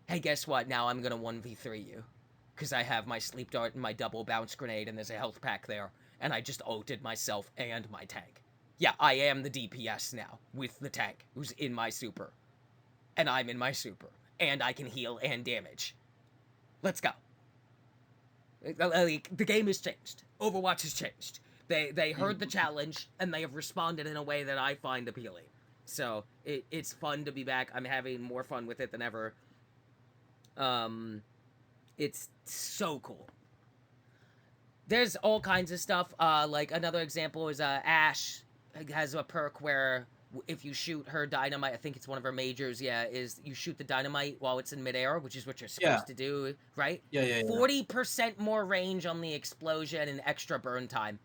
Hey, guess what? Now I'm gonna 1v3 you. because I have my sleep dart and my double bounce grenade, and there's a health pack there, and I just ulted myself and my tank. Yeah, I am the DPS now, with the tank, who's in my super. And I'm in my super. And I can heal and damage. Let's go. The game has changed. Overwatch has changed. They heard the challenge, and they have responded in a way that I find appealing. So, it's fun to be back. I'm having more fun with it than ever. It's so cool. There's all kinds of stuff. Like, another example is Ashe has a perk where if you shoot her dynamite, I think it's one of her majors, is you shoot the dynamite while it's in midair, which is what you're supposed to do, right? Yeah. 40% more range on the explosion and extra burn time.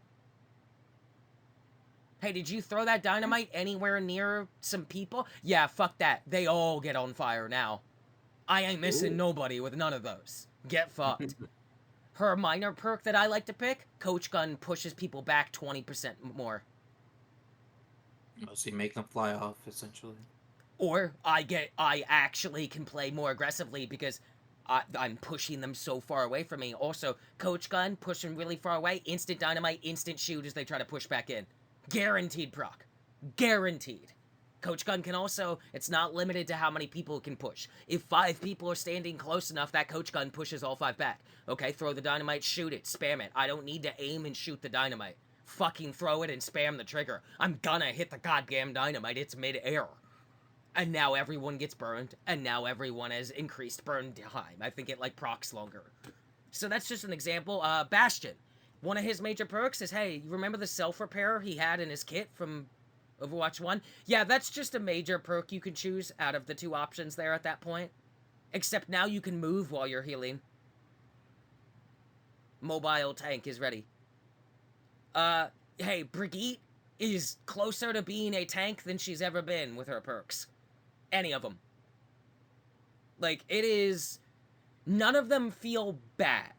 Hey, did you throw that dynamite anywhere near some people? Yeah, fuck that. They all get on fire now. I ain't missing nobody with none of those. Get fucked. Her minor perk that I like to pick, Coach Gun pushes people back 20% more. So you make them fly off, essentially. Or I actually can play more aggressively because I'm pushing them so far away from me. Also, Coach Gun, pushing really far away, instant dynamite, instant shoot as they try to push back in. Guaranteed proc. Guaranteed. Coach Gun can also, it's not limited to how many people it can push. If 5 people are standing close enough, that Coach Gun pushes all 5 back. Okay, throw the dynamite, shoot it, spam it. I don't need to aim and shoot the dynamite. Fucking throw it and spam the trigger. I'm gonna hit the goddamn dynamite. It's mid-air. And now everyone gets burned, and now everyone has increased burn time. I think it, like, procs longer. So that's just an example. Bastion. One of his major perks is, hey, you remember the self-repair he had in his kit from Overwatch 1? Yeah, that's just a major perk you can choose out of the 2 options there at that point. Except now you can move while you're healing. Mobile tank is ready. Hey, Brigitte is closer to being a tank than she's ever been with her perks. Any of them. Like, it is... None of them feel bad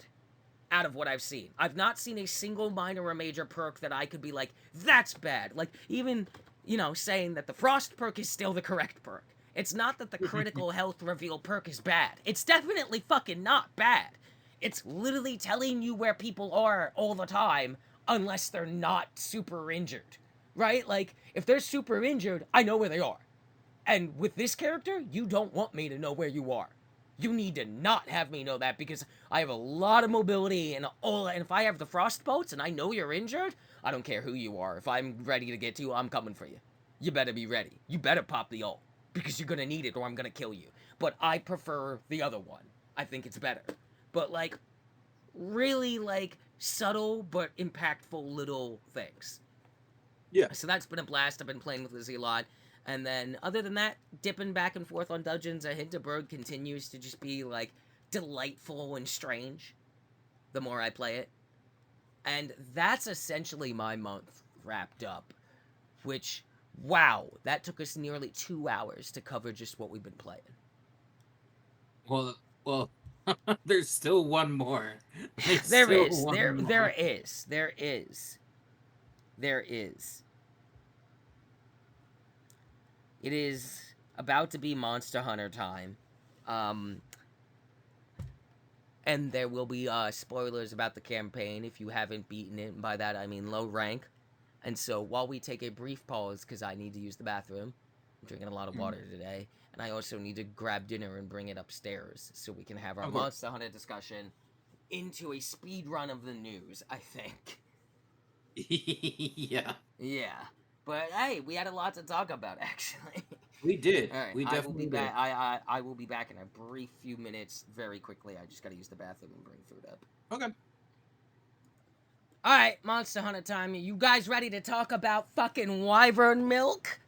out of what I've seen. I've not seen a single minor or major perk that I could be like, that's bad. Like, even, you know, saying that the Frost perk is still the correct perk. It's not that the critical health reveal perk is bad. It's definitely fucking not bad. It's literally telling you where people are all the time, unless they're not super injured. Right? Like, if they're super injured, I know where they are. And with this character, you don't want me to know where you are. You need to not have me know that because I have a lot of mobility and if I have the frost bolts and I know you're injured, I don't care who you are. If I'm ready to get to you, I'm coming for you. You better be ready. You better pop the ult because you're gonna need it or I'm gonna kill you. But I prefer the other one. I think it's better. But like, really like subtle but impactful little things. Yeah. So that's been a blast. I've been playing with Lizzie a lot. And then, other than that, dipping back and forth on dungeons, Hinterberg continues to just be, like, delightful and strange the more I play it. And that's essentially my month wrapped up. Which, wow, that took us nearly 2 hours to cover just what we've been playing. Well, there's still one more. There is. It is about to be Monster Hunter time. And there will be spoilers about the campaign if you haven't beaten it. And by that, I mean low rank. And so while we take a brief pause, because I need to use the bathroom, I'm drinking a lot of water today, and I also need to grab dinner and bring it upstairs so we can have our Monster Hunter discussion into a speed run of the news, I think. Yeah. Yeah. But hey, we had a lot to talk about, actually. We did. All right, We definitely did. I will be back in a brief few minutes, very quickly. I just gotta use the bathroom and bring food up. Okay. All right, Monster Hunter time. You guys ready to talk about fucking wyvern milk?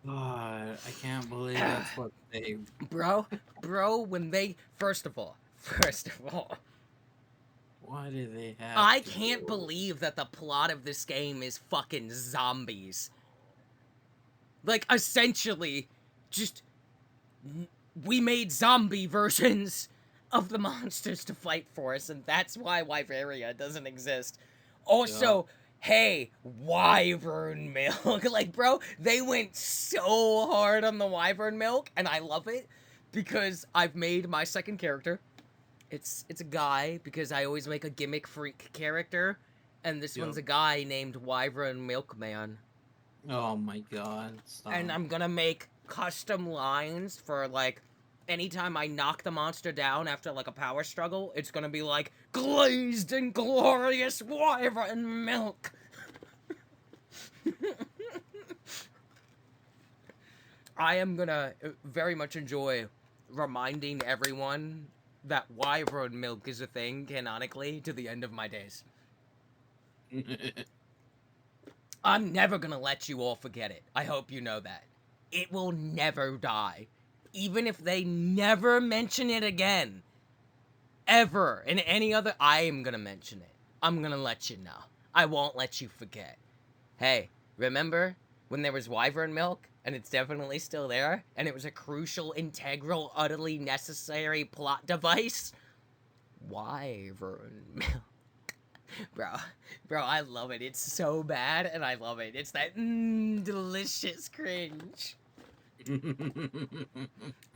God, I can't believe that's what they... Bro, when they... First of all... Why do they have I can't believe that the plot of this game is fucking zombies. Like, essentially, just... We made zombie versions of the monsters to fight for us, and that's why Wyveria doesn't exist. Also, hey, wyvern milk. Like, bro, they went so hard on the wyvern milk, and I love it, because I've made my second character, It's a guy because I always make a gimmick freak character, and this Yep. one's a guy named Wyvern Milkman. Oh my god, And stop. I'm gonna make custom lines for like anytime I knock the monster down after like a power struggle, it's gonna be like glazed and glorious wyvern milk. I am gonna very much enjoy reminding everyone that wyvern milk is a thing canonically to the end of my days. I'm never gonna let you all forget it. I hope you know that. It will never die. Even if they never mention it again. Ever. In any other. I am gonna mention it. I'm gonna let you know. I won't let you forget. Hey, remember when there was wyvern milk? And it's definitely still there? And it was a crucial, integral, utterly necessary plot device? Wyvern milk. Bro, bro, I love it. It's so bad, and I love it. It's that delicious cringe.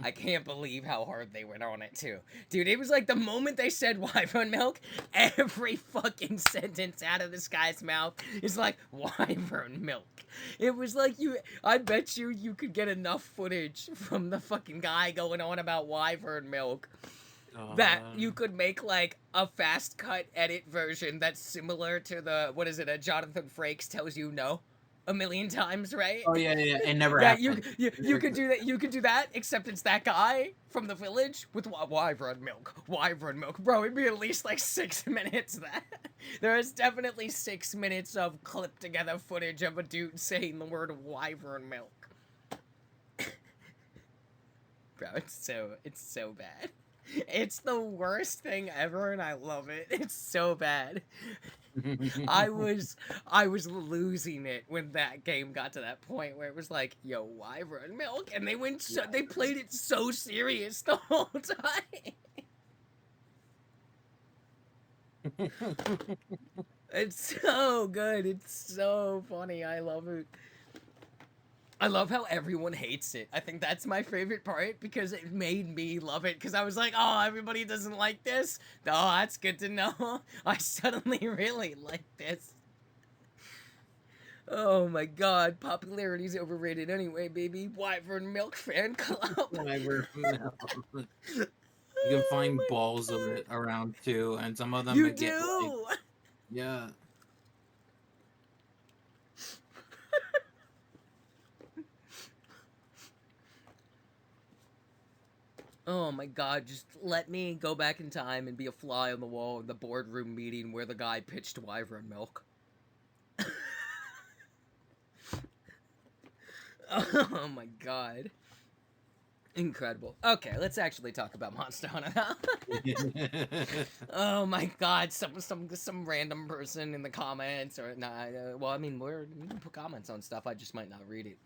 I can't believe how hard they went on it, too. Dude, it was like the moment they said wyvern milk, every fucking sentence out of this guy's mouth is like, wyvern milk. It was like I bet you could get enough footage from the fucking guy going on about wyvern milk that you could make like a fast cut edit version that's similar to the what is it? A Jonathan Frakes tells you no a million times, right? Oh yeah, yeah, it never Yeah, happened. you could do that. You could do that, except it's that guy from the village with wyvern milk. Wyvern milk, bro. It'd be at least like 6 minutes. That there is definitely 6 minutes of clipped together footage of a dude saying the word wyvern milk. Bro, it's so bad. It's the worst thing ever, and I love it. It's so bad. I was I was losing it when that game got to that point where it was like, yo, wyvern milk, and they played it so serious the whole time. It's so good. It's so funny. I love it. I love how everyone hates it. I think that's my favorite part because it made me love it. Because I was like, oh, everybody doesn't like this? Oh, that's good to know. I suddenly really like this. Oh my god, popularity's overrated anyway, baby. Wyvern Milk Fan Club. Never. No. You can Oh find my balls of god. it around too, and some of them You that get like, do! yeah. Oh my god, just let me go back in time and be a fly on the wall in the boardroom meeting where the guy pitched Wyvern Milk. Oh my god. Incredible. Okay, let's actually talk about Monster Hunter now. Oh my god, some random person in the comments or nah, well, I mean, we can put comments on stuff. I just might not read it.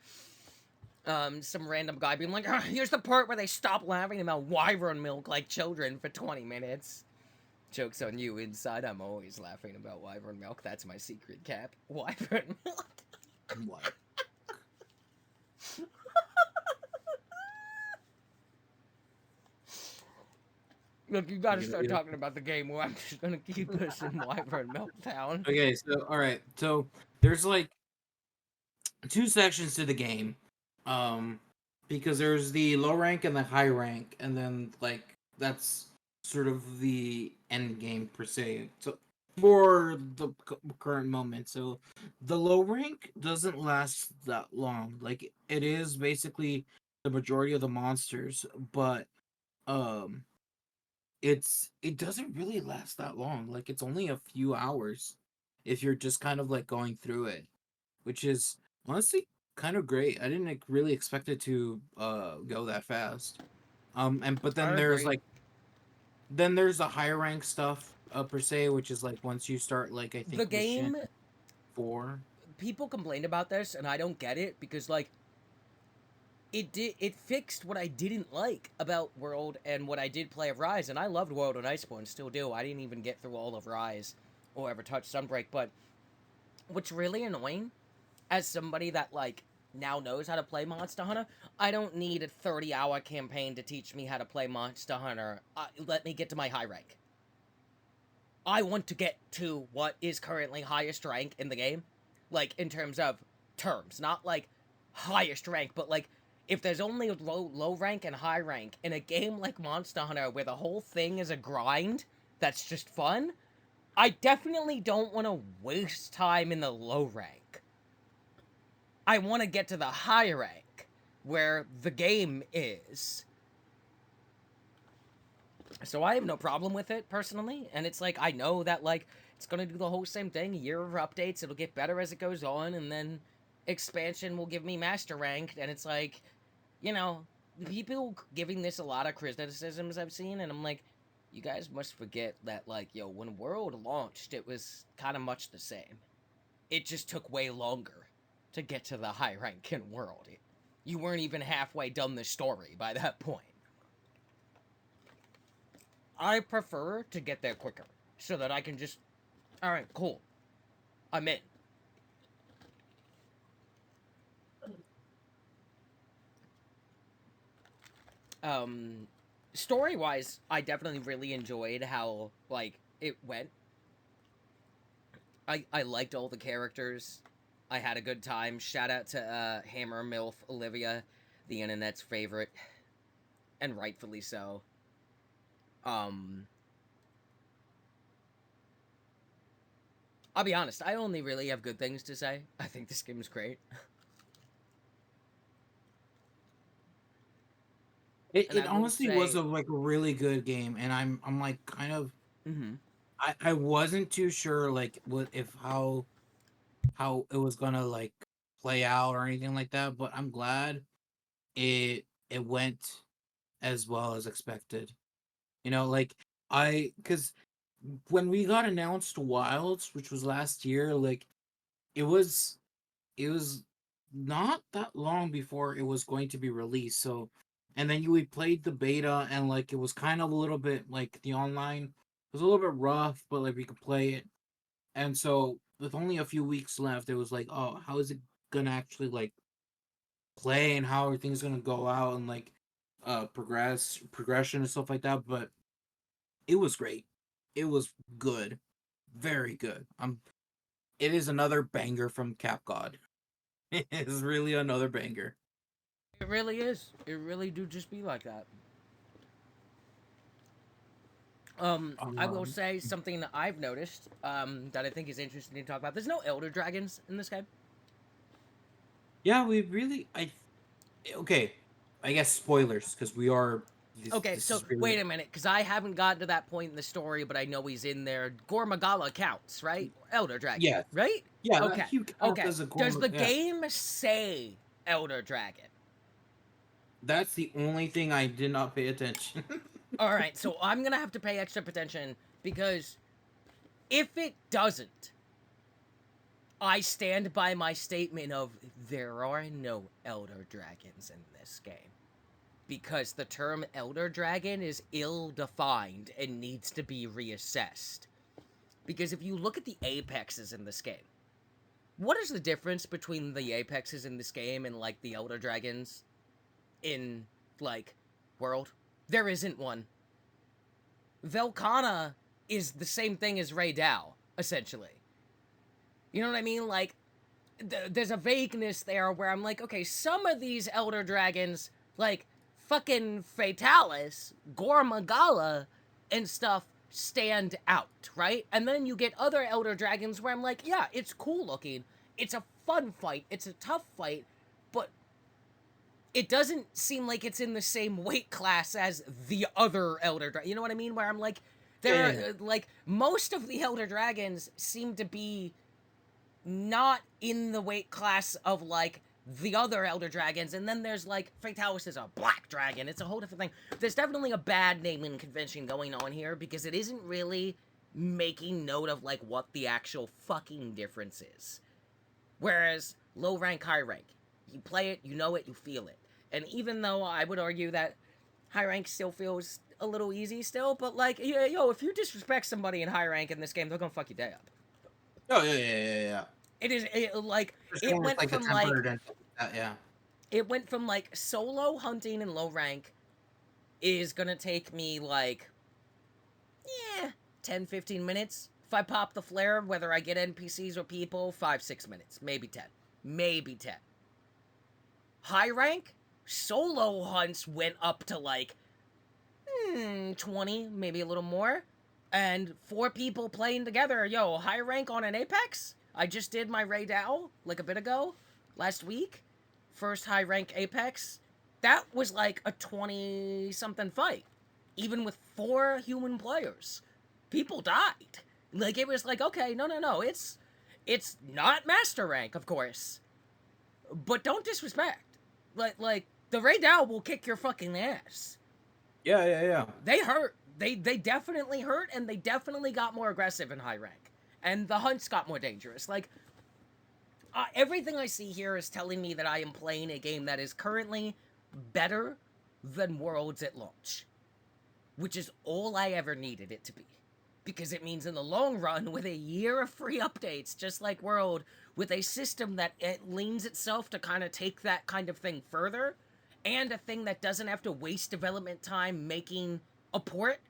Some random guy being like, here's the part where they stop laughing about wyvern milk like children for 20 minutes. Joke's on you. Inside, I'm always laughing about wyvern milk. That's my secret cap. Wyvern milk. What? Look, you You're gotta gonna start eat it? talking about the game or I'm just gonna keep us in wyvern milk town. Okay, so all right, so there's like two sections to the game, um, because there's the low rank and the high rank, and then like that's sort of the end game per se. So for the current moment, so the low rank doesn't last that long. Like it is basically the majority of the monsters, but um, it doesn't really last that long. Like it's only a few hours if you're just kind of like going through it, which is honestly kind of great. I didn't like, really expect it to go that fast. And but I then there's agree. like then there's the higher rank stuff per se, which is like once you start like I The think mission game, 4. people complained about this, and I don't get it because, like, it fixed what I didn't like about World and what I did play of Rise, and I loved World and Iceborne, still do. I didn't even get through all of Rise or ever touch Sunbreak, but what's really annoying as somebody that like now knows how to play Monster Hunter. I don't need a 30-hour campaign to teach me how to play Monster Hunter. Let me get to my high rank. I want to get to what is currently highest rank in the game. Like, in terms of terms. Not, like, highest rank, but, like, if there's only low rank and high rank in a game like Monster Hunter where the whole thing is a grind that's just fun, I definitely don't want to waste time in the low rank. I want to get to the high rank where the game is. So I have no problem with it personally, and it's like I know that like it's gonna do the whole same thing. A year of updates, it'll get better as it goes on, and then expansion will give me master rank, and it's like, you know, people giving this a lot of criticisms I've seen, and I'm like, you guys must forget that like, yo, when World launched, it was kind of much the same. It just took way longer to get to the high rank in World. You weren't even halfway done the story by that point. I prefer to get there quicker so that I can just, all right, cool, I'm in. Story wise, I definitely really enjoyed how like it went. I liked all the characters. I had a good time. Shout out to Hammer MILF Olivia, the internet's favorite, and rightfully so. Um, I'll be honest, I only really have good things to say. I think this game's great. It honestly was a like a really good game, and I'm like kind of Mm-hmm. I wasn't too sure like what if how it was gonna like play out or anything like that, but I'm glad it went as well as expected. You know, like because when we got announced Wilds, which was last year, like it was it was not that long before it was going to be released. So, and then we played the beta, and like it was kind of a little bit like the online was a little bit rough, but like we could play it. And so, with only a few weeks left, it was like, oh, how is it gonna actually like play, and how are things gonna go out, and like progression and stuff like that. But it was great. It was good, very good. It is another banger from Cap God. It is really another banger. It really is. It really do just be like that. I will Um, say something that I've noticed, that I think is interesting to talk about. There's no elder dragons in this game. yeah, we really, okay, I guess spoilers because we are. Okay, This so is really. wait a minute, because I haven't gotten to that point in the story, but I know he's in there. Gormagala counts, right? Elder dragon, Yes, right? yeah, Okay, he counts okay. as a Does Gorma. the Yeah, game say elder dragon? that's the only thing I did not pay attention. All right, so I'm gonna have to pay extra attention because if it doesn't, I stand by my statement of there are no elder dragons in this game. Because the term elder dragon is ill defined and needs to be reassessed. Because if you look at the apexes in this game, what is the difference between the apexes in this game and like the elder dragons in like World? There isn't one. Velkhana is the same thing as Rey Dao, essentially. You know what I mean? Like, there's a vagueness there where I'm like, okay, some of these elder dragons, like fucking Fatalis, Gormagala, and stuff, stand out, right? And then you get other elder dragons where I'm like, yeah, it's cool looking, it's a fun fight, it's a tough fight, but it doesn't seem like it's in the same weight class as the other elder dragon. You know what I mean? Where I'm like, there Yeah, are like most of the elder dragons seem to be not in the weight class of like the other elder dragons, and then there's like Fatalis is a black dragon. It's a whole different thing. There's definitely a bad naming convention going on here because it isn't really making note of like what the actual fucking difference is. Whereas low rank, high rank, you play it, you know it, you feel it. And even though I would argue that high rank still feels a little easy still, but like yo, if you disrespect somebody in high rank in this game, they're gonna fuck your day up. oh yeah, yeah, yeah, yeah. It is like Especially it when it's went like the from like tempered and. Yeah. It went from like solo hunting in low rank is gonna take me like, yeah, 10, 15 minutes. If I pop the flare, whether I get NPCs or people, 5, 6 minutes. Maybe 10. Maybe 10. High rank, solo hunts went up to like 20, maybe a little more. And 4 people playing together. Yo, high rank on an Apex? I just did my Ray Dow like a bit ago, last week. First high rank Apex. That was like a 20 something fight. Even with 4 human players. People died. Like, it was like, okay, no. It's not master rank, of course. But don't disrespect. Like the Ray Dow will kick your fucking ass. Yeah. They hurt. They definitely hurt, and they definitely got more aggressive in high rank. And the hunts got more dangerous. Like, everything I see here is telling me that I am playing a game that is currently better than Worlds at launch. Which is all I ever needed it to be. Because it means in the long run, with a year of free updates, just like World, with a system that it leans itself to kind of take that kind of thing further, and a thing that doesn't have to waste development time making a port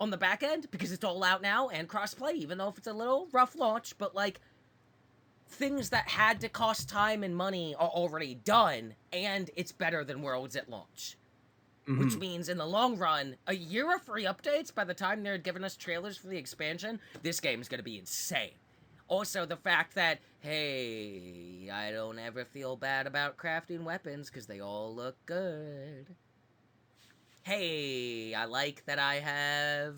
on the back end, because it's all out now, and crossplay, even though if it's a little rough launch, but like, things that had to cost time and money are already done, and it's better than Worlds at launch. Which means in the long run, a year of free updates, by the time they're giving us trailers for the expansion, this game is going to be insane. Also, the fact that, hey, I don't ever feel bad about crafting weapons because they all look good. Hey, I like the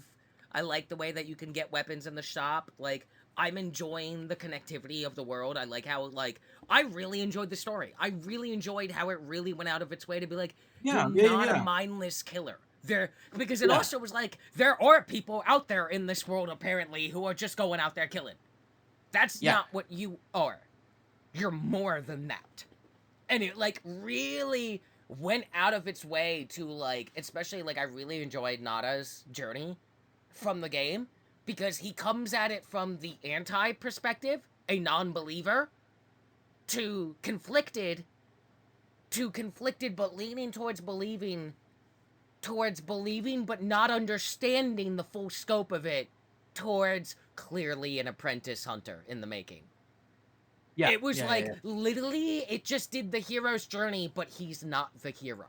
way that you can get weapons in the shop. Like, I'm enjoying the connectivity of the world. I like how, like, I really enjoyed the story. I really enjoyed how it really went out of its way to be like, you're not a mindless killer. Because it also was like, there are people out there in this world, apparently, who are just going out there killing. That's not what you are. You're more than that. And it, like, really went out of its way to, like, especially, like, I really enjoyed Nada's journey from the game, because he comes at it from the anti-perspective, a non-believer, to conflicted but leaning towards believing but not understanding the full scope of it, towards clearly an apprentice hunter in the making. Yeah. It was literally, it just did the hero's journey, but he's not the hero.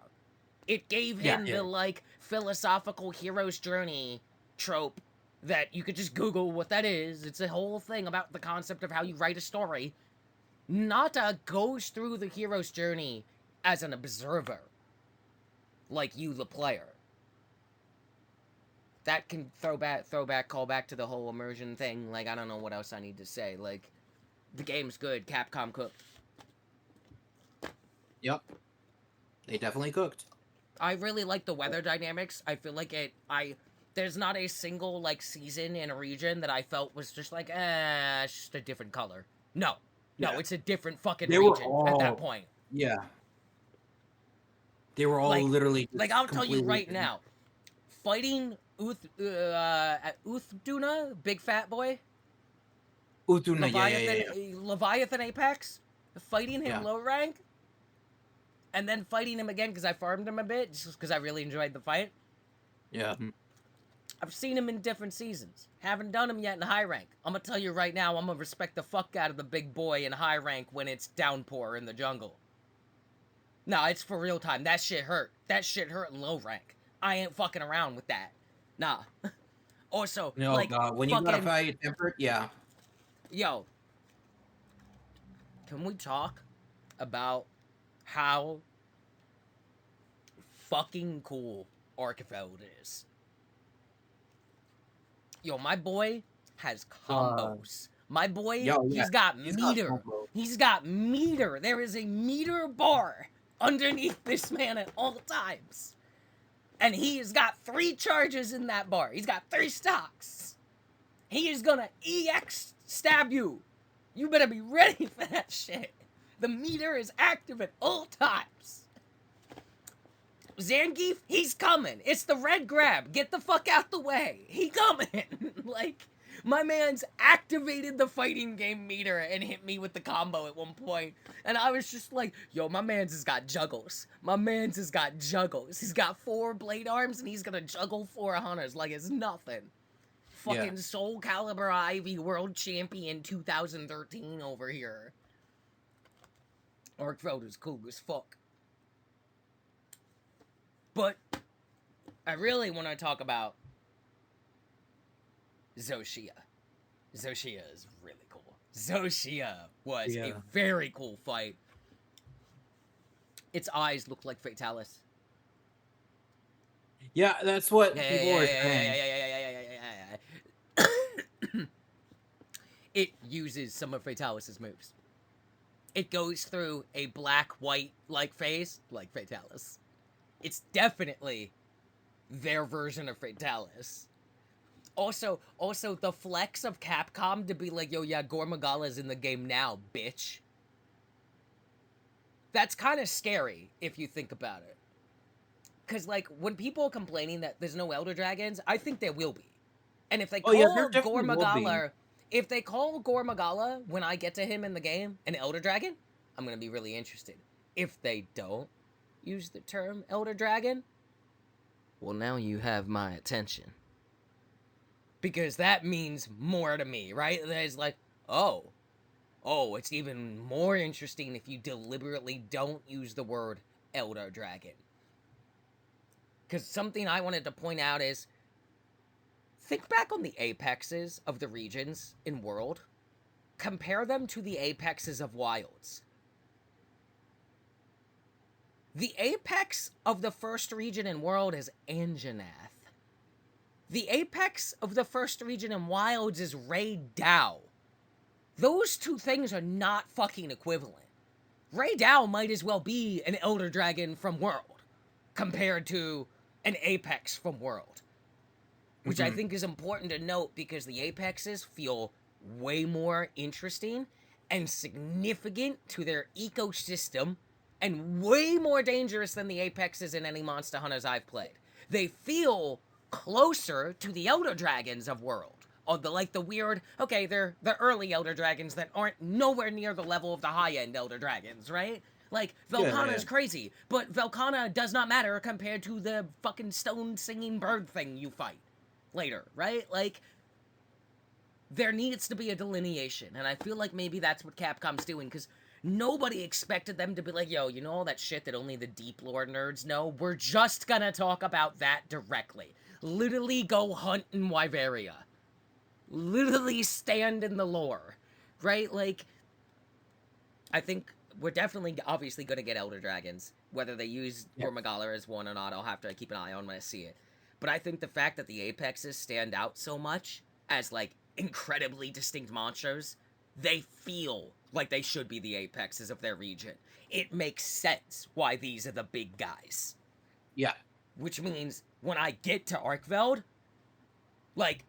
It gave him the, like, philosophical hero's journey trope that you could just Google what that is. It's a whole thing about the concept of how you write a story. Nata goes through the hero's journey as an observer, like you, the player. That can call back to the whole immersion thing. Like, I don't know what else I need to say. Like, the game's good. Capcom cooked. Yep. They definitely cooked. I really like the weather dynamics. I feel like there's not a single, like, season in a region that I felt was just like, it's just a different color. No, it's a different fucking region at that point. Yeah. They were all like, literally like, I'll tell you right now, fighting Uthduna, big fat boy, Uthduna, Leviathan Apex, fighting him low rank, and then fighting him again because I farmed him a bit, just because I really enjoyed the fight. Yeah. I've seen him in different seasons. Haven't done him yet in high rank. I'm gonna tell you right now, I'm gonna respect the fuck out of the big boy in high rank when it's downpour in the jungle. No, it's for real time. That shit hurt. That shit hurt in low rank. I ain't fucking around with that. Nah. Also, no, like, God. When you gotta fight tempered, Yo. Can we talk about how fucking cool AVOWED is? Yo, my boy has combos. My boy, he's got meter. He's got meter. There is a meter bar underneath this man at all times. And he has got 3 charges in that bar. He's got 3 stocks. He is gonna EX stab you. You better be ready for that shit. The meter is active at all times. Zangief, he's coming. It's the red grab. Get the fuck out the way. He coming. Like, My man's activated the fighting game meter and hit me with the combo at one point. And I was just like, yo, my man's has got juggles. My man's has got juggles. He's got 4 blade arms and he's gonna juggle 4 hunters like it's nothing. Yeah. Fucking Soul Calibur Ivy World Champion 2013 over here. Arkfeld is cool as fuck. But I really want to talk about Zoshia. Zoshia is really cool. Zoshia was a very cool fight. Its eyes look like Fatalis. Yeah, that's what people are saying. It uses some of Fatalis' moves. It goes through a black-white like phase, like Fatalis. It's definitely their version of Fatalis. Also, the flex of Capcom to be like, yo, yeah, Gormagala's in the game now, bitch. That's kind of scary if you think about it. Because, like, when people are complaining that there's no Elder Dragons, I think there will be. And if they call Gormagala, if they call Gormagala when I get to him in the game an Elder Dragon, I'm going to be really interested. If they don't use the term Elder Dragon, well, now you have my attention. Because that means more to me, right? There's like, oh, it's even more interesting if you deliberately don't use the word Elder Dragon. Because something I wanted to point out is, think back on the apexes of the regions in World. Compare them to the apexes of Wilds. The apex of the first region in World is Anjanath. The apex of the first region in Wilds is Ray Dow. Those two things are not fucking equivalent. Ray Dow might as well be an Elder Dragon from World compared to an apex from World. Which I think is important to note because the apexes feel way more interesting and significant to their ecosystem and way more dangerous than the apexes in any Monster Hunters I've played. They feel closer to the Elder Dragons of World. Or the weird, okay, they're the early Elder Dragons that aren't nowhere near the level of the high-end Elder Dragons, right? Like, Velkhana's crazy, but Velkhana does not matter compared to the fucking stone-singing bird thing you fight later, right? Like, there needs to be a delineation, and I feel like maybe that's what Capcom's doing, because nobody expected them to be like, yo, you know all that shit that only the Deep Lore nerds know? We're just gonna talk about that directly. Literally go hunt in Wyveria. Literally stand in the lore. Right? Like, I think we're definitely, obviously, gonna get Elder Dragons. Whether they use Gormagala as one or not, I'll have to keep an eye on when I see it. But I think the fact that the apexes stand out so much as, like, incredibly distinct monsters, they feel like they should be the apexes of their region. It makes sense why these are the big guys. Yeah. Which means when I get to Arkveld, like,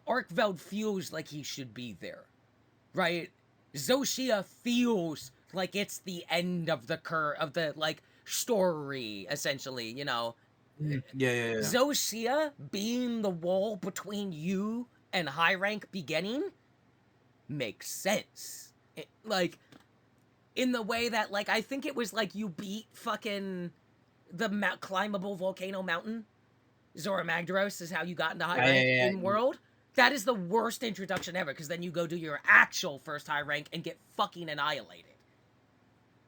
Arkveld feels like he should be there, right? Zoshia feels like it's the end of the like, story, essentially, you know? Yeah. Zoshia being the wall between you and high rank beginning makes sense. Like, in the way that, like, I think it was like you beat fucking the climbable volcano mountain. Zora Magdaros is how you got into high rank in World. That is the worst introduction ever, because then you go do your actual first high rank and get fucking annihilated.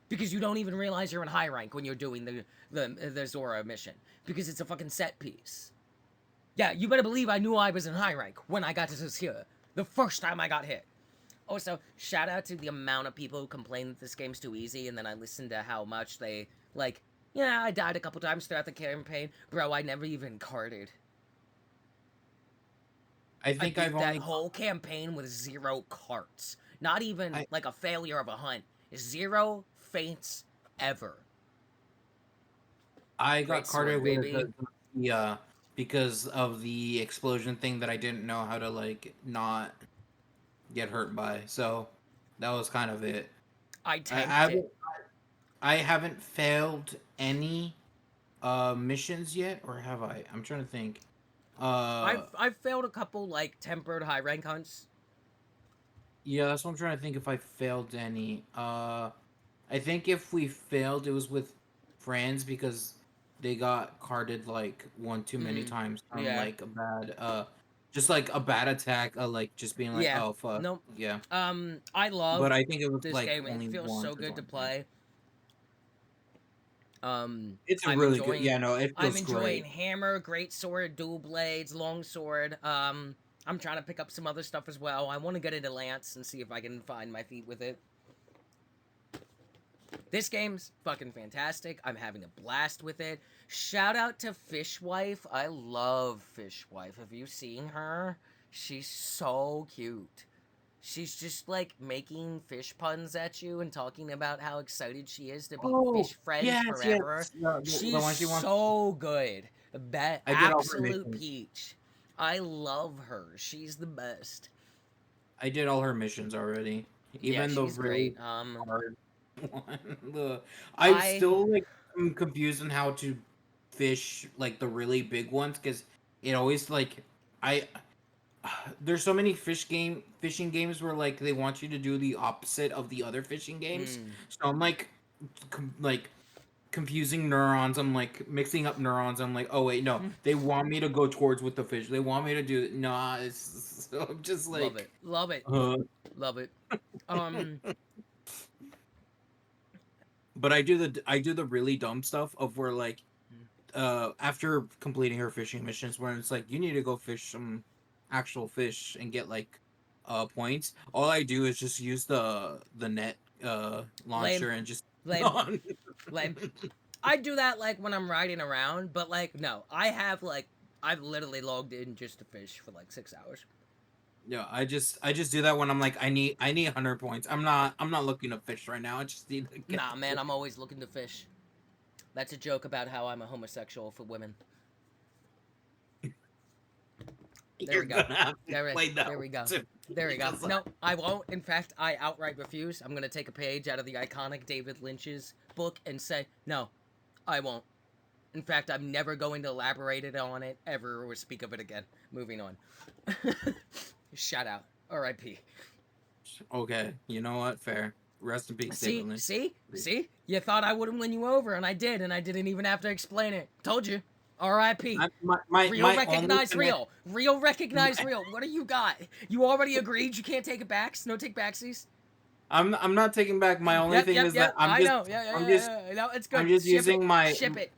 Because you don't even realize you're in high rank when you're doing the Zora mission. Because it's a fucking set piece. Yeah, you better believe I knew I was in high rank when I got to Zoshia. The first time I got hit. Also, shout out to the amount of people who complain that this game's too easy, and then I listened to how much they, like, yeah, I died a couple times throughout the campaign. Bro, I never even carded. I think I beat that whole campaign with 0 carts. Not even like a failure of a hunt. 0 faints ever. I got carded because of the explosion thing that I didn't know how to, like, not get hurt by. So that was kind of it. I tanked it. I haven't failed any missions yet, or have I? I'm trying to think. Uh, I've failed a couple like tempered high rank hunts. yeah, that's what I'm trying to think if I failed any. I think if we failed, it was with friends because they got carded like one too many Mm, times from yeah, like a bad just like a bad attack, like just being like, yeah. oh fuck, Nope. yeah. I love But I think it was this like game. It only feels so once or good to something. play. It's a I'm really good, enjoying. yeah, no, it I'm feels enjoying great. hammer, great sword, dual blades, long sword. I'm trying to pick up some other stuff as well. I want to get into lance and see if I can find my feet with it. This game's fucking fantastic. I'm having a blast with it. Shout out to Fishwife. I love Fishwife. Have you seen her? She's so cute. She's just like making fish puns at you and talking about how excited she is to be Oh, fish friends yes, yes. forever. The She's one she wants. so good. I did all her Absolute missions. peach. I love her. She's the best. I did all her missions already. Yeah, Even the she's really great. hard one. I'm I still like I'm confused on how to fish like the really big ones because it always like I there's so many fishing games where like they want you to do the opposite of the other fishing games. mm, So I'm like confusing neurons. I'm like mixing up neurons. I'm like, oh wait, no, they want me to go towards with the fish. They want me to do nah. It's so I'm just love like, it. Love it. uh. Love it. Um But I do the really dumb stuff of where like after completing her fishing missions where it's like you need to go fish some actual fish and get like points. All I do is just use the net lame. launcher and just Lame. on. Lame. I do that like when I'm riding around, but like no, I've literally logged in just to fish for like 6 hours. Yeah, I just do that when I'm like I need 100 points. I'm not looking to fish right now. I just need to get Nah, the man, I'm point. always looking to fish. That's a joke about how I'm a homosexual for women. There You're we go. gonna have to There, play that there one we go. too. There we go. Because No, I won't. In fact, I outright refuse. I'm gonna take a page out of the iconic David Lynch's book and say, no, I won't. In fact, I'm never going to elaborate it on it ever or speak of it again. Moving on. Shout out. R.I.P. okay, you know what? Fair. Rest in peace, David See, Lynch. see, see? You thought I wouldn't win you over, and I did, and I didn't even have to explain it. Told you. R.I.P. Real My only recognize thing real. Real recognize my, real. What do you got? You already agreed you can't take it back? No take backsies? I'm not taking back. My only Yep, thing yep, is that yep. I know. Yeah, yeah, I'm just yeah, yeah. No, it's I'm good. just Ship it. using my Ship it.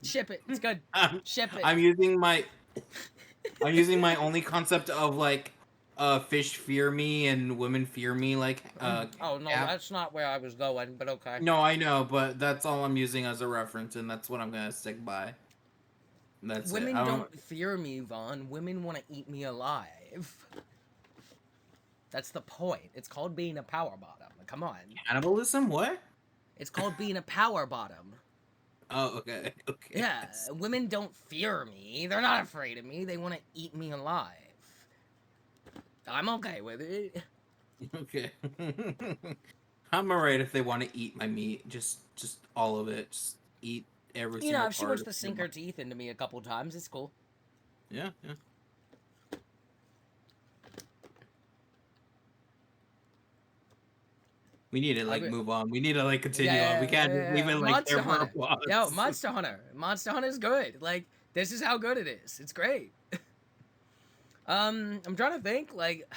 Ship it. It's good. I'm, Ship it. I'm using my I'm using my only concept of like fish fear me and women fear me like Oh, no, cap. that's not where I was going, but okay. No, I know, but that's all I'm using as a reference and that's what I'm going to stick by. That's it. Women I don't don't fear me, Vaughn. Women want to eat me alive. That's the point. It's called being a power bottom. Come on. cannibalism what? It's called being a power bottom. Oh, okay. Okay. Yeah, women don't fear me. They're not afraid of me. They want to eat me alive. I'm okay with it. Okay. I'm alright if they want to eat my meat. Just all of it. Just eat every You know, single if she part wants of to your sink her body. teeth into me a couple times, it's cool. Yeah, yeah. We need to I like would. move on. We need to like Yeah, continue on. We yeah, can't yeah, just leave yeah, it yeah. like there Monster for a Hunter. Yo, pause. Monster Hunter. Monster Hunter's good. Like, this is how good it is. It's great. I'm trying to think. Like,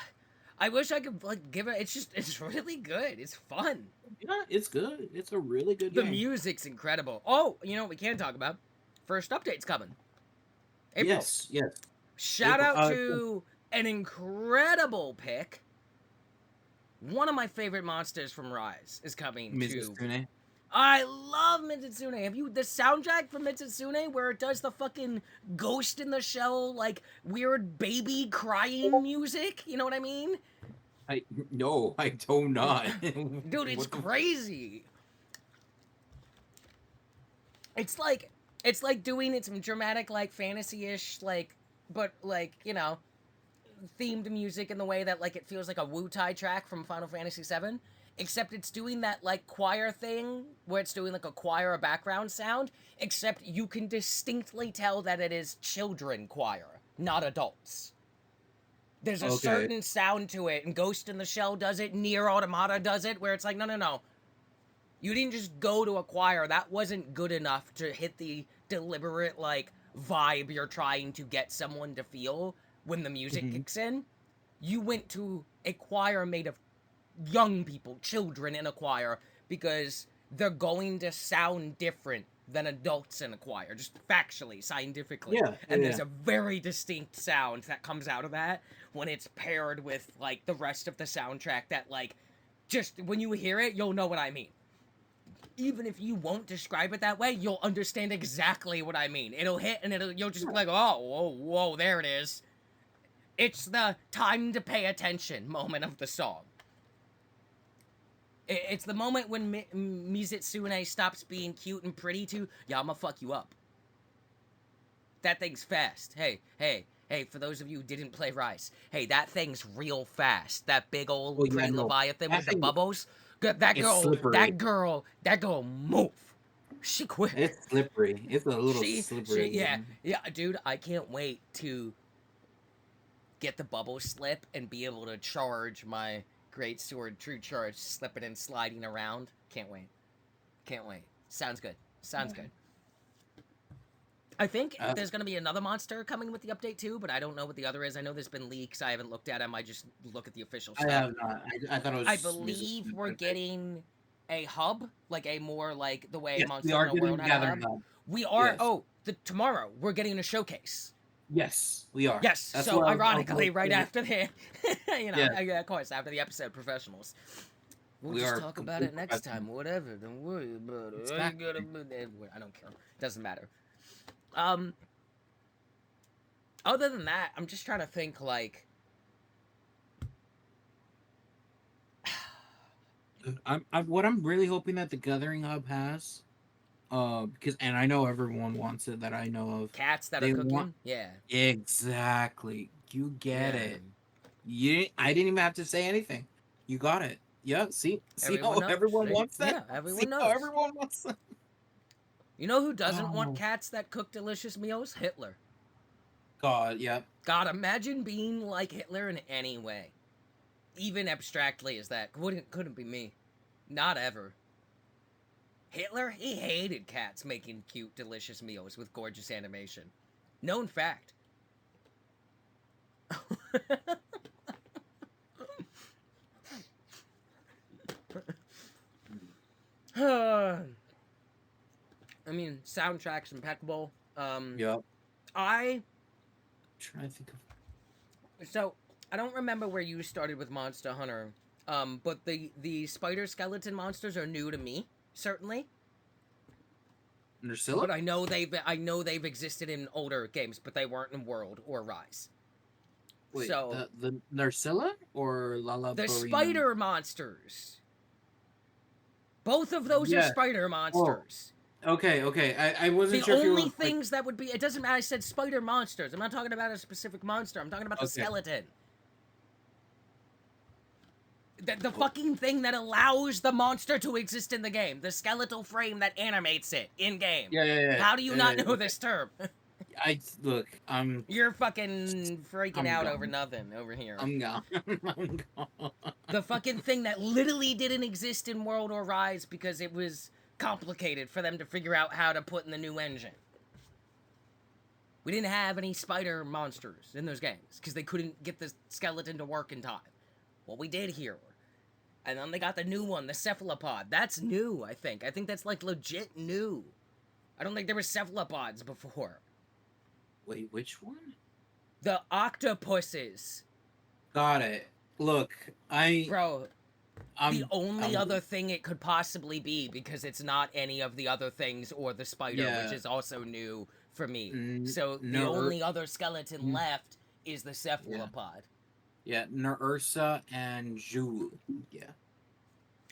I wish I could like give it. It's just, it's really good. It's fun. Yeah, it's good. It's a really good The game. music's incredible. Oh, you know what we can talk about? First update's coming. April. Yes, yes. Shout April. out to an incredible pick. One of my favorite monsters from Rise is coming Mrs. to. Tune. I love Mitsune. Have you the soundtrack from Mitsune where it does the fucking ghost in the shell like weird baby crying music? You know what I mean? I no, I do not. Dude, it's What the? crazy. It's like doing it some dramatic like fantasy-ish like but like, you know, themed music in the way that like it feels like a Wu-Tai track from Final Fantasy VII, except it's doing that like choir thing where it's doing like a choir background sound, except you can distinctly tell that it is children choir, not adults. There's a Okay. certain sound to it, and Ghost in the Shell does it, Nier Automata does it, where it's like, no. You didn't just go to acquire. That wasn't good enough to hit the deliberate, like, vibe you're trying to get someone to feel when the music Mhm. kicks in. You went to a choir made of young people, children in a choir, because they're going to sound different than adults in a choir, just factually, scientifically. Yeah, And yeah. there's a very distinct sound that comes out of that when it's paired with, like, the rest of the soundtrack that, like, just when you hear it, you'll know what I mean. Even if you won't describe it that way, you'll understand exactly what I mean. It'll hit and you'll just be like, oh, whoa, there it is. It's the time to pay attention moment of the song. It's the moment when Mizitsune stops being cute and pretty to, yeah, I'ma fuck you up. That thing's fast. Hey, for those of you who didn't play Rise, hey, that thing's real fast. That big Oh old yeah, pretty no. Leviathan That with the thing, bubbles. That it's girl, slippery. that girl move. She quick. It's slippery. It's a little slippery. Yeah, dude, I can't wait to get the bubble slip and be able to charge my great sword true charge, slipping and sliding around. Can't wait. Can't wait. Sounds good. Sounds good. I think Uh, there's going to be another monster coming with the update too, but I don't know what the other is. I know there's been leaks. I haven't looked at them. I just look at the official I stuff. have not. I thought it I was music. believe we're getting a hub, like a more like the way Yes, we Monster are Hunter getting World the had a gathering hub. hub. We are. Yes. Oh, tomorrow we're getting a showcase. Yes, we are. Yes. That's So what ironically, right saying. after the, Yeah, of course, after the episode, professionals. We'll we just are talk about complete it next time. professionals. Whatever. Don't worry about it. Exactly. I don't care. Doesn't matter. Um. Other than that, I'm just trying to think like. What I'm really hoping that the Gathering Hub has, because and I know everyone wants it that I know of. Cats that are They want cooking? Yeah. exactly. You get Yeah. it. I didn't even have to say anything. You got it. Yeah. See Everyone how knows. everyone See? wants that. Yeah, See everyone how knows. everyone wants that. You know who doesn't want Oh cats that cook delicious meals? Hitler. God. Yeah. God, imagine being like Hitler in any way. Even abstractly as that. Couldn't be me. Not ever. Hitler, he hated cats making cute, delicious meals with gorgeous animation. Known fact. I mean, soundtrack's impeccable. Yep. I Trying to think of. so I don't remember where you started with Monster Hunter. But the spider skeleton monsters are new to me, certainly. Nursilla? But I know they've existed in older games, but they weren't in World or Rise. Wait, So the Nursilla or Lala the Barina? spider monsters. Both of those are Yeah. spider Oh, monsters. okay. I wasn't The sure if you were only like. things that would be it doesn't matter. I said spider monsters. I'm not talking about a specific monster. I'm talking about the Okay. skeleton. The fucking thing that allows the monster to exist in the game. The skeletal frame that animates it in game. Yeah. How do you not know Okay. this term? I look. You're fucking freaking I'm out over gone. nothing over here. I'm gone. I'm gone. The fucking thing that literally didn't exist in World or Rise because it was complicated for them to figure out how to put in the new engine. We didn't have any spider monsters in those games because they couldn't get the skeleton to work in time. Well, we did here. And then they got the new one, the cephalopod. That's new, I think. I think that's like legit new. I don't think there were cephalopods before. Wait, which one? The octopuses. Got it. Look, Bro, the only I'm other thing it could possibly be, because it's not any of the other things or the spider, yeah. which is also new for me. So the No, only other skeleton left is the cephalopod. Yeah, Ursa and Zhu. Yeah.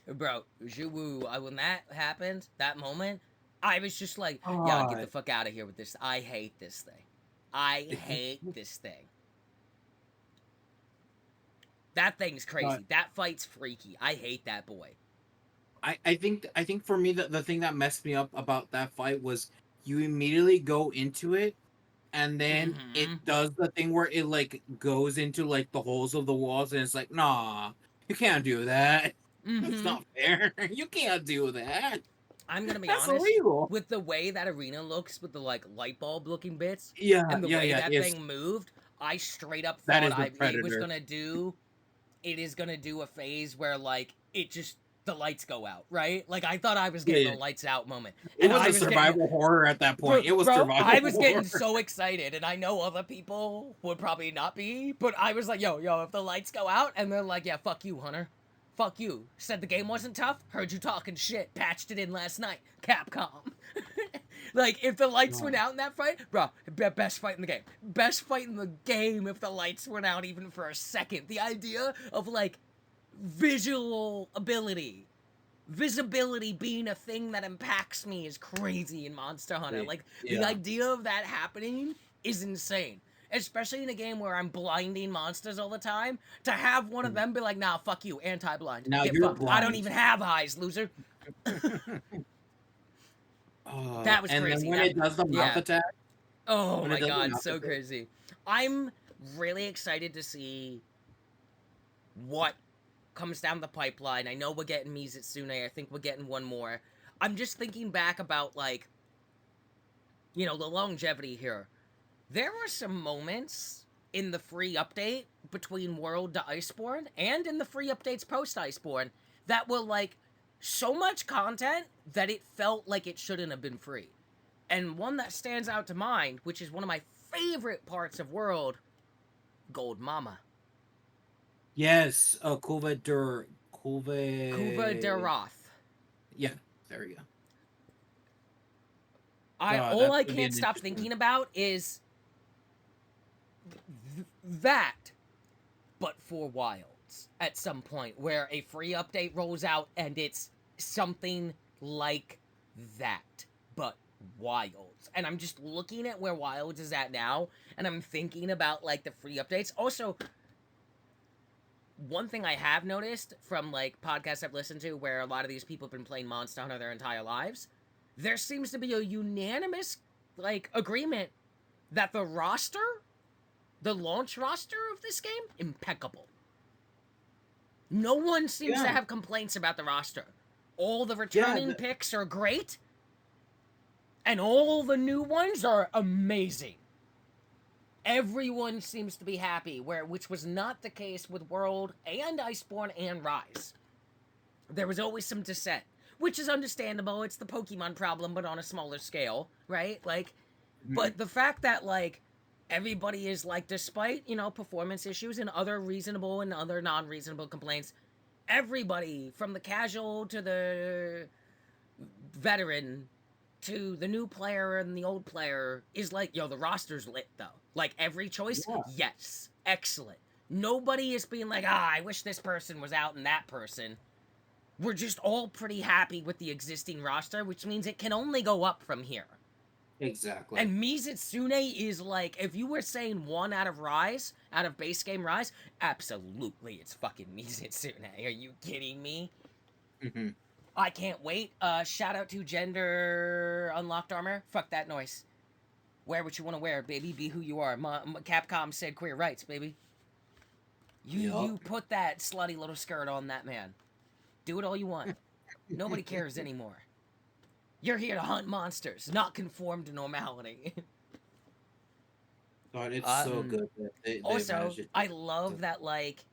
Bro, Zhuwu, when that happened, that moment, I was just like, yeah, God. get the fuck out of here with this. I hate this thing. I hate this thing. That thing's crazy. That fight's freaky. I hate that boy. I think for me the thing that messed me up about that fight was you immediately go into it and then it Mm-hmm. does the thing where it like goes into like the holes of the walls, and it's like, nah, you can't do that. That's Mm-hmm. not fair. You can't do that. I'm gonna be That's honest, illegal. with the way that arena looks, with the like light bulb looking bits, Yeah, and the yeah, way yeah. that It's thing moved, I straight up that thought is the it was predator. gonna do. It is gonna do a phase where like it just the lights go out, right? Like I thought I was Yeah, getting yeah. a lights out moment, It and was I a was getting survival horror at that point. It was bro, I survival was getting horror. so excited, and I know other people would probably not be, but I was like, yo, if the lights go out, and they're like, yeah, fuck you, Hunter. Fuck you. Said the game wasn't tough. Heard you talking shit. Patched it in last night. Capcom. Like, if the lights went No. out in that fight, bro, best fight in the game. Best fight in the game if the lights went out even for a second. The idea of, like, visual ability, visibility being a thing that impacts me is crazy in Monster Hunter. Like, the Yeah. idea of that happening is insane. Especially in a game where I'm blinding monsters all the time, to have one of them be like, nah, fuck you, anti-blind. Now Get you're fucked. I don't blind. even have eyes, loser. That was And then crazy. when That, it does the mouth yeah. attack, Oh when it my does the god, mouth so attack, crazy. I'm really excited to see what comes down the pipeline. I know we're getting Mizitsune. I think we're getting one more. I'm just thinking back about, like, the longevity here. There were some moments in the free update between World to Iceborne and in the free updates post Iceborne that were, like, so much content that it felt like it shouldn't have been free. And one that stands out to mind, which is one of my favorite parts of World, Gold Mama. yes, Kuva Kuve. Deroth. Yeah, there we go. All That's I gonna be can't an stop interesting one. thinking about is that, but for Wilds at some point, where a free update rolls out and it's something like that, but Wilds. And I'm just looking at where Wilds is at now, and I'm thinking about, like, the free updates. Also, one thing I have noticed from, like, podcasts I've listened to where a lot of these people have been playing Monster Hunter their entire lives, there seems to be a unanimous, like, agreement that the roster, the launch roster of this game, impeccable. No one seems to Yeah, have complaints about the roster. All the yeah, returning picks are great, and all the new ones are amazing. Everyone seems to be happy, which was not the case with World and Iceborne and Rise. There was always some dissent, which is understandable. It's the Pokemon problem, but on a smaller scale, right? Like, mhm, but the fact that, like, everybody is, like, despite, performance issues and other reasonable and other non-reasonable complaints, everybody from the casual to the veteran to the new player and the old player is like, yo, the roster's lit though. Like, every choice, yeah, yes, excellent. Nobody is being like, I wish this person was out and that person. We're just all pretty happy with the existing roster, which means it can only go up from here. exactly. And Mizitsune is like, if you were saying one out of Rise, out of base game Rise, absolutely it's fucking Mizitsune. Are you kidding me? Hmm. I can't wait. Shout out to Gender Unlocked Armor. Fuck that noise. Wear what you want to wear, baby. Be who you are. Capcom said queer rights, baby. You Yup. put that slutty little skirt on that man. Do it all you want. Nobody cares anymore. You're here to hunt monsters, not conform to normality. God, it's so good that they Also, managed to I do love it. that, like,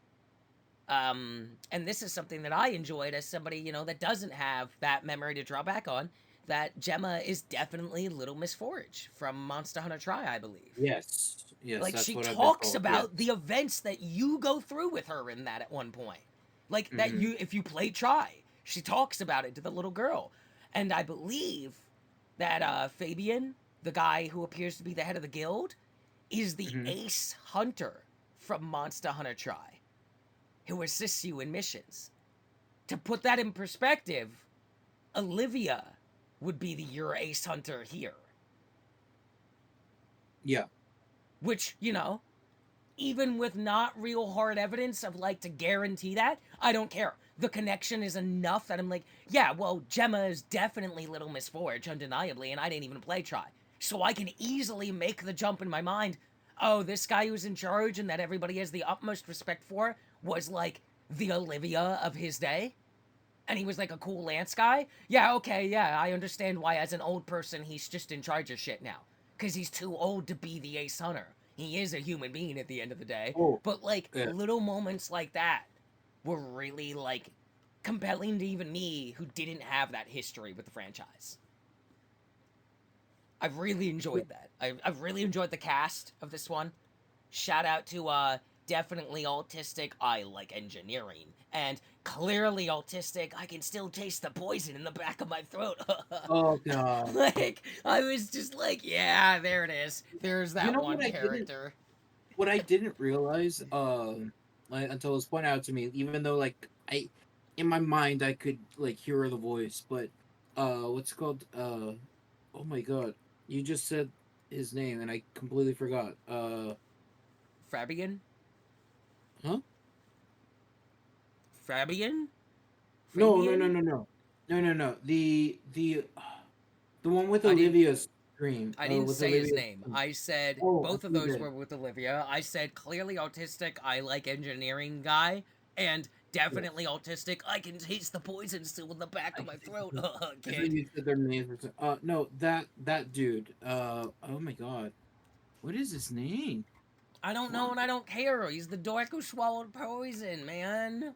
and this is something that I enjoyed as somebody, that doesn't have that memory to draw back on, that Gemma is definitely Little Miss Forage from Monster Hunter Tri, I believe. Yes, yes, Like, that's she what I've been talks told. Yes. about the events that you go through with her in that at one point. Like, that Hmm. if you play Tri, she talks about it to the little girl. And I believe that Fabian, the guy who appears to be the head of the guild, is the Hmm. ace hunter from Monster Hunter Tri, who assists you in missions. To put that in perspective, Olivia would be the your ace hunter here. Yeah, Which, even with not real hard evidence of, like, to guarantee that, I don't care. The connection is enough that I'm like, yeah, well, Gemma is definitely Little Miss Forge, undeniably, and I didn't even play Try. so I can easily make the jump in my mind. Oh, this guy who's in charge and that everybody has the utmost respect for was like the Olivia of his day, and he was like a cool Lance guy. Yeah, okay, yeah, I understand why as an old person he's just in charge of shit now. Because he's too old to be the Ace Hunter. He is a human being at the end of the day. Oh, But like yeah. little moments like that were really like compelling to even me who didn't have that history with the franchise. I've really enjoyed that. I've really enjoyed the cast of this one. Shout out to definitely autistic, I like engineering, and clearly autistic, I can still taste the poison in the back of my throat. Oh god. Like I was just like, yeah, there it is. There's You that know one character. what I didn't realize like until it was pointed out to me, even though like I in my mind I could like hear the voice, but what's it called oh my god. You just said his name and I completely forgot. Fabian? Huh? Fabian? No, no, no, Fabian? no, no. No, no, no. The one with I didn't Olivia's scream. I didn't With say his Olivia's name. scream. I said Oh, I both of see you those did. were with Olivia. I said clearly autistic, I like engineering guy, and Yes. definitely autistic, I can taste the poison still in the back of my throat. I thought Kid. you said their names were no, that dude. Oh my god. What is his name? I don't know Fuck. and I don't care. He's the dork who swallowed poison, man.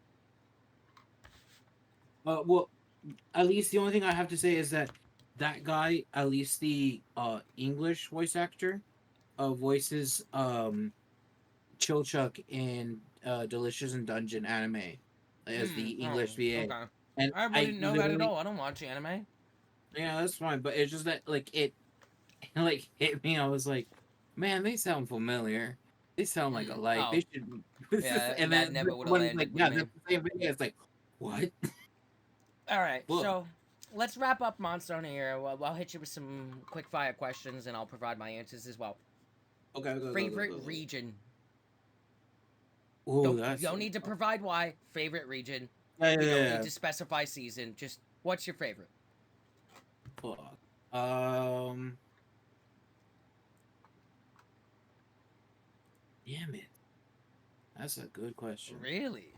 Well, at least the only thing I have to say is that that guy, at least the English voice actor, voices Chilchuck in Delicious and Dungeon anime as the Oh, English VA. okay. And I I wouldn't know that at literally, all. I don't watch anime. yeah, that's fine. But it's just that like it like hit me. I was like, man, they sound familiar. They sound like alike. Oh, They should. yeah, And that then never would have someone's like, landed with yeah, me. that's the same video. It's like, what? All right, Look. so let's wrap up Monster here. I'll hit you with some quick fire questions and I'll provide my answers as well. Okay, go, go, go, Favorite go, go. region? Oh, You that's don't need to provide why. Favorite region. yeah, yeah, You don't need yeah. to specify season. Just what's your favorite? Fuck. Um, damn it. That's a good question. Really?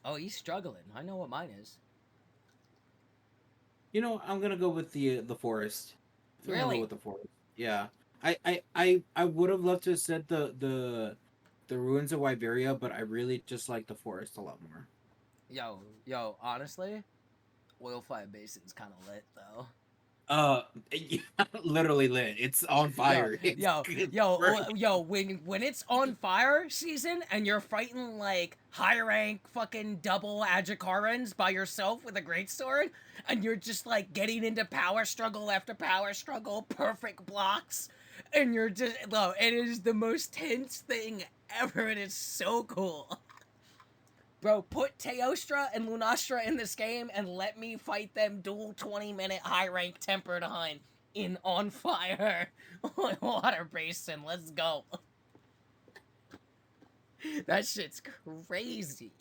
Oh, he's struggling. I know what mine is. You know, I'm gonna go with the forest. I think I'm gonna go Really? with the forest. Yeah. I would have loved to have said the ruins of Iberia, but I really just like the forest a lot more. Yo, honestly, Oil Fire Basin's kind of lit, though. Uh, literally lit. It's on Yo, fire. It's, yo, it's yo, burning. yo, when it's on fire season and you're fighting like high rank fucking double Ajakarans by yourself with a greatsword, and you're just like getting into power struggle after power struggle, perfect blocks, and you're just no, it is the most tense thing ever, and it's so cool. Bro, put Teostra and Lunastra in this game and let me fight them dual 20-minute high rank tempered hunt in on fire on water basin. Let's go. That shit's crazy.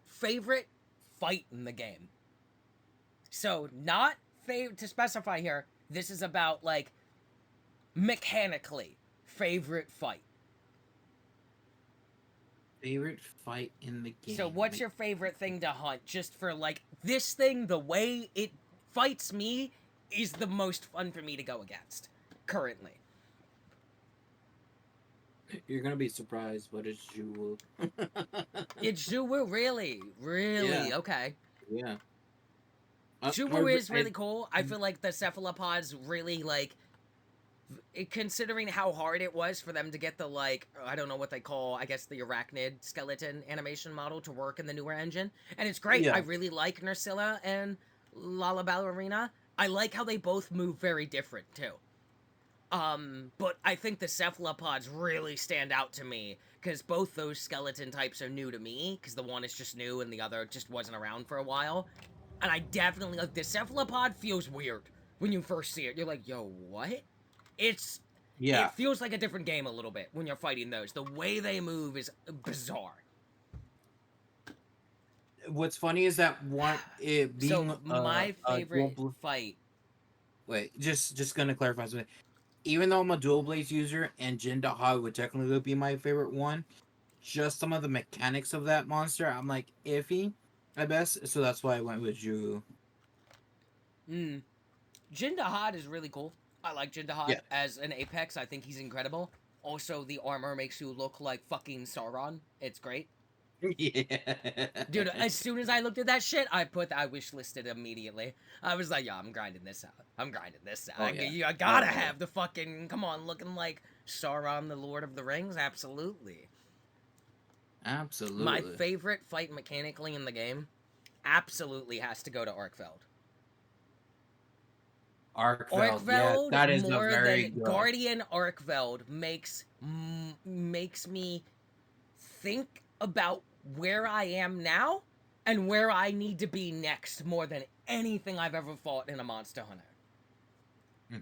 Favorite fight in the game. So, not to specify here, this is about like mechanically favorite fight. Favorite fight in the So, game. what's your favorite thing to hunt? Just for like this thing, the way it fights me is the most fun for me to go against currently. You're gonna be surprised, but it's Jewel. It's Zhuwu, really, Yeah, really okay. yeah. Zhuwu is really cool. I feel like the cephalopods really like considering how hard it was for them to get the like I don't know what they call I guess the arachnid skeleton animation model to work in the newer engine, and it's great. I Yeah, really like Nursilla and Lala Ballerina. I like how they both move very different too. But I think the cephalopods really stand out to me because both those skeleton types are new to me because the one is just new and the other just wasn't around for a while. And I definitely like the cephalopod feels weird when you first see it. You're like, yo, what? It's yeah. it feels like a different game a little bit when you're fighting those. The way they move is bizarre. What's funny is that one it So being my dual favorite blue. fight wait, just gonna clarify something. Even though I'm a dual blades user and Jin.Ha would technically be my favorite one, just some of the mechanics of that monster, I'm like iffy at best. So that's why I went with Ju. Mm. Jindahad is really cool. I like Jindahad Yeah. as an Apex. I think he's incredible. Also, the armor makes you look like fucking Sauron. It's great. Yeah. Dude, as soon as I looked at that shit, I wish listed immediately. I was like, yo, I'm grinding this out. I'm grinding this out. Oh yeah. I gotta Oh yeah. have the fucking, come on, looking like Sauron, the Lord of the Rings. Absolutely. My Absolutely. favorite fight mechanically in the game absolutely has to go to Arkfeld. Arkveld, yeah, Arkveld that is a more very than good. Guardian Arkveld makes me think about where I am now and where I need to be next more than anything I've ever fought in a Monster Hunter.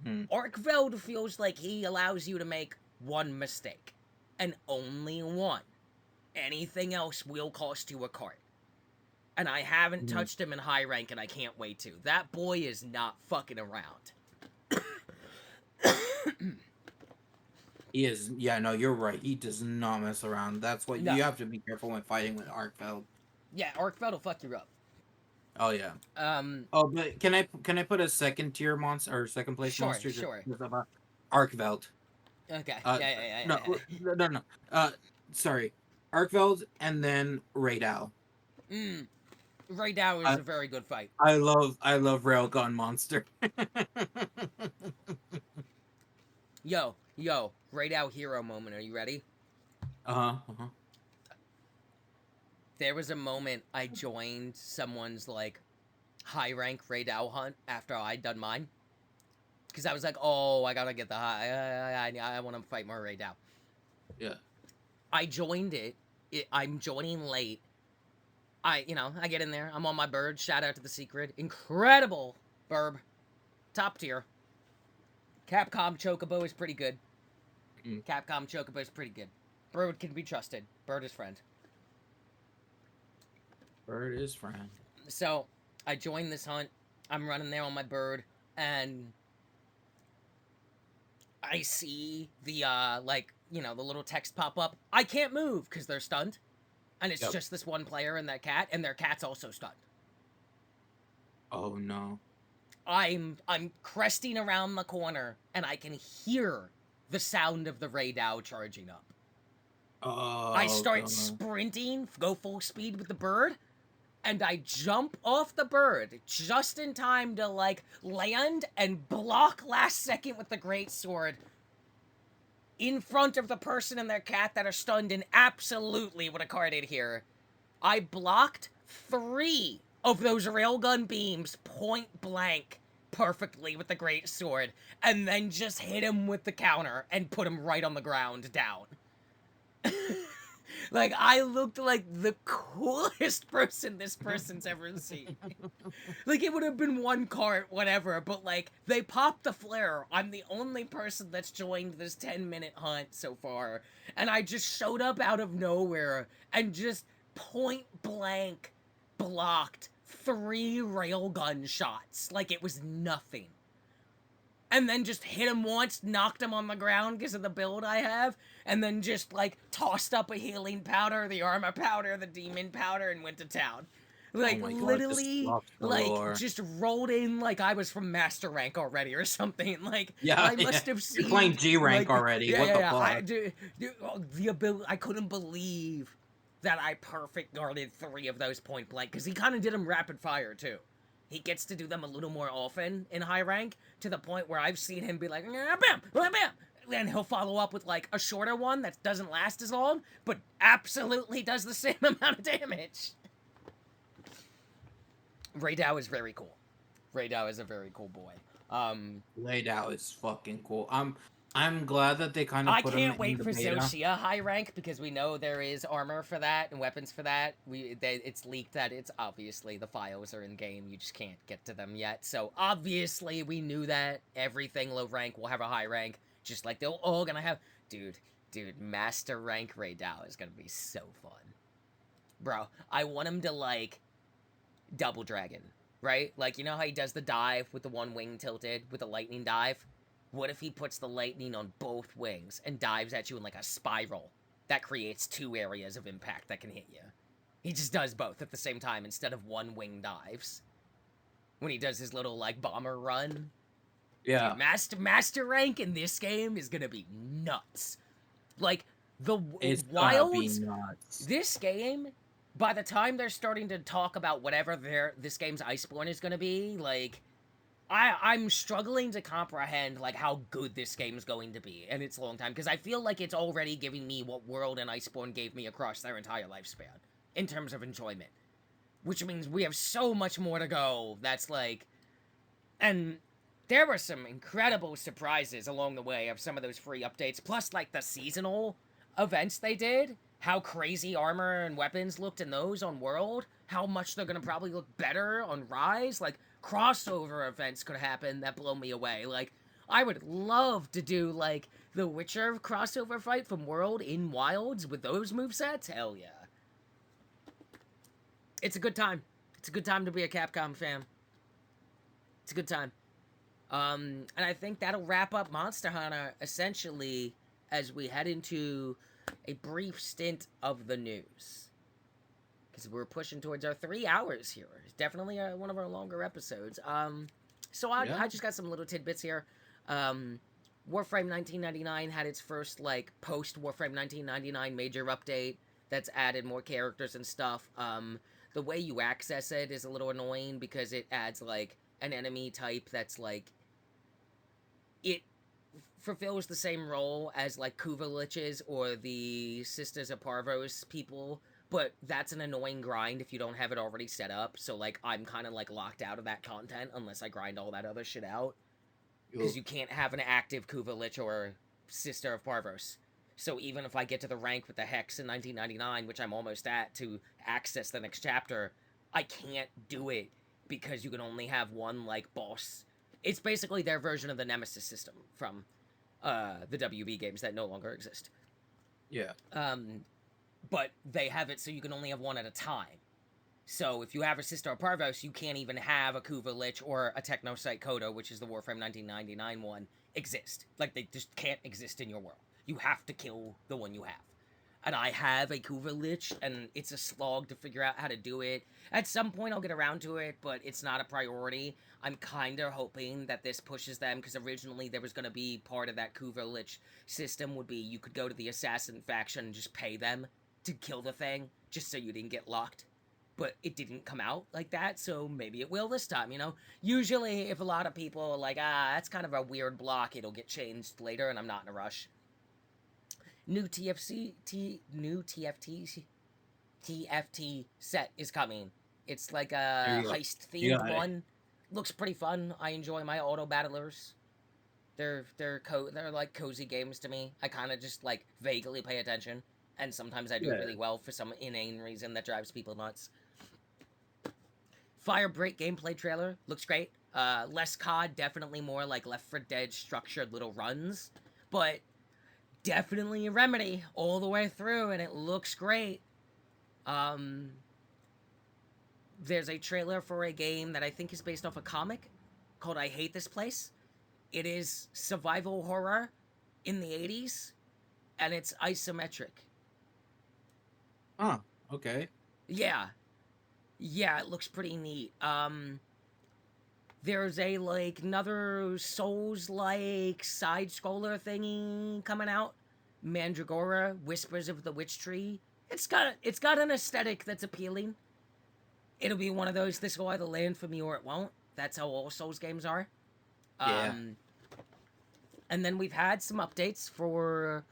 Hmm. Arkveld feels like he allows you to make one mistake and only one. Anything else will cost you a cart. And I haven't touched him in high rank and I can't wait to. That boy is not fucking around. He is, yeah, no, you're right. He does not mess around. That's what No. you have to be careful when fighting with Arkveld. Yeah, Arkveld will fuck you up. Oh yeah. Um, Oh, but can I put a second tier monster or second place sure, monster sure. just about Arkveld? Okay. Uh, Yeah, yeah, yeah, no, yeah. no, no, no. Sorry, Arkveld and then Raidal. Mm. Ray Dow is I a very good fight. I love Railgun monster. Yo, Ray Dow hero moment. Are you ready? Uh-huh. Uh-huh. There was a moment I joined someone's like high rank Ray Dow hunt after I'd done mine. Because I was like, oh, I gotta get the high. I want to fight more Ray Dow. Yeah. I joined I'm joining late. I get in there. I'm on my bird. Shout out to the secret. Incredible burb. Top tier. Capcom Chocobo is pretty good. Mm. Capcom Chocobo is pretty good. Bird can be trusted. Bird is friend. Bird is friend. So I joined this hunt. I'm running there on my bird, and I see the the little text pop up. I can't move because they're stunned, and it's Yep. just this one player and their cat, and their cat's also stunned. Oh no. I'm cresting around the corner, and I can hear the sound of the Radow charging up. I Oh start god. sprinting, go full speed with the bird, and I jump off the bird just in time to like land and block last second with the great sword in front of the person and their cat that are stunned and absolutely what a carded here. I blocked 3 of those railgun beams point blank perfectly with the great sword and then just hit him with the counter and put him right on the ground down. Like, I looked like the coolest person this person's ever seen. Like, it would have been one cart, whatever, but like, they popped the flare. I'm the only person that's joined this 10-minute hunt so far. And I just showed up out of nowhere and just point blank blocked 3 railgun shots like it was nothing. And then just hit him once, knocked him on the ground because of the build I have, and then just like tossed up a healing powder, the armor powder, the demon powder, and went to town. Oh Like my god, just literally, lost like galore. just rolled in like I was from master rank already or something. Like Yeah, I yeah. must have You're playing seen G rank like already. yeah What yeah the yeah. fuck? The ability I couldn't believe that I perfect guarded 3 of those point blank because he kind of did them rapid fire too. He gets to do them a little more often in high rank to the point where I've seen him be like, bam, bam, bam. And he'll follow up with like a shorter one that doesn't last as long, but absolutely does the same amount of damage. Radow is very cool. Radow is a very cool boy. Laid out is fucking cool. I'm glad that they kind of I put him can't in wait the for beta. Zoshia high rank because we know there is armor for that and weapons for that. It's leaked that it's obviously the files are in game. You just can't get to them yet. So obviously we knew that everything low rank will have a high rank, just like they're all gonna have. Dude, master rank Radow is gonna be so fun, bro. I want him to like double dragon. right? Like, you know how he does the dive with the one wing tilted with the lightning dive? What if he puts the lightning on both wings and dives at you in like a spiral? That creates two areas of impact that can hit you. He just does both at the same time instead of one wing dives. When he does his little like bomber run. Yeah. Dude, master rank in this game is gonna be nuts. Like the It's gonna be wilds, nuts. this game, by the time they're starting to talk about whatever this game's Iceborne is gonna be, like I'm struggling to comprehend like how good this game's going to be in its long time, because I feel like it's already giving me what World and Iceborne gave me across their entire lifespan in terms of enjoyment. Which means we have so much more to go. That's like, and there were some incredible surprises along the way of some of those free updates, plus like the seasonal events they did, how crazy armor and weapons looked in those on World, how much they're gonna probably look better on Rise. Like crossover events could happen that blow me away. Like I would love to do like the Witcher crossover fight from World in Wilds with those movesets. Hell yeah. It's a good time. It's a good time to be a Capcom fan. It's a good time. And I think that'll wrap up Monster Hunter, essentially, as we head into a brief stint of the news. Because we're pushing towards our 3 hours here. It's definitely one of our longer episodes. So I just got some little tidbits here. Warframe 1999 had its first, like, post-Warframe 1999 major update that's added more characters and stuff. The way you access it is a little annoying because it adds, like, an enemy type that's, like, it fulfills the same role as, like, Kuvaliches or the Sisters of Parvos people, but that's an annoying grind if you don't have it already set up, so, like, I'm kind of, like, locked out of that content unless I grind all that other shit out. Because you can't have an active Kuvalich or Sister of Parvos. So even if I get to the rank with the Hex in 1999, which I'm almost at, to access the next chapter, I can't do it because you can only have one, like, boss. It's basically their version of the Nemesis system from the WB games that no longer exist. Yeah. But they have it so you can only have one at a time. So if you have a Sister of Parvos, you can't even have a Kuvalich or a Technocyte Kodo, which is the Warframe 1999 one, exist. Like, they just can't exist in your world. You have to kill the one you have. And I have a Kuvalich, and it's a slog to figure out how to do it. At some point, I'll get around to it, but it's not a priority. I'm kind of hoping that this pushes them, because originally there was going to be part of that Kuvalich system would be you could go to the Assassin faction and just pay them to kill the thing, just so you didn't get locked. But it didn't come out like that, so maybe it will this time, you know? Usually, if a lot of people are like, that's kind of a weird block, it'll get changed later, and I'm not in a rush. New TFT set is coming. It's like a heist-themed one. Looks pretty fun. I enjoy my auto battlers. They're like cozy games to me. I kind of just like vaguely pay attention, and sometimes I do really well for some inane reason that drives people nuts. Firebreak gameplay trailer looks great. Less COD, definitely more like Left 4 Dead structured little runs, but definitely a Remedy all the way through, and it looks great. There's a trailer for a game that I think is based off a comic called I Hate This Place. It is survival horror in the 80s, and it's isometric. Huh, okay. Yeah, it looks pretty neat. There's a, like, another Souls-like side-scroller thingy coming out. Mandragora, Whispers of the Witch Tree. It's got an aesthetic that's appealing. It'll be one of those, this will either land for me or it won't. That's how all Souls games are. Yeah. And then we've had some updates for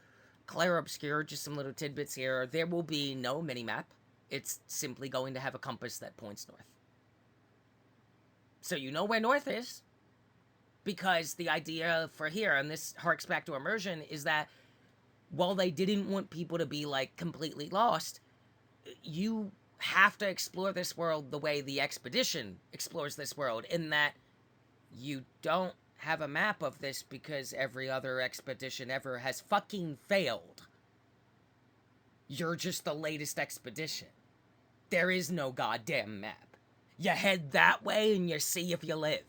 Claire Obscure, just some little tidbits here. There will be no minimap. It's simply going to have a compass that points north. So you know where north is. Because the idea for here, and this harks back to Immersion, is that while they didn't want people to be, like, completely lost, you have to explore this world the way the expedition explores this world, in that you don't have a map of this because every other expedition ever has fucking failed. You're just the latest expedition. There is no goddamn map. You head that way and you see if you live.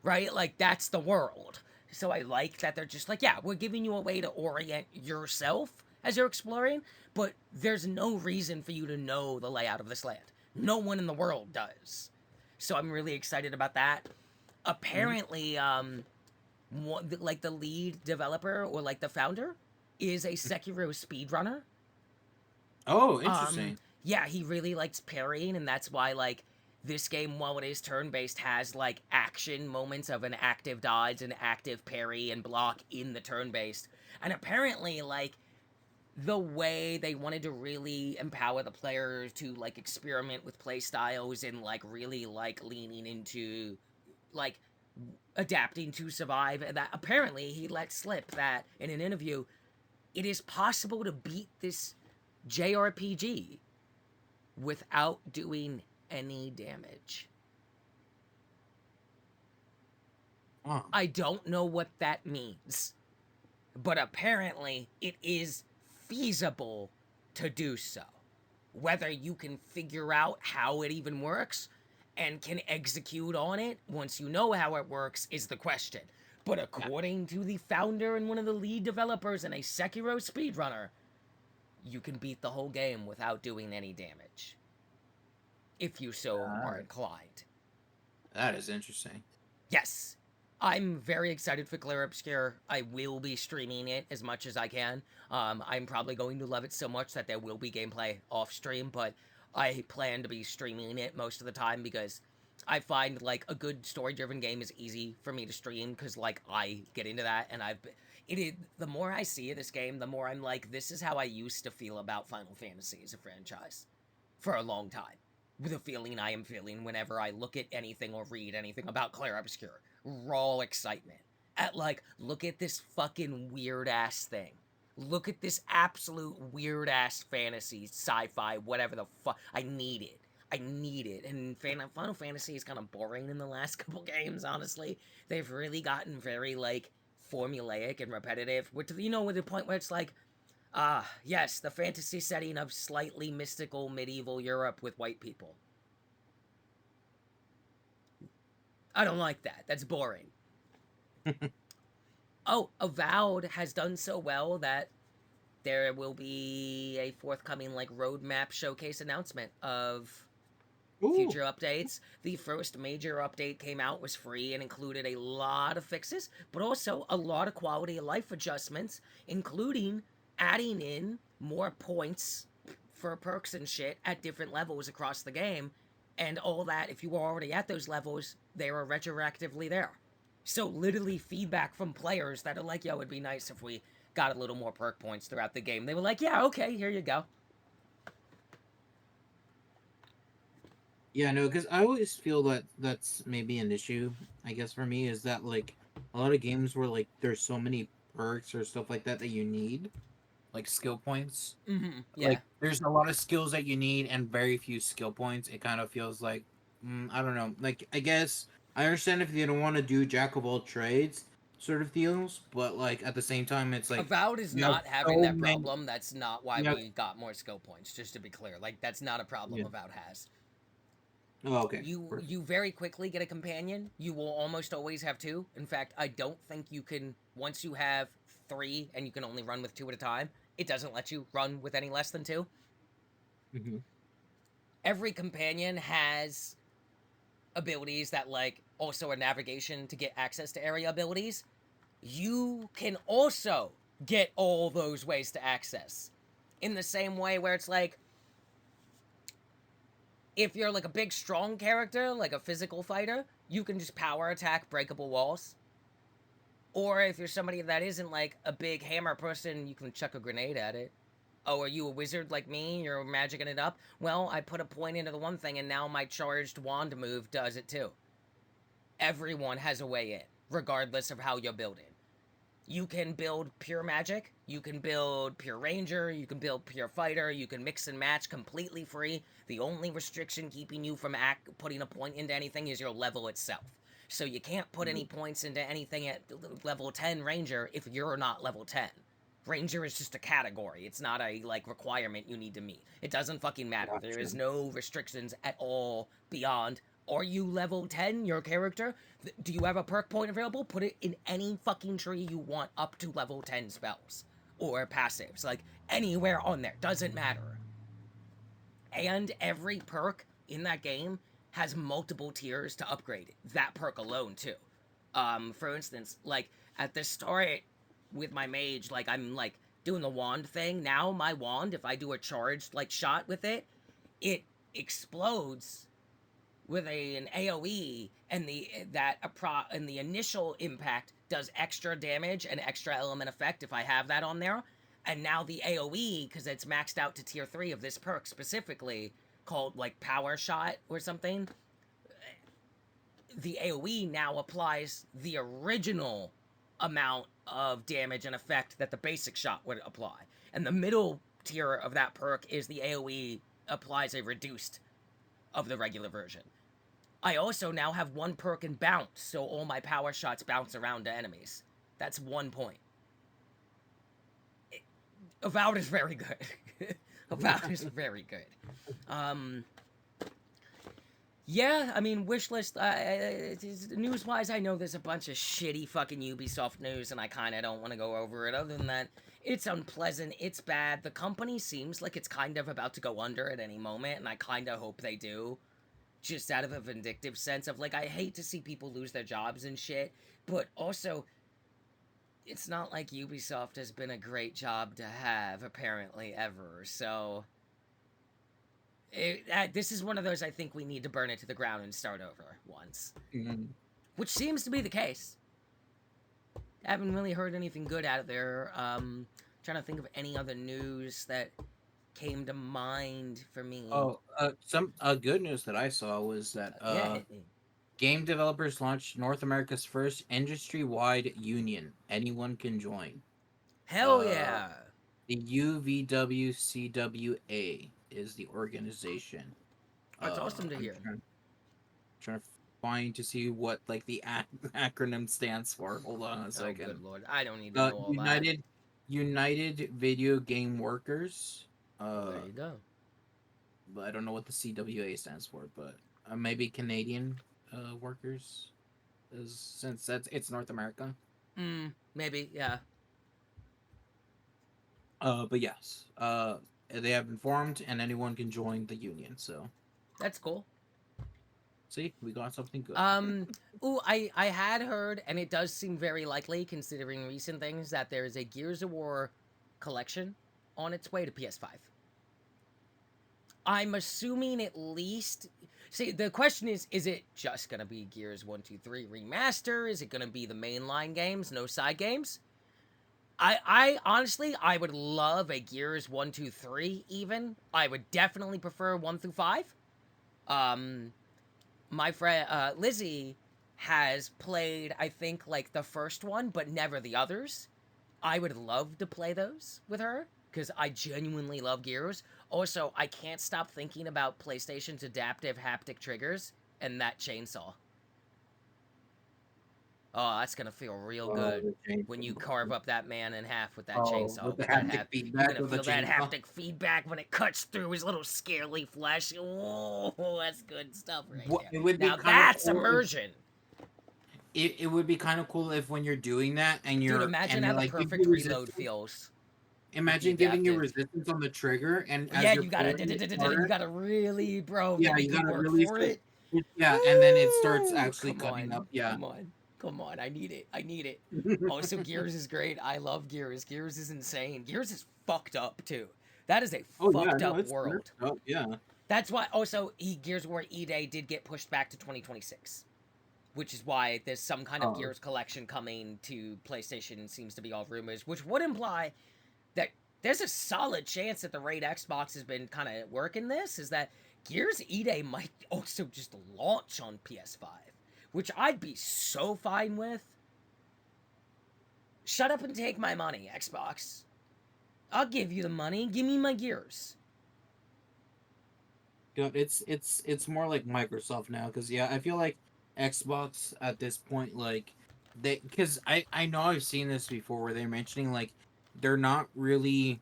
Right? Like, that's the world. So I like that they're just like, yeah, we're giving you a way to orient yourself as you're exploring, but there's no reason for you to know the layout of this land. No one in the world does. So I'm really excited about that. Mhm. Apparently, like the lead developer or like the founder is a Sekiro speedrunner. Oh, Um, interesting. yeah, he really likes parrying, and that's why like this game, while it is turn-based, has like action moments of an active dodge, an active parry and block in the turn-based. And apparently, like the way they wanted to really empower the player to like experiment with play styles and like really like leaning into like adapting to survive, and that apparently he let slip that in an interview it is possible to beat this JRPG without doing any damage. Oh, I don't know what that means, but apparently it is feasible to do so. Whether you can figure out how it even works and can execute on it once you know how it works is the question. But yeah. according to the founder and one of the lead developers and a Sekiro speedrunner, you can beat the whole game without doing any damage, if you so are Alright. inclined. That is interesting. Yes, I'm very excited for Clear Obscure. I will be streaming it as much as I can. I'm probably going to love it so much that there will be gameplay off stream, but I plan to be streaming it most of the time because I find like a good story driven game is easy for me to stream because like I get into that and it is the more I see of this game, the more I'm like, this is how I used to feel about Final Fantasy as a franchise for a long time. The feeling I am feeling whenever I look at anything or read anything about Claire Obscure. Raw excitement. At like, look at this fucking weird ass thing. Look at this absolute weird ass fantasy, sci-fi, whatever the fuck. I need it. I need it. And Final Fantasy is kind of boring in the last couple games, honestly. They've really gotten very, like, formulaic and repetitive. With the point where it's like, yes, the fantasy setting of slightly mystical medieval Europe with white people. I don't like that. That's boring. Oh, Avowed has done so well that there will be a forthcoming like roadmap showcase announcement of Ooh. future updates. The first major update came out, was free, and included a lot of fixes, but also a lot of quality of life adjustments, including adding in more points for perks and shit at different levels across the game. And all that, if you were already at those levels, they were retroactively there. So, literally, feedback from players that are like, yo, it'd be nice if we got a little more perk points throughout the game. They were like, yeah, okay, here you go. Yeah, no, because I always feel that that's maybe an issue, I guess, for me, is that, like, a lot of games where, like, there's so many perks or stuff like that that you need, like skill points. Yeah. Like, there's a lot of skills that you need and very few skill points. It kind of feels like, I don't know. Like, I guess I understand if you don't want to do jack of all trades sort of deals, but, like, at the same time, it's like, Avowed is you have not having so that many. problem. That's not why You have, we got more skill points, just to be clear. Like, that's not a problem yeah. Avowed has. Oh, okay. Perfect. You very quickly get a companion. You will almost always have two. In fact, I don't think you can once you have three and you can only run with two at a time, it doesn't let you run with any less than two. Hmm. Every companion has abilities that like also a navigation to get access to area abilities. You can also get all those ways to access. In the same way where it's like if you're like a big strong character, like a physical fighter, you can just power attack breakable walls. Or if you're somebody that isn't like a big hammer person, you can chuck a grenade at it. Oh, are you a wizard like me? You're magicking it up? Well, I put a point into the one thing and now my charged wand move does it too. Everyone has a way in, regardless of how you're building. You can build pure magic, you can build pure ranger, you can build pure fighter, you can mix and match completely free. The only restriction keeping you from putting a point into anything is your level itself. So you can't put any points into anything at level 10 ranger if you're not level 10, Ranger is just a category. It's not a like requirement you need to meet. It doesn't fucking matter. There Gotcha. is no restrictions at all beyond. Are you level 10, your character? Do you have a perk point available? Put it in any fucking tree you want up to level 10 spells or passives. Like anywhere on there. Doesn't matter. And every perk in that game has multiple tiers to upgrade that perk alone too. For instance, like at the start with my mage, like I'm like doing the wand thing. Now my wand, if I do a charged like shot with it, it explodes with an AOE, and the initial impact does extra damage and extra element effect if I have that on there. And now the AOE, because it's maxed out to tier 3 of this perk specifically, called like Power Shot or something, the AOE now applies the original amount of damage and effect that the basic shot would apply. And the middle tier of that perk is the AOE applies a reduced of the regular version. I also now have one perk in bounce, so all my power shots bounce around to enemies. That's 1 point. Avowed is very good. Avowed is very good. Yeah, I mean, wishlist, news-wise, I know there's a bunch of shitty fucking Ubisoft news, and I kind of don't want to go over it. Other than that, it's unpleasant, it's bad. The company seems like it's kind of about to go under at any moment, and I kind of hope they do. Just out of a vindictive sense of, like, I hate to see people lose their jobs and shit, but also, it's not like Ubisoft has been a great job to have, apparently, ever, so... this is one of those I think we need to burn it to the ground and start over once. Mm-hmm. Which seems to be the case. I haven't really heard anything good out of there. Trying to think of any other news that came to mind for me. Some good news that I saw was that Yeah. game developers launched North America's first industry-wide union. Anyone can join. Hell yeah. The UVWCWA is the organization. That's awesome to hear. Trying to find to see what like the acronym stands for. Hold on a second. Oh, good lord. I don't need to know all United Video Game Workers. There you go. But I don't know what the CWA stands for, but maybe Canadian workers, since it's North America. Maybe, yeah. But yes, they have been formed, and anyone can join the union. So that's cool. See, we got something good. Ooh, I had heard, and it does seem very likely, considering recent things, that there is a Gears of War collection on its way to PS5. I'm assuming at least... See, the question is it just going to be Gears 1, 2, 3 Remaster? Is it going to be the mainline games, no side games? I honestly, I would love a Gears 1, 2, 3 even. I would definitely prefer 1 through 5. My friend, Lizzie, has played, I think, like, the first one, but never the others. I would love to play those with her, because I genuinely love Gears. Also, I can't stop thinking about PlayStation's adaptive haptic triggers and that chainsaw. Oh, that's gonna feel real good when you carve up that man in half with that chainsaw. With the haptic feedback. You're gonna feel that haptic feedback when it cuts through his little scaly flesh. Oh, that's good stuff right there. Now that's immersion. It would be kind of cool if when you're doing that and you're... Dude, imagine how the perfect reload feels. Imagine giving you resistance on the trigger, and yeah, you gotta really, bro. Yeah, you gotta really for it. Yeah, and then it starts actually cutting up. Yeah, come on, I need it. Also, Gears is great. I love Gears. Gears is insane. Gears is fucked up too. That is a fucked up world. Yeah, that's why. Also, Gears of War E-Day did get pushed back to 2026. Which is why there's some kind of Gears collection coming to PlayStation, seems to be all rumors, which would imply that there's a solid chance that the rate Xbox has been kind of working this, is that Gears E-Day might also just launch on PS5, which I'd be so fine with. Shut up and take my money, Xbox. I'll give you the money. Give me my Gears. It's more like Microsoft now, because I feel like Xbox at this point, like, because I know I've seen this before where they're mentioning like they're not really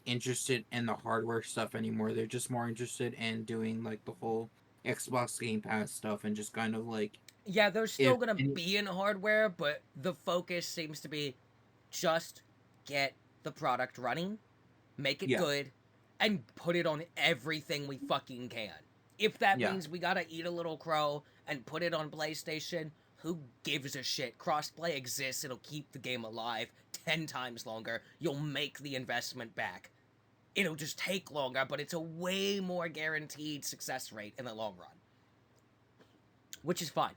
interested in the hardware stuff anymore. They're just more interested in doing like the whole Xbox Game Pass stuff and just kind of like Yeah, they're still if gonna any, be in hardware, but the focus seems to be just get the product running, make it yeah, good, and put it on everything we fucking can. If that yeah, means we gotta eat a little crow and put it on PlayStation, who gives a shit? Crossplay exists, it'll keep the game alive 10 times longer. You'll make the investment back. It'll just take longer, but it's a way more guaranteed success rate in the long run, which is fine.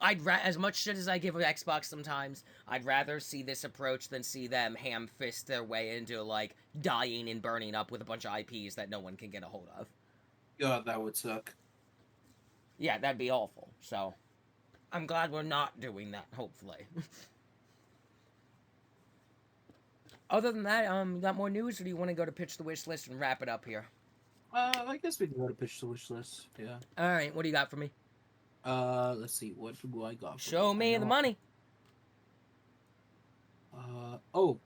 As much shit as I give Xbox sometimes, I'd rather see this approach than see them ham fist their way into like dying and burning up with a bunch of IPs that no one can get a hold of. God, that would suck. Yeah, that'd be awful. So I'm glad we're not doing that. Hopefully. Other than that, you got more news, or do you want to go to pitch the wish list and wrap it up here? I guess we can go to pitch the wish list. Yeah. All right, what do you got for me? Let's see. What do I got for Show you? I me the know. money. Oh.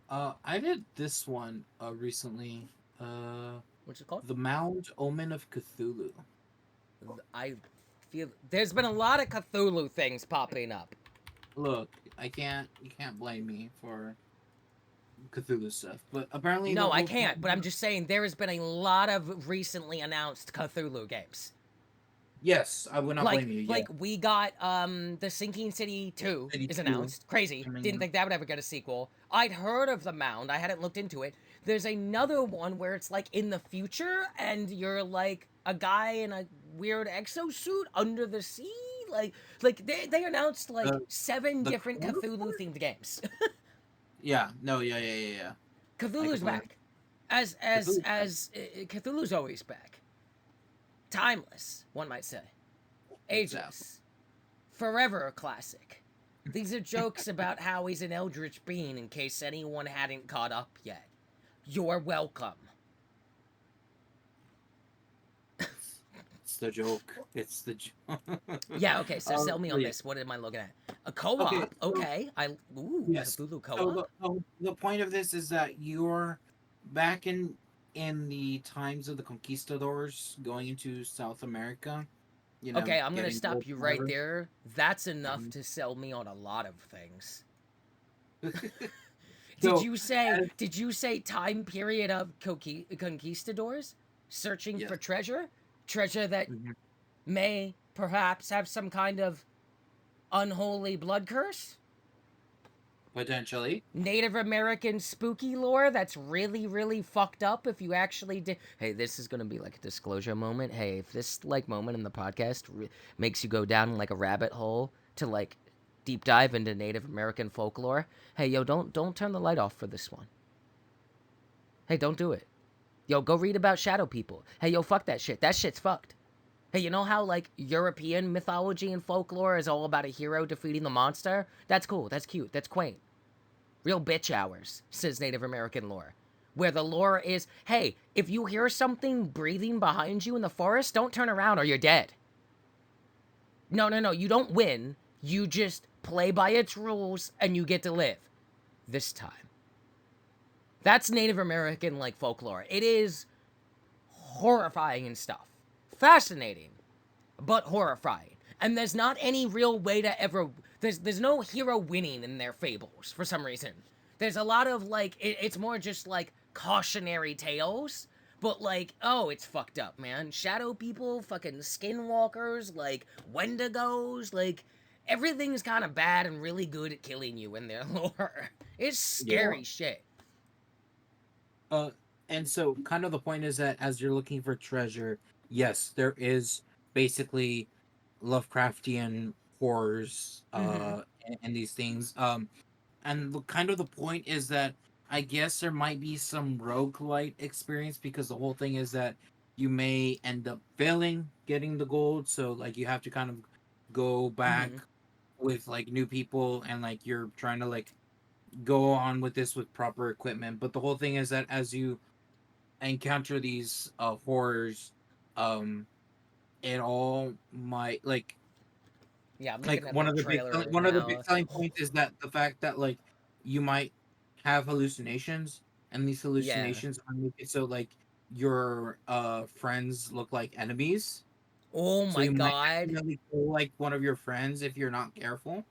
I did this one recently. Uh, What's it called? The Mound Omen of Cthulhu. I feel there's been a lot of Cthulhu things popping up. Look, you can't blame me for Cthulhu stuff, but apparently the No, I whole can't. But I'm just saying there has been a lot of recently announced Cthulhu games. yes, I would not blame you. Yeah, Like we got the Sinking City 2 City is 2 announced. Crazy. coming Didn't out. think that would ever get a sequel. I'd heard of the Mound. I hadn't looked into it. There's another one where it's like in the future and you're like a guy in a weird exosuit under the sea. Like they announced like The 7 the different corner Cthulhu part? themed games. Yeah, no, yeah. I Cthulhu's completely back. As Cthulhu. Cthulhu's always back. Timeless, one might say. Exactly. Ageless. Forever a classic. These are jokes about how he's an eldritch being in case anyone hadn't caught up yet. You're welcome. It's the joke. It's the joke. Yeah, okay, so sell me on Yeah. this. What am I looking at? A Okay, co-op. so Okay. Ooh, yes. Cthulhu So co-op? the point of this is that you're back in the times of the conquistadors going into South America, Okay, I'm gonna getting gold, stop you right whatever. there. That's enough Mhm. to sell me on a lot of things. So, as, Did you say time period of conquistadors searching yes, for treasure? Treasure that mhm, may perhaps have some kind of unholy blood curse? potentially. Native American spooky lore that's really, really fucked up if you actually did. Hey, this is gonna be like a disclosure moment. Hey, if this like moment in the podcast makes you go down like a rabbit hole to like deep dive into Native American folklore, hey, yo, don't turn the light off for this one. Hey, don't do it. Yo, go read about shadow people. Hey, yo, fuck that shit. That shit's fucked. Hey, you know how like European mythology and folklore is all about a hero defeating the monster? That's cool. That's cute. That's quaint. Real bitch hours, says Native American lore. Where the lore is, hey, if you hear something breathing behind you in the forest, don't turn around or you're dead. No, you don't win. You just play by its rules and you get to live. This time. That's Native American like folklore. It is horrifying and stuff. Fascinating, but horrifying. And there's not any real way to ever there's no hero winning in their fables for some reason. There's a lot of like it's more just like cautionary tales, but like oh, it's fucked up, man. Shadow people, fucking skinwalkers, like wendigos, like everything's kind of bad and really good at killing you in their lore. It's Yeah. scary shit. Uh, and so kind of the point is that as you're looking for treasure, yes, there is basically Lovecraftian horrors Mhm. and these things. And kind of the point is that I guess there might be some roguelite experience because the whole thing is that you may end up failing getting the gold, so like you have to kind of go back Mhm. with like new people and like you're trying to like go on with this with proper equipment. But the whole thing is that as you encounter these horrors, um it all might Yeah, I'm like looking at the trailer right one of the big now. selling points is that the fact that like you might have hallucinations, and these Yeah. hallucinations are make it so like your friends look like enemies. Oh So my you might god. accidentally kill like one of your friends if you're not careful,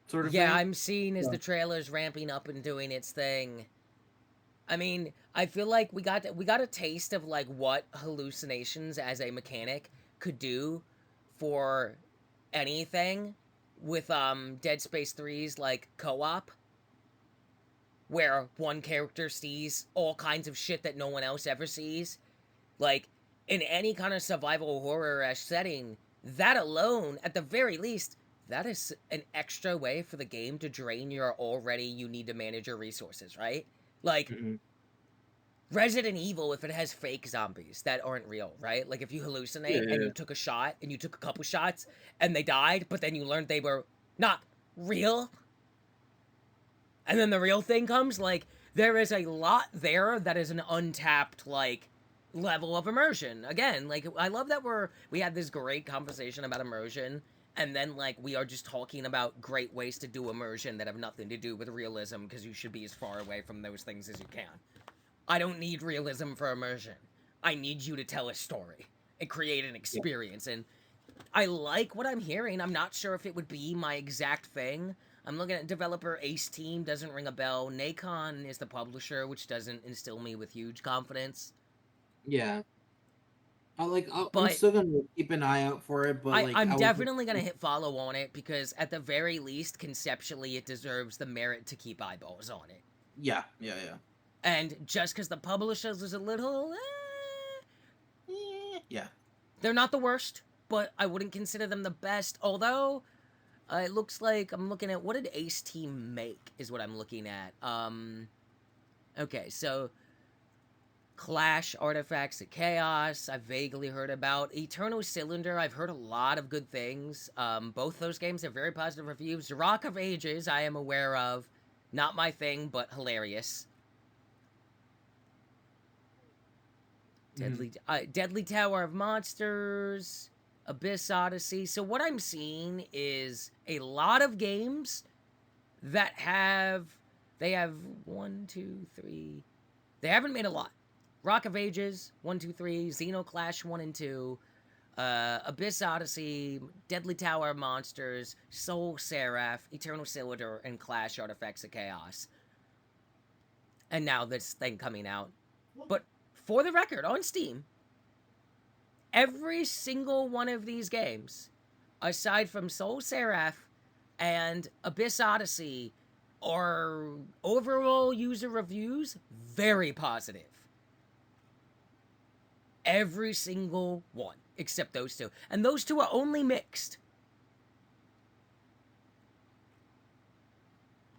sort of Yeah, thing. I'm seeing as the So, trailer's ramping up and doing its thing. I mean, I feel like we got a taste of like what hallucinations as a mechanic could do for anything with Dead Space 3's like co-op where one character sees all kinds of shit that no one else ever sees. Like in any kind of survival horror setting, that alone, at the very least, that is an extra way for the game to drain your already you need to manage your resources, right? Like mhm. Resident Evil, if it has fake zombies that aren't real, right? Like if you Yeah, hallucinate and yeah, you took a shot and you took a couple shots and they died, but then you learned they were not real, and then the real thing comes, like there is a lot there that is an untapped like level of immersion. Again, like I love that we had this great conversation about immersion, and then like we are just talking about great ways to do immersion that have nothing to do with realism because you should be as far away from those things as you can. I don't need realism for immersion. I need you to tell a story and create an yeah. experience. And I like what I'm hearing. I'm not sure if it would be my exact thing. I'm looking at developer Ace Team, doesn't ring a bell. Nacon is the publisher, which doesn't instill me with huge confidence. Yeah. I'm But still gonna keep an eye out for it, but like I'm I was definitely going to hit follow on it because, at the very least, conceptually, it deserves the merit to keep eyeballs on it. yeah, yeah, yeah. And just because the publishers is a little. Yeah. They're not the worst, but I wouldn't consider them the best. Although it looks like I'm looking at what did Ace Team make is what I'm looking at. Okay, so Clash, Artifacts of Chaos, I've vaguely heard about. Eternal Cylinder, I've heard a lot of good things. Both those games have very positive reviews. Rock of Ages, I am aware of. Not my thing, but hilarious. Mhm. Deadly Tower of Monsters, Abyss Odyssey. So what I'm seeing is a lot of games that they have one, two, three. They haven't made a lot. Rock of Ages, 1, 2, 3, Xenoclash 1 and 2, Abyss Odyssey, Deadly Tower of Monsters, Soul Seraph, Eternal Cylinder, and Clash Artifacts of Chaos. And now this thing coming out. But for the record, on Steam, every single one of these games, aside from Soul Seraph and Abyss Odyssey, are overall user reviews very positive. Every single one, except those two. And those two are only mixed.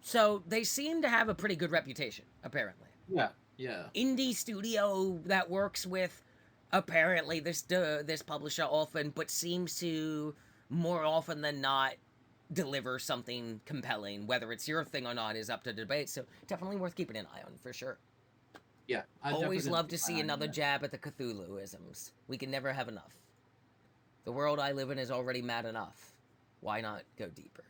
So they seem to have a pretty good reputation, apparently. Yeah, yeah. Indie studio that works with apparently this publisher often, but seems to more often than not deliver something compelling. Whether it's your thing or not is up to debate. So definitely worth keeping an eye on for sure. Yeah. I definitely Always gonna love keep to my see eye on another that. jab at the Cthulhuisms. We can never have enough. The world I live in is already mad enough. Why not go deeper?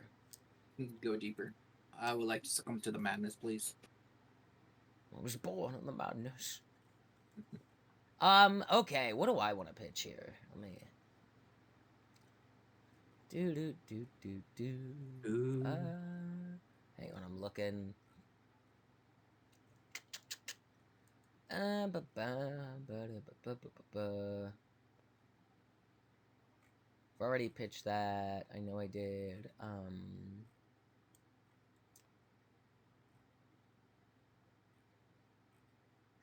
Go deeper. I would like to succumb to the madness, please. I was born in the madness. Okay, what do I want to pitch here? Let me do. Ooh. Hang on, I'm looking. I've already pitched that. I know I did.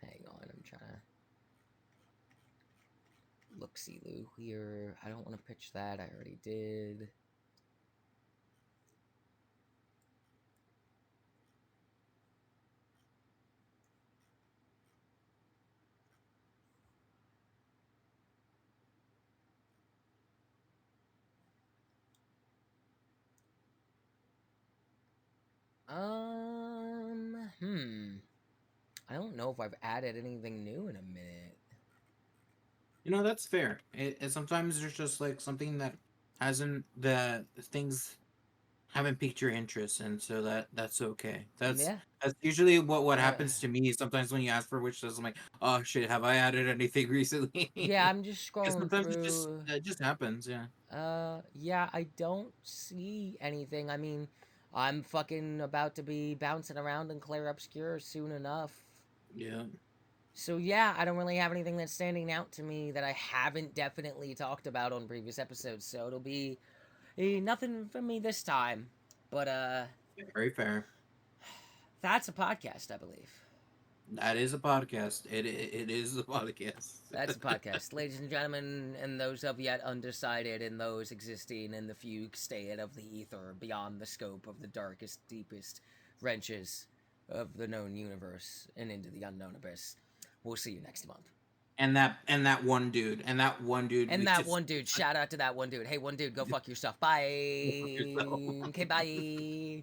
Hang on, I'm trying to look see Lou here. I don't want to pitch that. I already did. I don't know if I've added anything new in a minute. You know, that's fair. It sometimes there's just like something that hasn't the things haven't piqued your interest, and so that's okay. That's Yeah. That's usually what Uh, happens to me. Sometimes when you ask for wish lists, I'm like, oh shit, have I added anything recently? yeah, I'm just Because scrolling sometimes through. it just happens. Yeah. Yeah, I don't see anything. I mean, I'm fucking about to be bouncing around in Clair Obscure soon enough. Yeah. So yeah, I don't really have anything that's standing out to me that I haven't definitely talked about on previous episodes. So it'll be nothing from me this time. But Very fair. that's a podcast, I believe. That is a podcast. It is a podcast. That's a podcast. Ladies and gentlemen, and those of yet undecided, and those existing in the fugue state of the ether beyond the scope of the darkest, deepest wrenches of the known universe and into the unknown abyss. We'll see you next month. And that one dude And we that just one dude, shout out to that one dude. Hey, one dude, go fuck yourself. fuck yourself. Bye. Okay, bye.